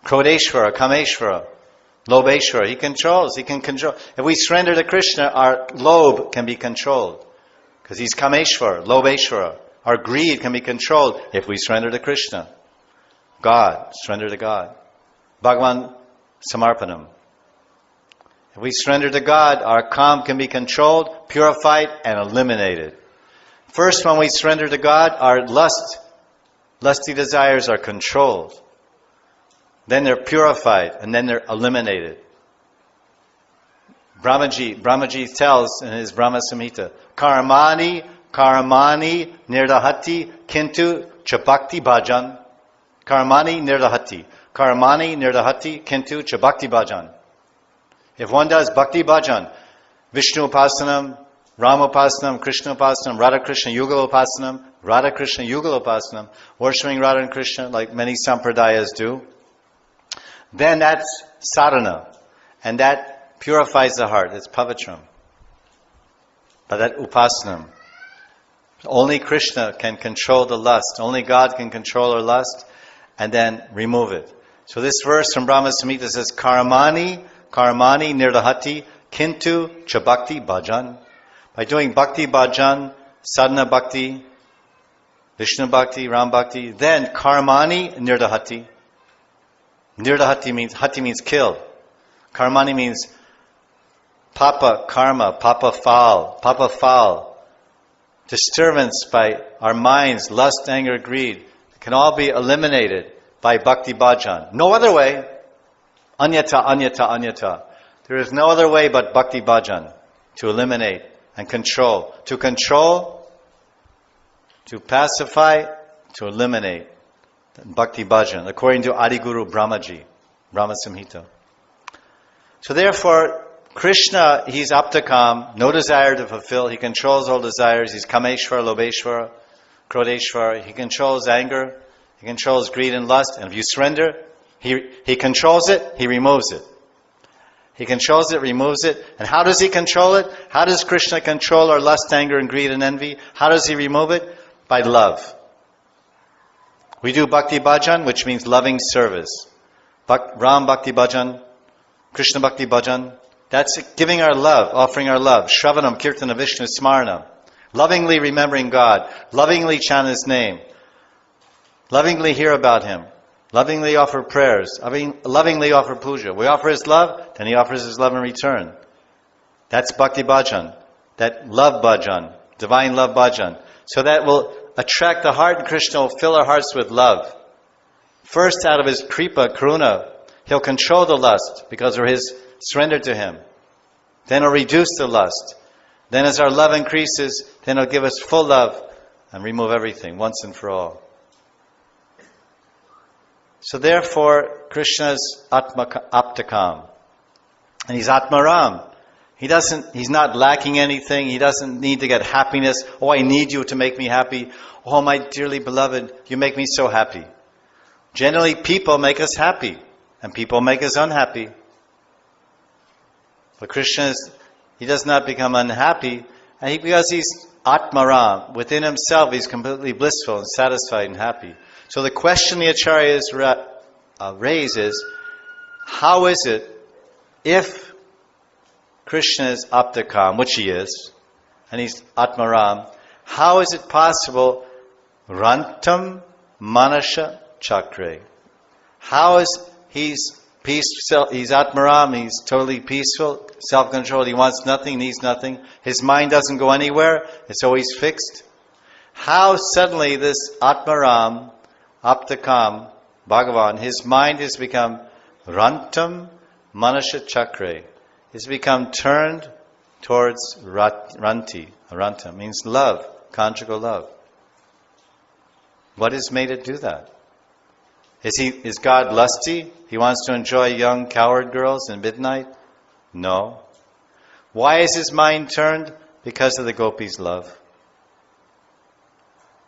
Krodeshvara, Kameshvara, Lobeshvara. He can control. If we surrender to Krishna, our lobe can be controlled. Because he's Kameshvara, Lobeshvara. Our greed can be controlled if we surrender to Krishna. God, surrender to God. Bhagavan Samarpanam. If we surrender to God, our kam can be controlled, purified, and eliminated. First, when we surrender to God, our lusty desires are controlled. Then they're purified, and then they're eliminated. Brahmaji tells in his Brahma Samhita, Karamani nirdahati kintu chabhakti bhajan. Karamani nirdahati kintu chabhakti bhajan. If one does bhakti bhajan, Vishnu upasanam, Rama upasanam, Krishna upasanam, Radha-Krishna yugal upasanam, worshipping Radha and Krishna like many sampradayas do, then that's sadhana, and that purifies the heart. It's pavitram. But that upasanam. Only Krishna can control the lust. Only God can control our lust and then remove it. So this verse from Brahma Samhita says, Karamani nirdahati kintu cha bhakti bhajan. By doing bhakti bhajan, sadhana bhakti, Vishnu bhakti, Ram bhakti, then karamani nirdahati. Nirdahati means killed. Karmani means papa karma, papa foul. Disturbance by our minds, lust, anger, greed, can all be eliminated by bhakti bhajan. No other way. Anyata. There is no other way but bhakti bhajan to eliminate and control. To control, to pacify, to eliminate. Bhakti bhajan, according to Adiguru Brahmaji, Brahma Samhita. So therefore, Krishna, he's aptakam, no desire to fulfill. He controls all desires. He's Kameshvara, Lobeshvara, Krodeshvara. He controls anger. He controls greed and lust. And if you surrender, he controls it, he removes it. He controls it, removes it. And how does he control it? How does Krishna control our lust, anger, and greed and envy? How does he remove it? By love. We do bhakti bhajan, which means loving service. Ram bhakti bhajan, Krishna bhakti bhajan. That's giving our love, offering our love. Shravanam, Kirtana, Vishnu, Smaranam. Lovingly remembering God. Lovingly chant His name. Lovingly hear about Him. Lovingly offer prayers. Lovingly offer puja. We offer His love, then He offers His love in return. That's bhakti bhajan. That love bhajan. Divine love bhajan. So that will attract the heart, and Krishna will fill our hearts with love. First, out of His kripa, karuna, He'll control the lust because we're His surrender to Him. Then He'll reduce the lust. Then as our love increases, then He'll give us full love and remove everything once and for all. So therefore, Krishna is Aptakam. And he's Atmaram. He's not lacking anything. He doesn't need to get happiness. Oh, I need you to make me happy. Oh, my dearly beloved, you make me so happy. Generally, people make us happy, and people make us unhappy. But Krishna he does not become unhappy, and because he's Atmaram, within himself he's completely blissful and satisfied and happy. So the question the Acharyas raise is, how is it, if Krishna is Aptakam, which he is, and he's Atmaram, how is it possible Rantam Manasha Chakre? How is he's peaceful, he's Atmaram, he's totally peaceful, self-controlled, he wants nothing, needs nothing, his mind doesn't go anywhere, it's always fixed. How suddenly this Atmaram, Aptakam, Bhagavan, his mind has become Rantam Manasha Chakre. It's become turned towards Ranti. Ranta means love, conjugal love. What has made it do that? Is God lusty? He wants to enjoy young cowherd girls in midnight? No. Why is his mind turned? Because of the gopis' love.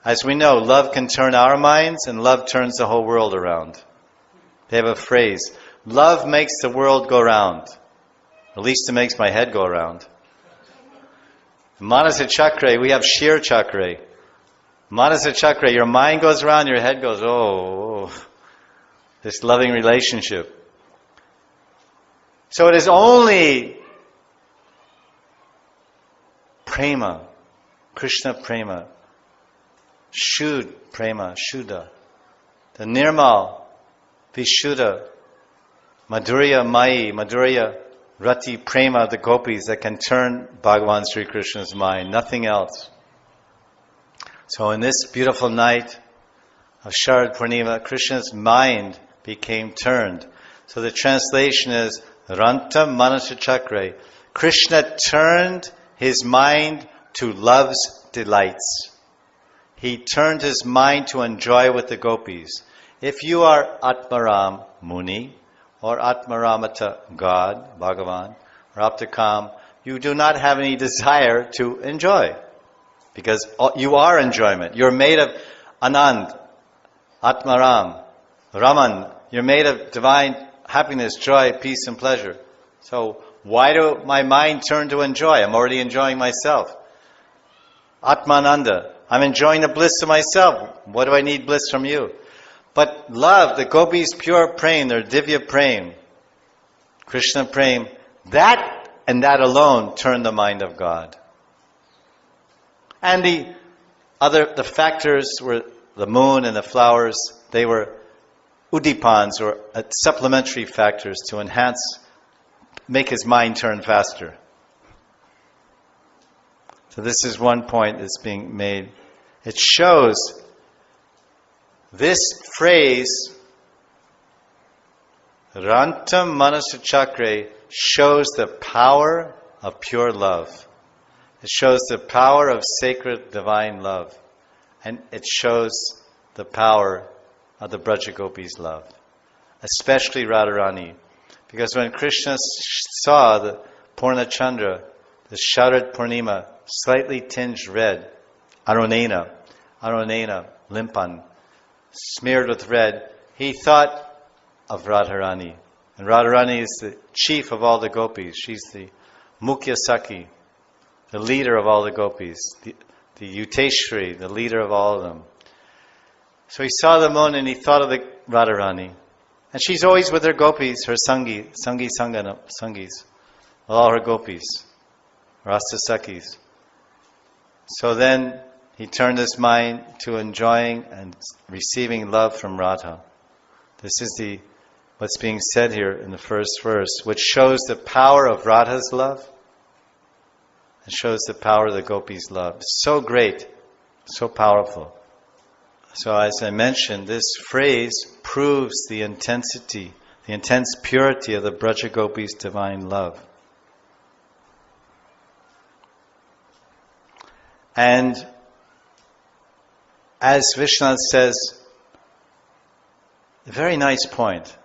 As we know, love can turn our minds, and love turns the whole world around. They have a phrase, love makes the world go round. At least it makes my head go around. Manasa Chakra, we have Shir Chakra. Manasa Chakra, your mind goes around, your head goes, oh, this loving relationship. So it is only prema, Krishna prema, Shud prema, Shuddha, the Nirmal, Vishuddha, Madhurya Mai, Madhurya Rati prema of the gopis that can turn Bhagavan Sri Krishna's mind, nothing else. So in this beautiful night of Sharad Purnima, Krishna's mind became turned. So the translation is Ranta Manasa Chakra. Krishna turned his mind to love's delights. He turned his mind to enjoy with the gopis. If you are Atmaram Muni or Atmaramata God, Bhagavan, or Aptakam, you do not have any desire to enjoy. Because you are enjoyment. You're made of Anand, Atmaram, Raman. You're made of divine happiness, joy, peace, and pleasure. So why do my mind turn to enjoy? I'm already enjoying myself. Atmananda. I'm enjoying the bliss of myself. What do I need bliss from you? But love, the gopis' pure prem, their divya prem, Krishna prem, that and that alone turned the mind of God. And the factors were the moon and the flowers, they were udipans, or supplementary factors to enhance, make his mind turn faster. So this is one point that's being made. It shows, this phrase, Rantam Manasa Chakra, shows the power of pure love. It shows the power of sacred divine love. And it shows the power of the Vraja-gopis' love. Especially Radharani. Because when Krishna saw the Purna Chandra, the Sharad Purnima, slightly tinged red, Aronena, limpan, smeared with red, he thought of Radharani. And Radharani is the chief of all the gopis. She's the Mukhya Sakhi, the leader of all the gopis, the Yuteshwari, the leader of all of them. So he saw the moon and he thought of the Radharani. And she's always with her gopis, her sangis, all her gopis, Rasa Sakhis. So then he turned his mind to enjoying and receiving love from Radha. This is what's being said here in the first verse, which shows the power of Radha's love and shows the power of the gopis' love. So great, so powerful. So as I mentioned, this phrase proves the intensity, the intense purity of the Vraja-gopis' divine love. And as Vishwanath says, a very nice point.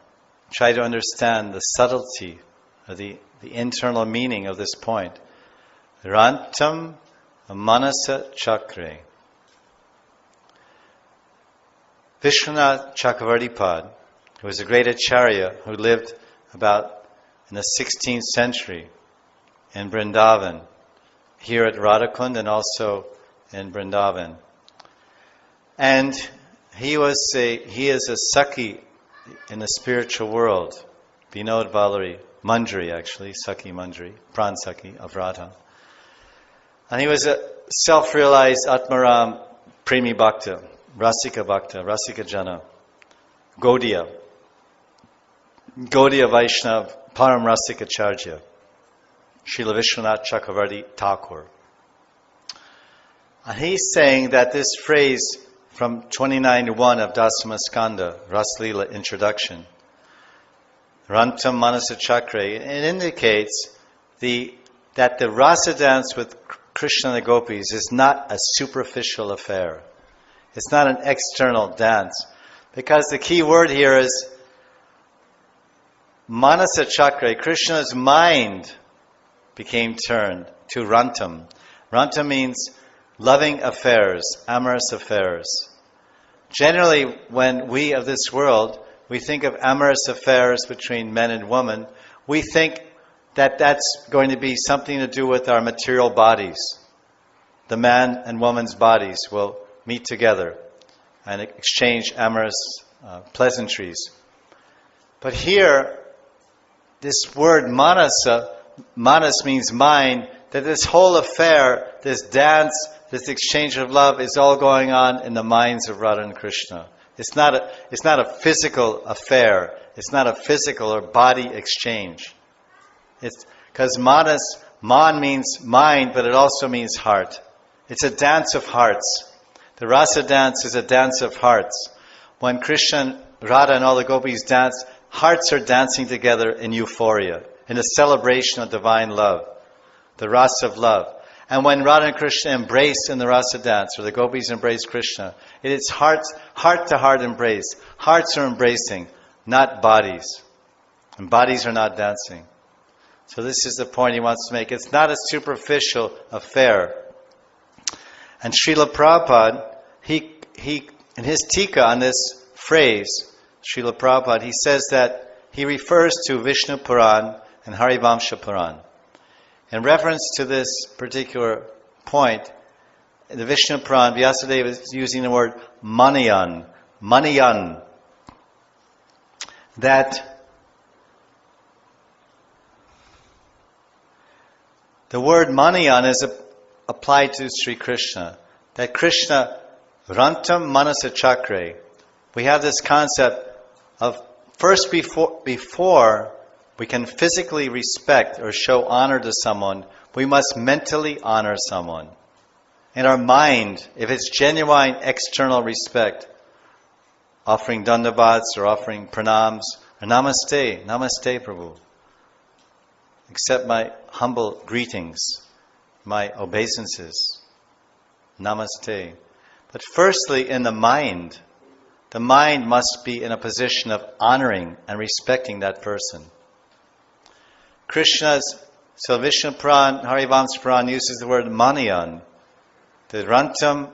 Try to understand the subtlety or the internal meaning of this point. Rantam manasa chakre. Vishwanath Chakravartipad, who was a great acharya who lived about in the 16th century in Vrindavan, here at Radhakund and also in Vrindavan. And he is a Sakhi in the spiritual world. Vinod Valari, Manjari actually, Sakhi Manjari, Pran Sakhi of Radha. And he was a self-realized Atmaram Premi Bhakta, Rasika Jana, Gaudiya Vaishnav, Param Rasika Charya, Srila Vishwanath Chakravarti Thakur. And he's saying that this phrase from 29:1 of Dasama Skanda, Raasa Lila introduction, Rantam Manasa Chakre, it indicates that the rasa dance with Krishna and the gopis is not a superficial affair. It's not an external dance. Because the key word here is Manasa Chakra. Krishna's mind became turned to Rantam. Rantam means loving affairs, amorous affairs. Generally, when we of this world, we think of amorous affairs between men and women, we think that that's going to be something to do with our material bodies. The man and woman's bodies will meet together and exchange amorous pleasantries. But here, this word manasa, manas means mind, that this whole affair, this dance, this exchange of love is all going on in the minds of Radha and Krishna. It's not a physical affair. It's not a physical or body exchange. It's because man means mind, but it also means heart. It's a dance of hearts. The rasa dance is a dance of hearts. When Krishna and Radha and all the gopis dance, hearts are dancing together in euphoria, in a celebration of divine love, the rasa of love. And when Radha and Krishna embrace in the rasa dance, or the gopis embrace Krishna, it is heart-to-heart embrace. Hearts are embracing, not bodies. And bodies are not dancing. So this is the point he wants to make. It's not a superficial affair. And Srila Prabhupada, he in his tika on this phrase, Srila Prabhupada, he says that he refers to Vishnu Puran and Harivamsha Puran. In reference to this particular point, in the Vishnu Puran, Vyasadeva is using the word maniyan, that the word maniyan is applied to Sri Krishna, that Krishna, Rantam Manasa Chakre, we have this concept of first before we can physically respect or show honor to someone, we must mentally honor someone. In our mind, if it's genuine external respect, offering dandavats or offering pranams, or namaste, Prabhu, accept my humble greetings, my obeisances, namaste. But firstly, in the mind must be in a position of honoring and respecting that person. So Vishnu Puran, Harivamsa Puran uses the word maniyan. The Rantam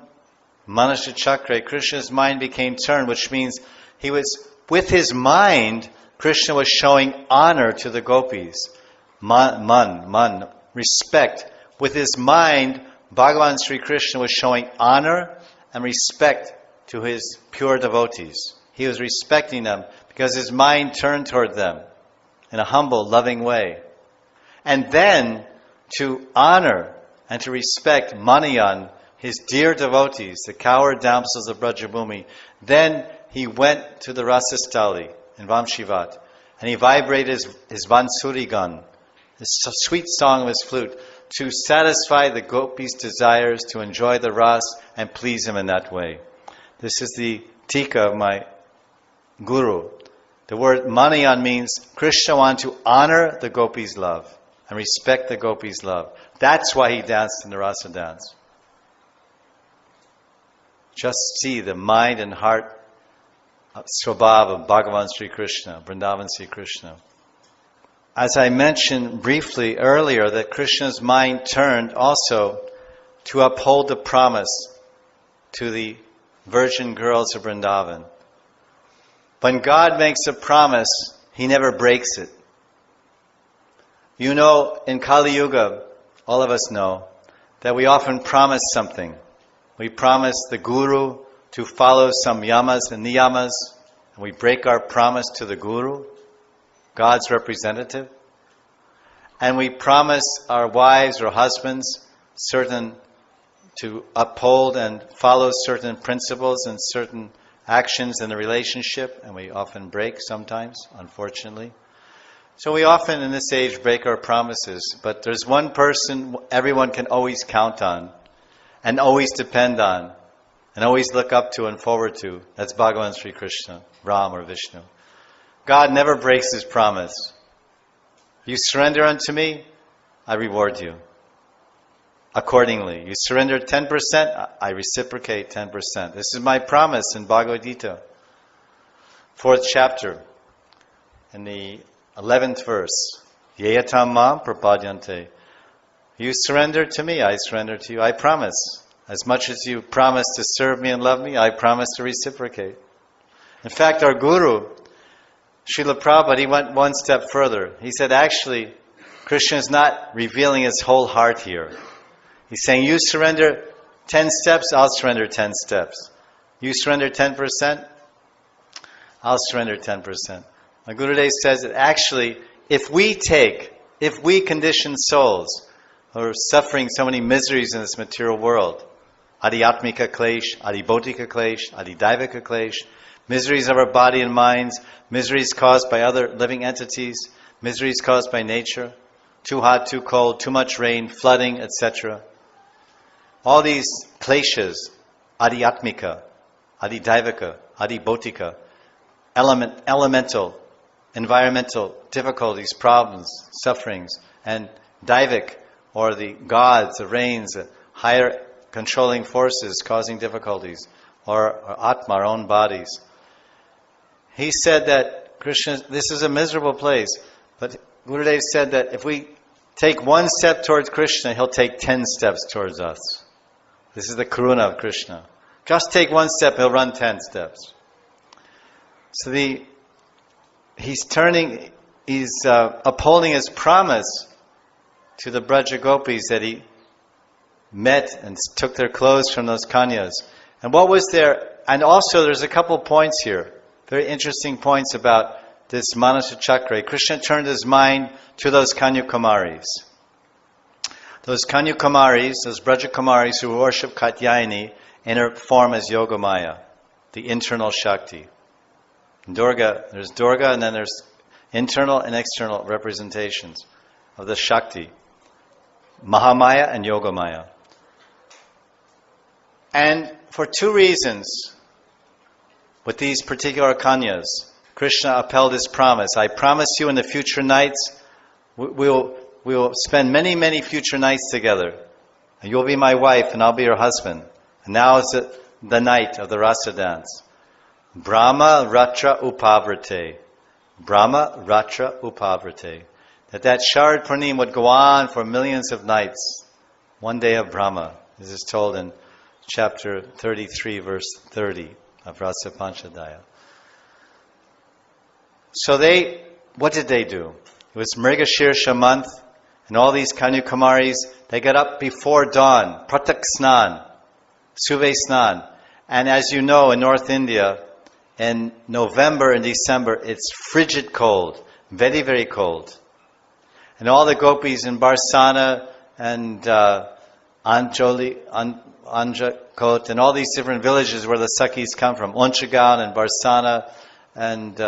Manasa Chakra, Krishna's mind became turned, which means he was, with his mind, Krishna was showing honor to the gopis. Man, respect. With his mind, Bhagavan Sri Krishna was showing honor and respect to his pure devotees. He was respecting them because his mind turned toward them in a humble, loving way. And then to honor and to respect Maniyan, his dear devotees, the cowherd damsels of Vraja-bhumi, then he went to the Rasastali in Vamshivat and he vibrated his Vansuri gun, the sweet song of his flute, to satisfy the gopis' desires, to enjoy the ras and please him in that way. This is the tika of my guru. The word maniyan means Krishna wanted to honor the gopis' love and respect the gopis' love. That's why he danced in the rasa dance. just see the mind and heart swabhava of Bhagavan Sri Krishna, Vrindavan Sri Krishna. As I mentioned briefly earlier, that Krishna's mind turned also to uphold the promise to the virgin girls of Vrindavan. When God makes a promise, He never breaks it. You know, in Kali Yuga, all of us know, that we often promise something. We promise the Guru to follow some yamas and niyamas, and we break our promise to the Guru, God's representative. And we promise our wives or husbands to uphold and follow certain principles and certain actions in the relationship, and we often break sometimes, unfortunately. So we often in this age break our promises, but there's one person everyone can always count on, and always depend on, and always look up to and forward to. That's Bhagavan Sri Krishna, Ram or Vishnu. God never breaks His promise. You surrender unto me, I reward you accordingly. You surrender 10%, I reciprocate 10%. This is my promise in Bhagavad Gita, 4th chapter, in the 11th verse. Yeyatam mam prapadyante. You surrender to me, I surrender to you. I promise. As much as you promise to serve me and love me, I promise to reciprocate. In fact, our Guru, Srila Prabhupada, he went one step further. He said, actually, Krishna is not revealing his whole heart here. He's saying, you surrender 10 steps, I'll surrender 10 steps. You surrender 10%, I'll surrender 10%. My Gurudev says that actually, if we conditioned souls who are suffering so many miseries in this material world, adhyatmika klesh, adhibautika klesh, adhidaivika klesh, miseries of our body and minds, miseries caused by other living entities, miseries caused by nature, too hot, too cold, too much rain, flooding, etc. All these kleshas, adhyatmika, adhidaivika, adhibautika, elemental, environmental difficulties, problems, sufferings, and daivik, or the gods, the rains, the higher controlling forces causing difficulties, or Atma, our own bodies. He said that Krishna, this is a miserable place, but Gurudev said that if we take one step towards Krishna, He'll take 10 steps towards us. This is the karuna of Krishna. Just take one step, He'll run 10 steps. So he's upholding his promise to the Braja Gopis that he met and took their clothes from those kanyas. And what was there? And also there's a couple points here, very interesting points about this Manasa Chakra. Krishna turned his mind to those Kanyakumaris. Those Kanyakumaris, those Braja Kumaris who worship Katyayani in her form as Yogamaya, the internal Shakti. Durga, there's Durga, and then there's internal and external representations of the Shakti. Mahamaya and Yogamaya. And for two reasons, with these particular kanyas, Krishna upheld his promise. I promise you in the future nights, we will spend many, many future nights together. And you'll be my wife and I'll be your husband. And now is the night of the Rasa dance. Brahma Ratra Upavrate. Brahma Ratra Upavrate. That Sharad Purnim would go on for millions of nights. One day of Brahma. This is told in chapter 33, verse 30 of Rasa Panchadaya. So what did they do? It was Mrigashirsha month, and all these Kanyakumaris, they got up before dawn, Pratak Snan, Suve Snan. And as you know, in North India, in November and December, it's frigid cold, very, very cold. And all the gopis in Barsana and Anjakot and all these different villages where the Sakhis come from, Onchagaon and Barsana and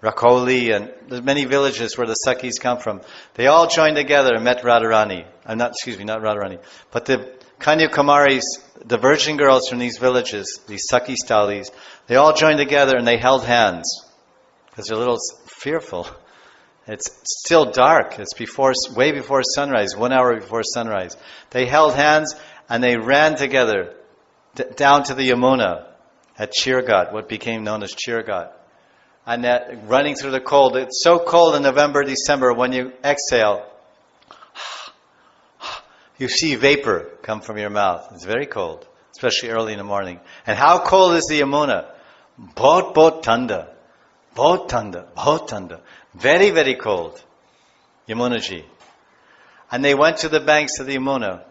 Rakoli, and there's many villages where the Sakhis come from. They all joined together and met Radharani. Not Radharani, but the Kanyakumaris, the virgin girls from these villages, these Sakhi Stalis, they all joined together and they held hands because they're a little fearful. It's still dark. It's way before sunrise, 1 hour before sunrise. They held hands and they ran together down to the Yamuna at Chirgat, what became known as Chirgat. And that running through the cold, it's so cold in November, December, when you exhale, you see vapor come from your mouth. It's very cold, especially early in the morning. And how cold is the Yamuna? Bahut thanda. Bahut thanda. Bahut thanda. Very, very cold. Yamuna ji. And they went to the banks of the Yamuna.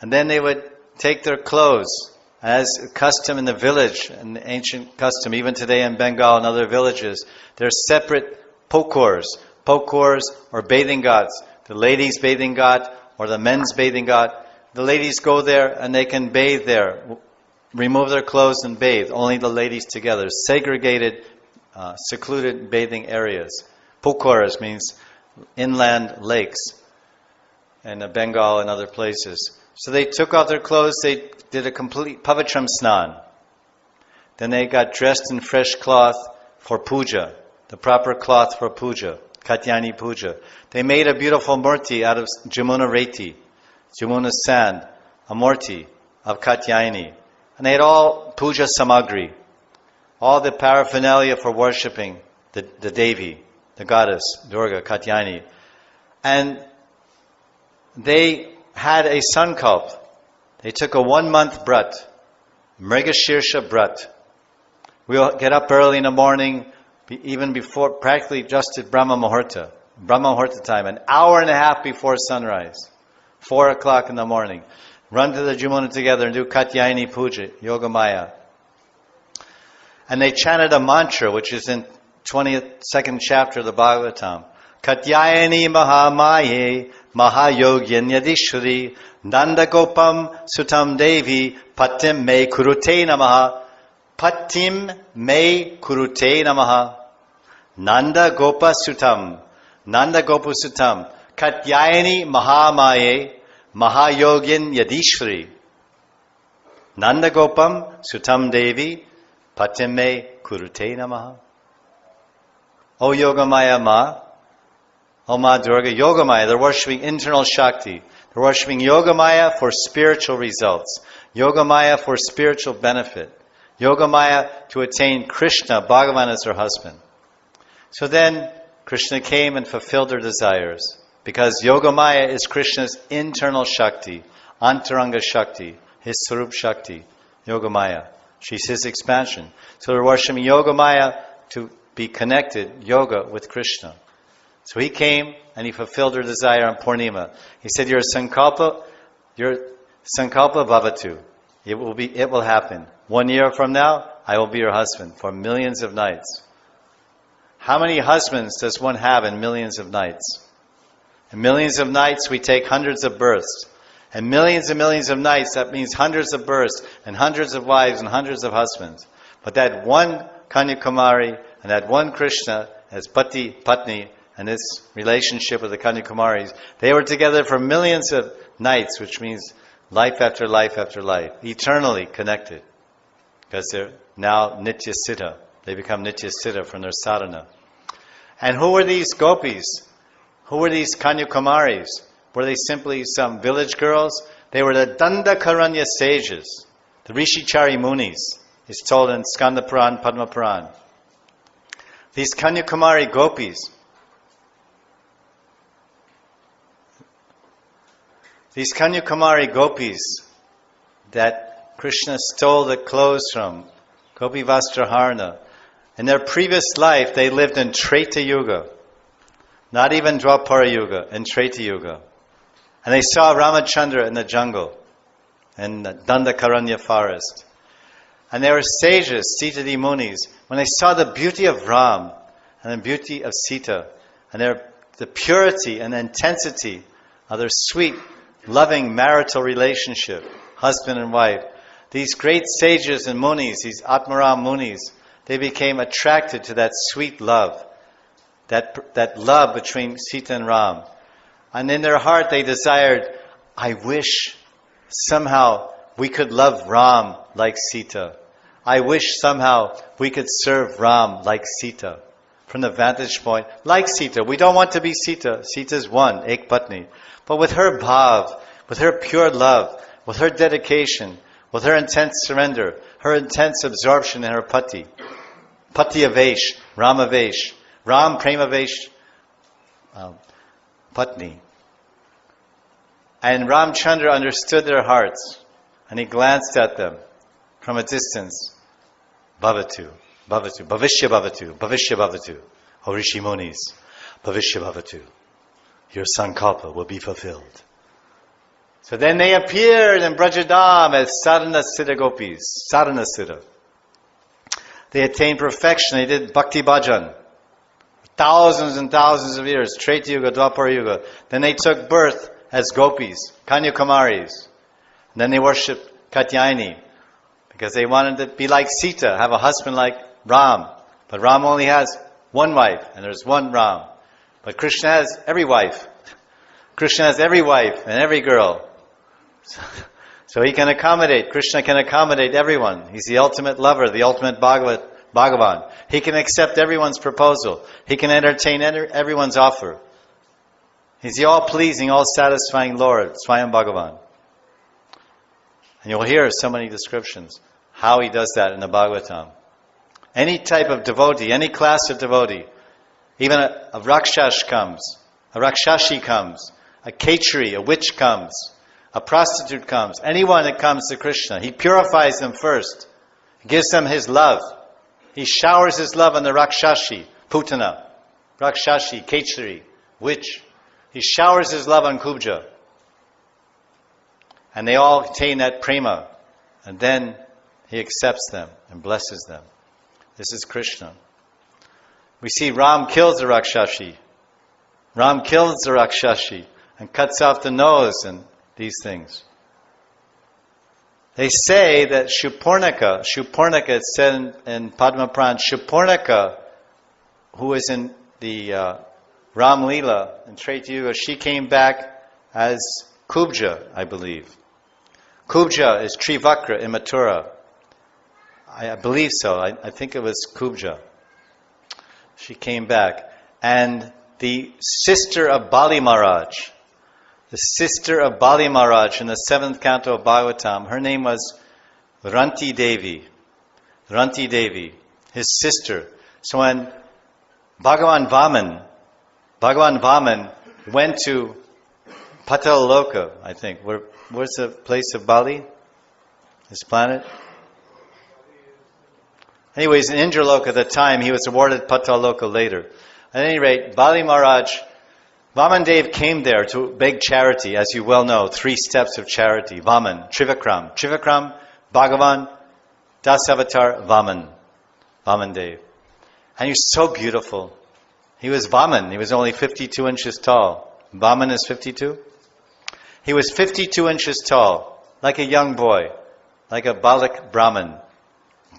And then they would take their clothes, as custom in the village, an ancient custom, even today in Bengal and other villages. There's separate pokors. Pokors or bathing ghats. The ladies' bathing ghat or the men's bathing ghat. The ladies go there and they can bathe there, remove their clothes and bathe. Only the ladies together. Segregated, secluded bathing areas. Pokors means inland lakes in Bengal and other places. So they took off their clothes, they did a complete pavitram snan. Then they got dressed in fresh cloth for puja, the proper cloth for puja, Katyayani puja. They made a beautiful murti out of Yamuna reti, Yamuna sand, a murti of Katyayani. And they had all puja samagri, all the paraphernalia for worshipping the Devi, the goddess, Durga, Katyayani. And they had a sankalp. They took a 1-month brat, Mrigashirsha brat. We'll get up early in the morning, even before, practically just at Brahma Muhurta time, an hour and a half before sunrise, 4 o'clock in the morning. Run to the Yamuna together and do Katyayani Puja, Yogamaya. And they chanted a mantra, which is in 22nd chapter of the Bhagavatam. Katyayani Mahamaye Mahayogyan Yadishwari Nandagopam Sutam Devi Patim Me Kurute Namaha. Patim Me Kurute Namaha. Nanda Gopa Sutam. Nanda Gopa Sutam. Katyayani Mahamaye Mahayogyan Yadishwari Nanda Gopam Sutam Devi Patim Me Kurute Namaha. O Yogamaya Ma, O Ma Durga, Yogamaya, they're worshipping internal Shakti. They're worshipping Yogamaya for spiritual results. Yogamaya for spiritual benefit. Yogamaya to attain Krishna, Bhagavan as her husband. So then Krishna came and fulfilled her desires. Because Yogamaya is Krishna's internal Shakti, Antaranga Shakti, his Sarup Shakti, Yogamaya. She's his expansion. So they're worshipping Yogamaya to be connected, yoga, with Krishna. So he came and he fulfilled her desire on Purnima. He said, your sankalpa bhavatu. It will happen. 1 year from now, I will be your husband for millions of nights. How many husbands does one have in millions of nights? In millions of nights, we take hundreds of births. And millions of nights, that means hundreds of births and hundreds of wives and hundreds of husbands. But that one Kanyakumari and that one Krishna as Pati, Patni, and this relationship with the Kanyakumaris, they were together for millions of nights, which means life after life after life, eternally connected. Because they're now Nitya Siddha. They become Nitya Siddha from their sadhana. And who were these gopis? Who were these Kanyakumaris? Were they simply some village girls? They were the Dandakaranya sages, the Rishichari Munis. It's told in Skanda Puran, Padma Puran. These Kanyakumari gopis, that Krishna stole the clothes from, Gopi Vastraharna, in their previous life they lived in Treta Yuga. Not even Dwapara Yuga, in Treta Yuga. And they saw Ramachandra in the jungle, in the Dandakaranya forest. And they were sages, Sita Munis. When they saw the beauty of Ram and the beauty of Sita, and the purity and the intensity of their sweet, loving marital relationship, husband and wife, these great sages and Munis, these Atmaram Munis, they became attracted to that sweet love, that love between Sita and Ram. And in their heart they desired, I wish somehow we could love Ram like Sita. I wish somehow we could serve Ram like Sita. From the vantage point, like Sita. We don't want to be Sita. Sita's one, Ek Patni. But with her bhav, with her pure love, with her dedication, with her intense surrender, her intense absorption in her pati. Pati avesh, Ram avesh, Ram prema avesh, Patni. And Ramchandra understood their hearts, and he glanced at them from a distance. Bhavatu, Bhavatu, Bhavishya Bhavatu, Bhavishya Bhavatu. O Rishi Munis, Bhavishya Bhavatu. Your sankalpa will be fulfilled. So then they appeared in Brajadam as Sadhana Siddha Gopis. Sadhana Siddha. They attained perfection. They did Bhakti Bhajan. Thousands and thousands of years. Treta Yuga, Dwapara Yuga. Then they took birth as Gopis, Kanyakumaris. And then they worshipped Katyayani. Because they wanted to be like Sita, have a husband like Ram. But Ram only has one wife, and there's one Ram. But Krishna has every wife. Krishna has every wife and every girl. So he can accommodate, Krishna can accommodate everyone. He's the ultimate lover, the ultimate Bhagavan. He can accept everyone's proposal. He can entertain everyone's offer. He's the all-pleasing, all-satisfying Lord, Swayam Bhagavan. And you'll hear so many descriptions how he does that in the Bhagavatam. Any type of devotee, any class of devotee, even a Rakshash comes, a Rakshashi comes, a Kechari, a witch comes, a prostitute comes, anyone that comes to Krishna, he purifies them first. He gives them his love. He showers his love on the Rakshashi, Putana, Rakshashi, Kechari, witch. He showers his love on Kubja. And they all attain that prema. And then he accepts them and blesses them. This is Krishna. We see Ram kills the Rakshashi. Ram kills the Rakshashi and cuts off the nose and these things. They say that Shupurnaka, it's said in Padma Puran, Shupurnaka, who is in the Ram Lila in Treta Yuga, she came back as Kubja, I believe. Kubja is Trivakra in Mathura. I believe so. I think it was Kubja. She came back. And the sister of Bali Maharaj, in the 7th canto of Bhagavatam, her name was Ranti Devi, his sister. So when Bhagavan Vaman went to Pataloka, I think. Where's the place of Bali? This planet? Anyways, in Indraloka at the time, he was awarded Pataloka later. At any rate, Bali Maharaj, Vamandev came there to beg charity, as you well know, 3 steps of charity. Vaman, Trivikram. Trivikram, Bhagavan, Dasavatar, Vamandev. And he was so beautiful. He was Vaman. He was only 52 inches tall. Vaman is 52? He was 52 inches tall, like a young boy, like a Balak Brahmin.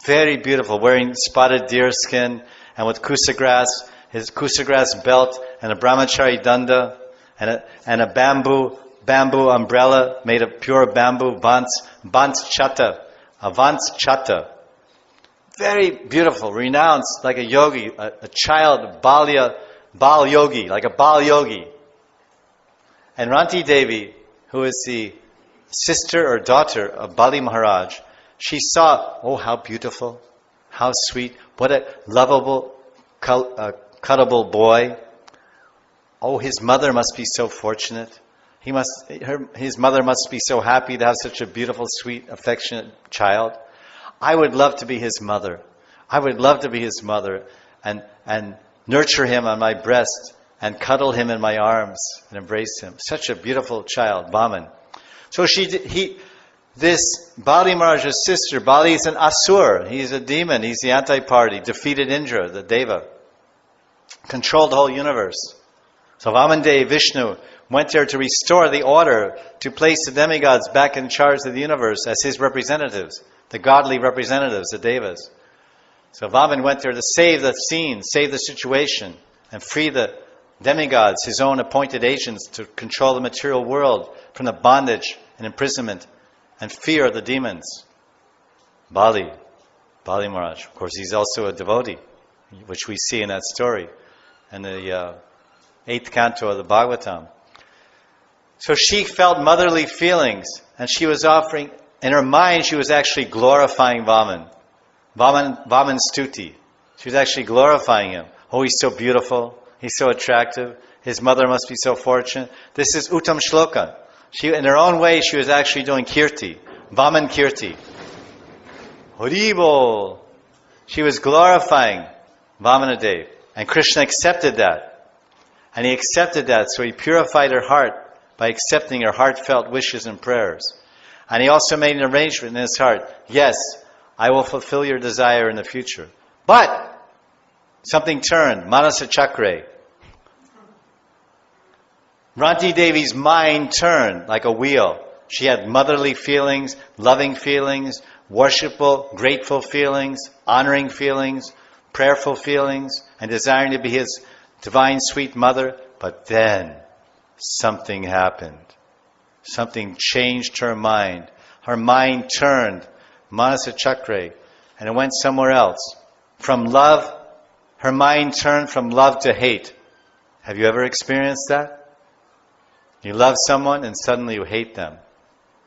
Very beautiful, wearing spotted deer skin and with kusagrass, his kusagrass belt and a brahmachari danda and a bamboo umbrella made of pure bamboo, bants chata. Very beautiful, renounced like a yogi, a child, Bal yogi, like a Bal yogi. And Ranti Devi, who is the sister or daughter of Bali Maharaj, she saw, oh, how beautiful, how sweet, what a lovable, cuddable boy. Oh, his mother must be so fortunate. His mother must be so happy to have such a beautiful, sweet, affectionate child. I would love to be his mother. I would love to be his mother and nurture him on my breast and cuddle him in my arms and embrace him. Such a beautiful child, Vaman. So this Bali Maharaj's sister, Bali is an asur. He's a demon. He's the anti-party. Defeated Indra, the Deva. Controlled the whole universe. So Vamandev, Vishnu, went there to restore the order, to place the demigods back in charge of the universe as his representatives, the godly representatives, the Devas. So Vaman went there to save the scene, save the situation, and free the demigods, his own appointed agents, to control the material world from the bondage and imprisonment and fear of the demons. Bali Maharaj. Of course, he's also a devotee, which we see in that story in the 8th canto of the Bhagavatam. So she felt motherly feelings, and she was offering in her mind she was actually glorifying Vaman. Vaman Stuti. She was actually glorifying him. Oh, he's so beautiful. He's so attractive. His mother must be so fortunate. This is Uttam Shloka. She, in her own way, she was actually doing Kirti. Vaman Kirti. Haribol. She was glorifying Vamanadev. And Krishna accepted that. And he accepted that, so he purified her heart by accepting her heartfelt wishes and prayers. And he also made an arrangement in his heart. Yes, I will fulfill your desire in the future. But something turned. Manasa Chakre. Ranti Devi's mind turned like a wheel. She had motherly feelings, loving feelings, worshipful, grateful feelings, honoring feelings, prayerful feelings, and desiring to be his divine sweet mother. But then something happened. Something changed her mind. Her mind turned, Manasa Chakre, and it went somewhere else. From love, her mind turned from love to hate. Have you ever experienced that? You love someone and suddenly you hate them.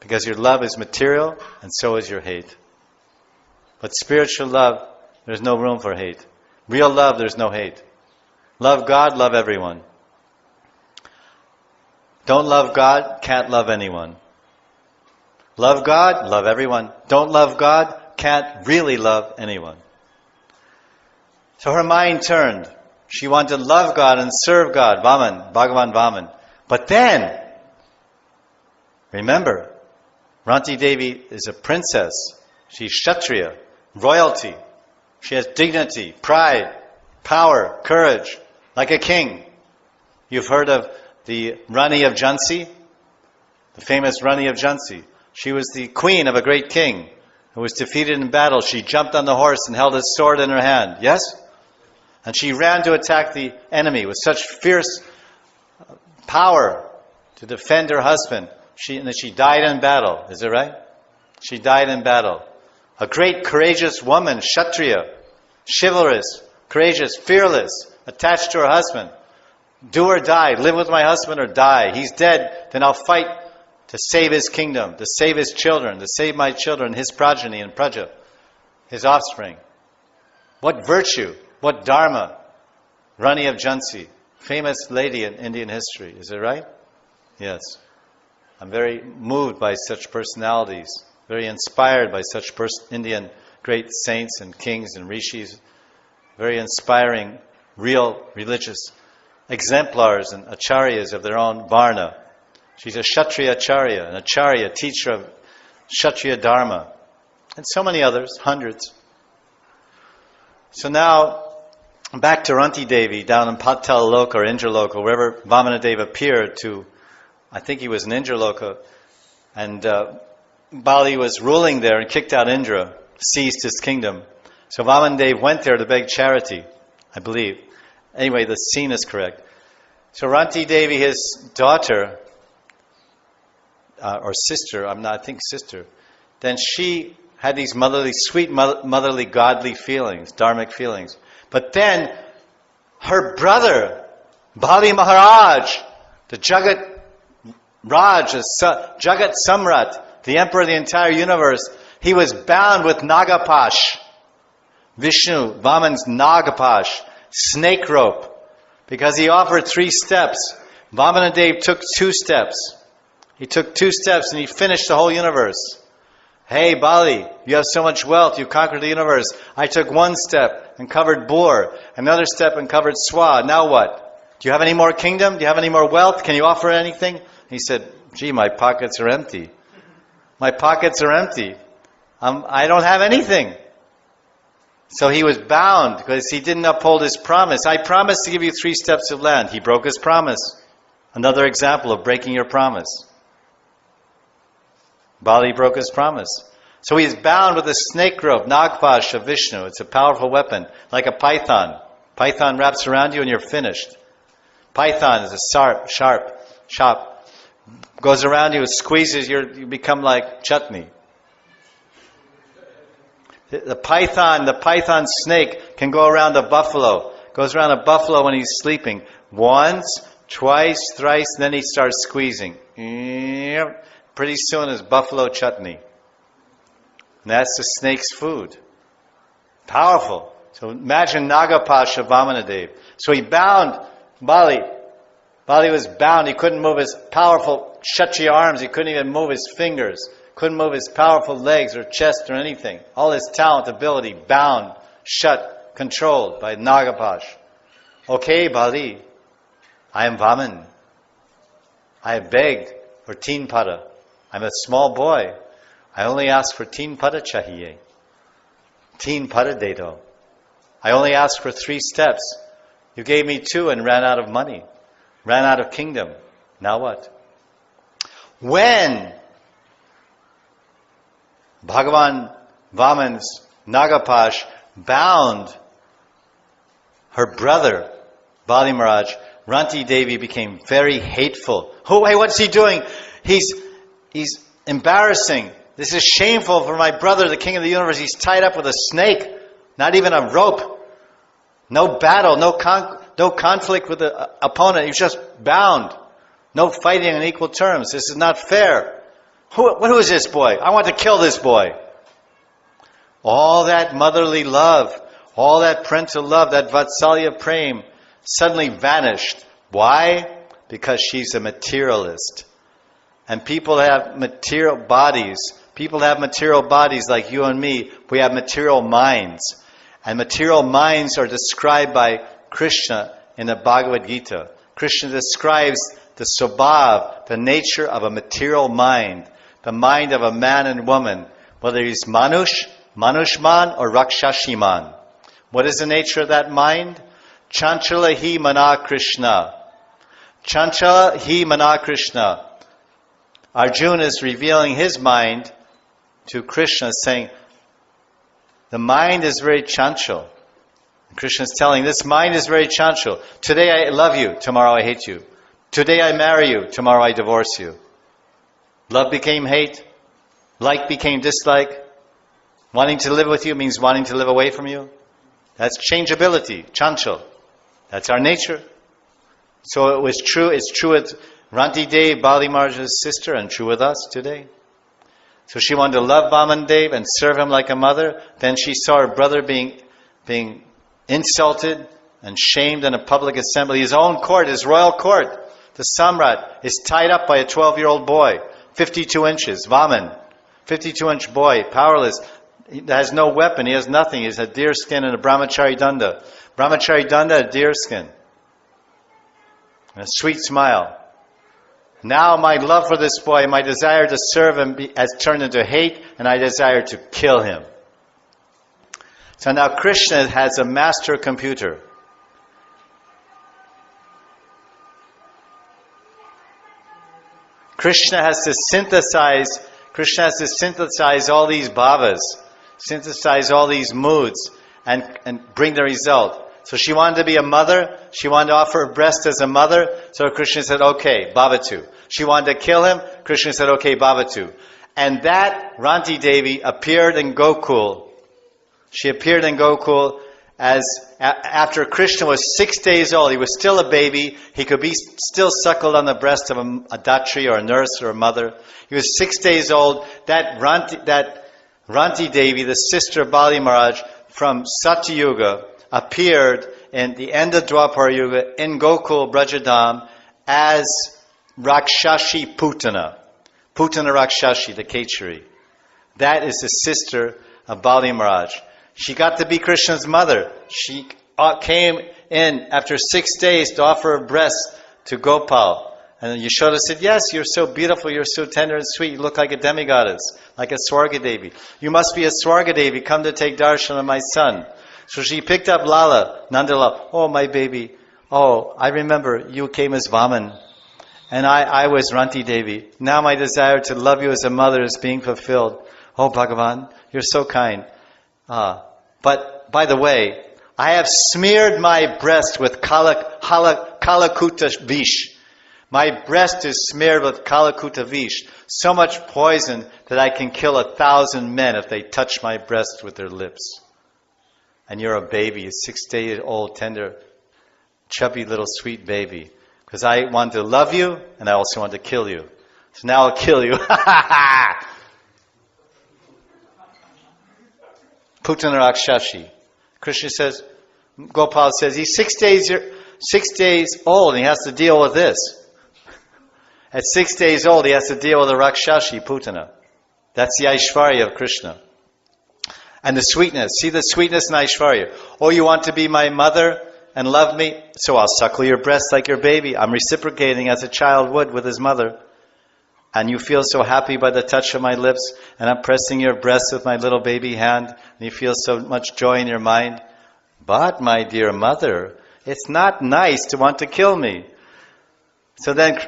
Because your love is material and so is your hate. But spiritual love, there's no room for hate. Real love, there's no hate. Love God, love everyone. Don't love God, can't love anyone. Love God, love everyone. Don't love God, can't really love anyone. So her mind turned. She wanted to love God and serve God, Vaman, Bhagavan Vaman. But then, remember, Ranti Devi is a princess. She's Kshatriya, royalty. She has dignity, pride, power, courage, like a king. You've heard of the Rani of Jhansi? The famous Rani of Jhansi. She was the queen of a great king who was defeated in battle. She jumped on the horse and held his sword in her hand. Yes? And she ran to attack the enemy with such fierce power to defend her husband. And she died in battle. Is it right? She died in battle. A great courageous woman, Kshatriya, chivalrous, courageous, fearless, attached to her husband. Do or die. Live with my husband or die. He's dead, then I'll fight to save his kingdom, to save his children, to save my children, his progeny and praja, his offspring. What virtue, what dharma. Rani of Jhansi, famous lady in Indian history. Is it right? Yes. I'm very moved by such personalities, very inspired by such Indian great saints and kings and rishis, very inspiring, real religious exemplars and acharyas of their own varna. She's a Kshatriya acharya, an acharya, teacher of Kshatriya dharma, and so many others, hundreds. So now, back to Ranti Devi, down in Patala Loka or Indraloka, wherever Vamanadeva appeared to, I think he was in Indraloka, and Bali was ruling there and kicked out Indra, seized his kingdom. So Vamanadeva went there to beg charity, I believe. Anyway, the scene is correct. So Ranti Devi, his daughter, or sister, I think sister, then she had these motherly, sweet motherly, godly feelings, dharmic feelings. But then her brother, Bali Maharaj, the Jagat Raj, Jagat Samrat, the emperor of the entire universe, he was bound with Nagapash. Vishnu, Vaman's Nagapash, snake rope, because he offered 3 steps. Vamanadev took 2 steps. He took 2 steps and he finished the whole universe. Hey Bali, you have so much wealth, you've conquered the universe. I took 1 step and covered Bur, another step and covered Swa. Now what? Do you have any more kingdom? Do you have any more wealth? Can you offer anything? He said, gee, my pockets are empty. My pockets are empty. I don't have anything. So he was bound because he didn't uphold his promise. I promised to give you 3 steps of land. He broke his promise. Another example of breaking your promise. Bali broke his promise. So he's bound with a snake rope, Nagpash of Vishnu. It's a powerful weapon, like a python. Python wraps around you and you're finished. Python is a sharp, goes around you, it squeezes, you become like chutney. The python snake can go around a buffalo. Goes around a buffalo when he's sleeping. Once, twice, thrice, and then he starts squeezing. Pretty soon it's buffalo chutney. And that's the snake's food. Powerful. So imagine Nagapasha Vamanadev. So he bound Bali. Bali was bound. He couldn't move his powerful Kshatriya arms. He couldn't even move his fingers. Couldn't move his powerful legs or chest or anything. All his talent, ability, bound, shut, controlled by Nagapash. Okay, Bali, I am Vaman. I have begged for teen pada. I'm a small boy. I only ask for teen pada chahiye. Teen pada de do. I only asked for 3 steps. You gave me 2 and ran out of money. Ran out of kingdom. Now what? When Bhagavan Vaman's Nagapash bound her brother, Bali Maharaj, Ranti Devi became very hateful. Oh, hey, what's he doing? He's embarrassing. This is shameful for my brother, the king of the universe. He's tied up with a snake. Not even a rope. No battle, no conflict with the opponent. He's just bound. No fighting on equal terms. This is not fair. Who is this boy? I want to kill this boy. All that motherly love, all that parental love, that Vatsalya Prem suddenly vanished. Why? Because she's a materialist. And people have material bodies. People have material bodies like you and me. We have material minds. And material minds are described by Krishna in the Bhagavad Gita. Krishna describes the swabhav, the nature of a material mind, the mind of a man and woman, whether he's manushman or rakshashiman. What is the nature of that mind? Chanchala hi mana Krishna. Chanchala hi mana Krishna. Arjuna is revealing his mind to Krishna, saying, the mind is very chanchal. Krishna is telling, this mind is very chanchal. Today I love you, tomorrow I hate you. Today I marry you, tomorrow I divorce you. Love became hate. Like became dislike. Wanting to live with you means wanting to live away from you. That's changeability, chanchal. That's our nature. So it was true, it's true with Ranti Dev, Bali Maharaj's sister, and true with us today. So she wanted to love Vaman Dev and serve him like a mother. Then she saw her brother being insulted and shamed in a public assembly. His own court, his royal court, the Samrat, is tied up by a 12-year-old boy, 52 inches, Vaman, 52-inch boy, powerless. He has no weapon, he has nothing. He has a deer skin and a brahmachari danda. Brahmachari danda, a deer skin. And a sweet smile. Now my love for this boy, my desire to serve him has turned into hate, and I desire to kill him. So now Krishna has a master computer. Krishna has to synthesize all these bhavas, synthesize all these moods, and bring the result. So she wanted to be a mother. She wanted to offer her breast as a mother. So Krishna said, okay, Bhavatu. She wanted to kill him. Krishna said, okay, Bhavatu. And that Ranti Devi appeared in Gokul. She appeared in Gokul after Krishna was 6 days old. He was still a baby. He could be still suckled on the breast of a datri or a nurse or a mother. He was 6 days old. That Ranti Devi, the sister of Bali Maharaj from Satyuga, appeared in the end of Dwapara Yuga in Gokul Brajadam as Rakshashi Putana. Putana Rakshashi, the Kechari. That is the sister of Bali Maharaj. She got to be Krishna's mother. She came in after 6 days to offer her breast to Gopal. And Yashoda said, yes, you're so beautiful, you're so tender and sweet, you look like a demigoddess, like a Swargadevi. You must be a Swargadevi, come to take darshan of my son. So she picked up Lala, Nandalal. Oh, my baby. Oh, I remember you came as Vaman. And I was Ranti Devi. Now my desire to love you as a mother is being fulfilled. Oh, Bhagavan, you're so kind. But, by the way, I have smeared my breast with Kalakuta Vish. My breast is smeared with Kalakuta Vish. So much poison that I can kill 1,000 men if they touch my breast with their lips. And you're a baby, a 6-day-old, tender, chubby little sweet baby. Because I want to love you, and I also want to kill you. So now I'll kill you. Putana Rakshashi. Krishna says, Gopal says, he's 6 days old and he has to deal with this. At 6 days old, he has to deal with a Rakshashi, Putana. That's the Aishvarya of Krishna. And the sweetness. See the sweetness in Aishvarya. Oh, you want to be my mother and love me? So I'll suckle your breast like your baby. I'm reciprocating as a child would with his mother. And you feel so happy by the touch of my lips. And I'm pressing your breast with my little baby hand. And you feel so much joy in your mind. But, my dear mother, it's not nice to want to kill me. So then,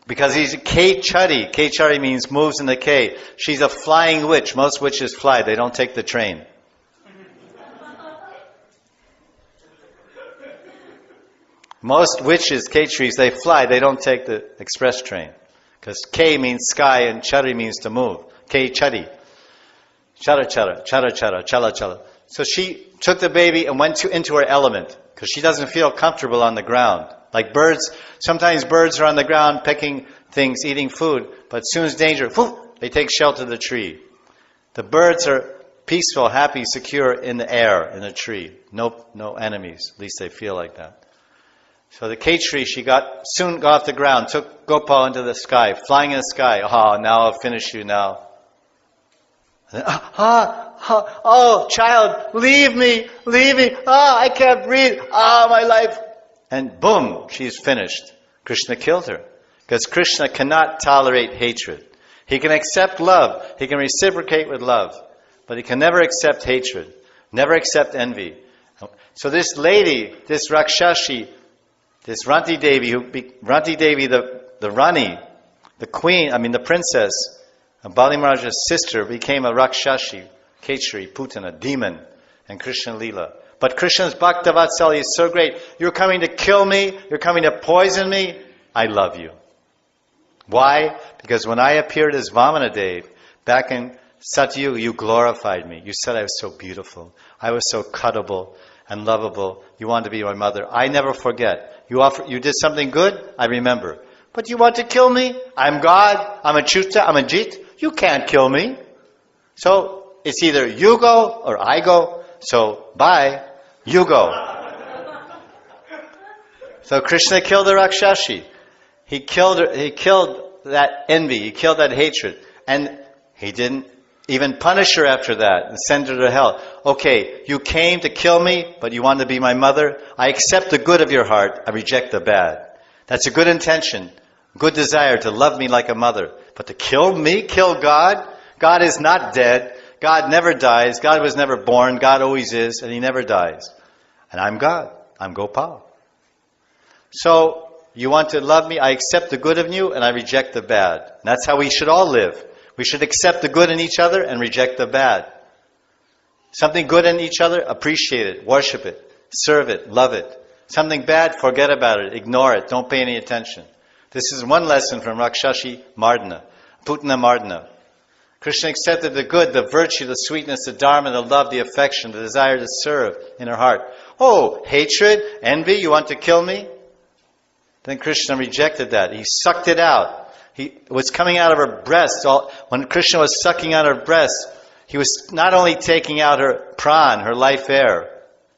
because he's a K-chari. K-chari means moves in the K. She's a flying witch. Most witches fly. They don't take the train. Most witches, K-charis, they fly. They don't take the express train. Because K means sky and chari means to move. K-chari. Chara, chara, chara, chara, chala, chala. So she took the baby and went into her element. Because she doesn't feel comfortable on the ground. Like birds, sometimes birds are on the ground pecking things, eating food, but as soon as danger, they take shelter of the tree. The birds are peaceful, happy, secure in the air, in a tree. No enemies, at least they feel like that. So the K tree, she soon got off the ground, took Gopal into the sky, flying in the sky. Now I'll finish you now. And then, oh, child, leave me, I can't breathe, my life. And boom, she's finished. Krishna killed her. Because Krishna cannot tolerate hatred. He can accept love. He can reciprocate with love. But he can never accept hatred. Never accept envy. So this lady, this Rakshashi, this Ranti Devi, the Rani, the queen, the princess, Bali Maharaja's sister, became a Rakshashi, Kechari, Putana, demon, and Krishna Lila. But Krishna's Bhakta Vatsalya is so great. You're coming to kill me. You're coming to poison me. I love you. Why? Because when I appeared as Vamanadev, back in Satyuga, you glorified me. You said I was so beautiful. I was so cuddable and lovable. You wanted to be my mother. I never forget. You did something good, I remember. But you want to kill me? I'm God. I'm a Chuta. I'm a Jit. You can't kill me. So it's either you go or I go. So, bye. You go. So Krishna killed the Rakshashi. He killed that envy. He killed that hatred. And he didn't even punish her after that and send her to hell. Okay, you came to kill me, but you want to be my mother. I accept the good of your heart. I reject the bad. That's a good intention, good desire to love me like a mother. But to kill me, kill God? God is not dead. God never dies. God was never born. God always is, and He never dies. And I'm God. I'm Gopal. So, you want to love me? I accept the good in you, and I reject the bad. And that's how we should all live. We should accept the good in each other and reject the bad. Something good in each other, appreciate it, worship it, serve it, love it. Something bad, forget about it, ignore it, don't pay any attention. This is one lesson from Rakshashi Mardana, Putana Mardana. Krishna accepted the good, the virtue, the sweetness, the dharma, the love, the affection, the desire to serve in her heart. Oh, hatred, envy, you want to kill me? Then Krishna rejected that. He sucked it out. It was coming out of her breast. When Krishna was sucking out her breast, he was not only taking out her pran, her life air,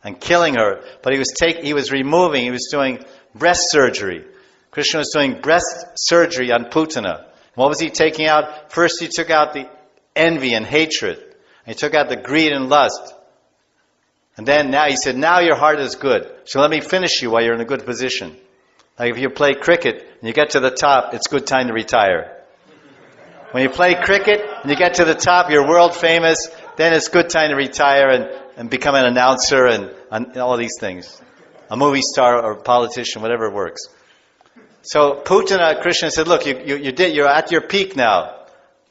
and killing her, but he was doing breast surgery. Krishna was doing breast surgery on Putana. What was he taking out? First he took out the envy and hatred. And he took out the greed and lust. And then he said, now your heart is good. So let me finish you while you're in a good position. Like if you play cricket and you get to the top, it's a good time to retire. When you play cricket and you get to the top, you're world famous, then it's a good time to retire and become an announcer and all these things. A movie star or a politician, whatever works. So Putana, Krishna said, look, you're at your peak now.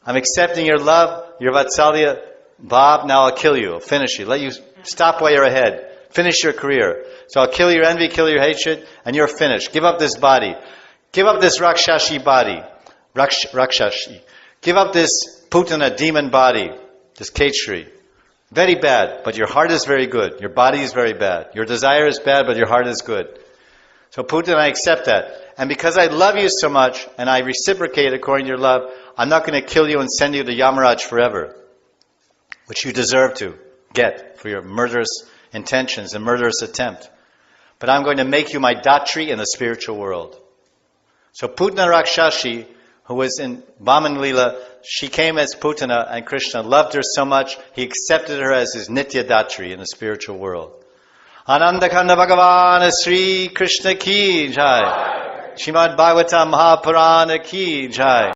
I'm accepting your love, your Vatsalya, Bhav, now I'll kill you, I'll finish you, let you stop while you're ahead. Finish your career. So I'll kill your envy, kill your hatred, and you're finished. Give up this body. Give up this Rakshashi body. Rakshashi. Give up this Putana demon body. This Kechari. Very bad, but your heart is very good. Your body is very bad. Your desire is bad, but your heart is good. So Putana, I accept that. And because I love you so much, and I reciprocate according to your love, I'm not going to kill you and send you to Yamaraj forever. Which you deserve to. get for your murderous intentions and murderous attempt. But I'm going to make you my Datri in the spiritual world. So Putana Rakshashi, who was in Vaman Lila, she came as Putana, and Krishna loved her so much, he accepted her as his Nitya Datri in the spiritual world. Ananda Kanda Bhagavan Sri Krishna ki jai. Srimad Bhagavatam Mahapurana ki jai.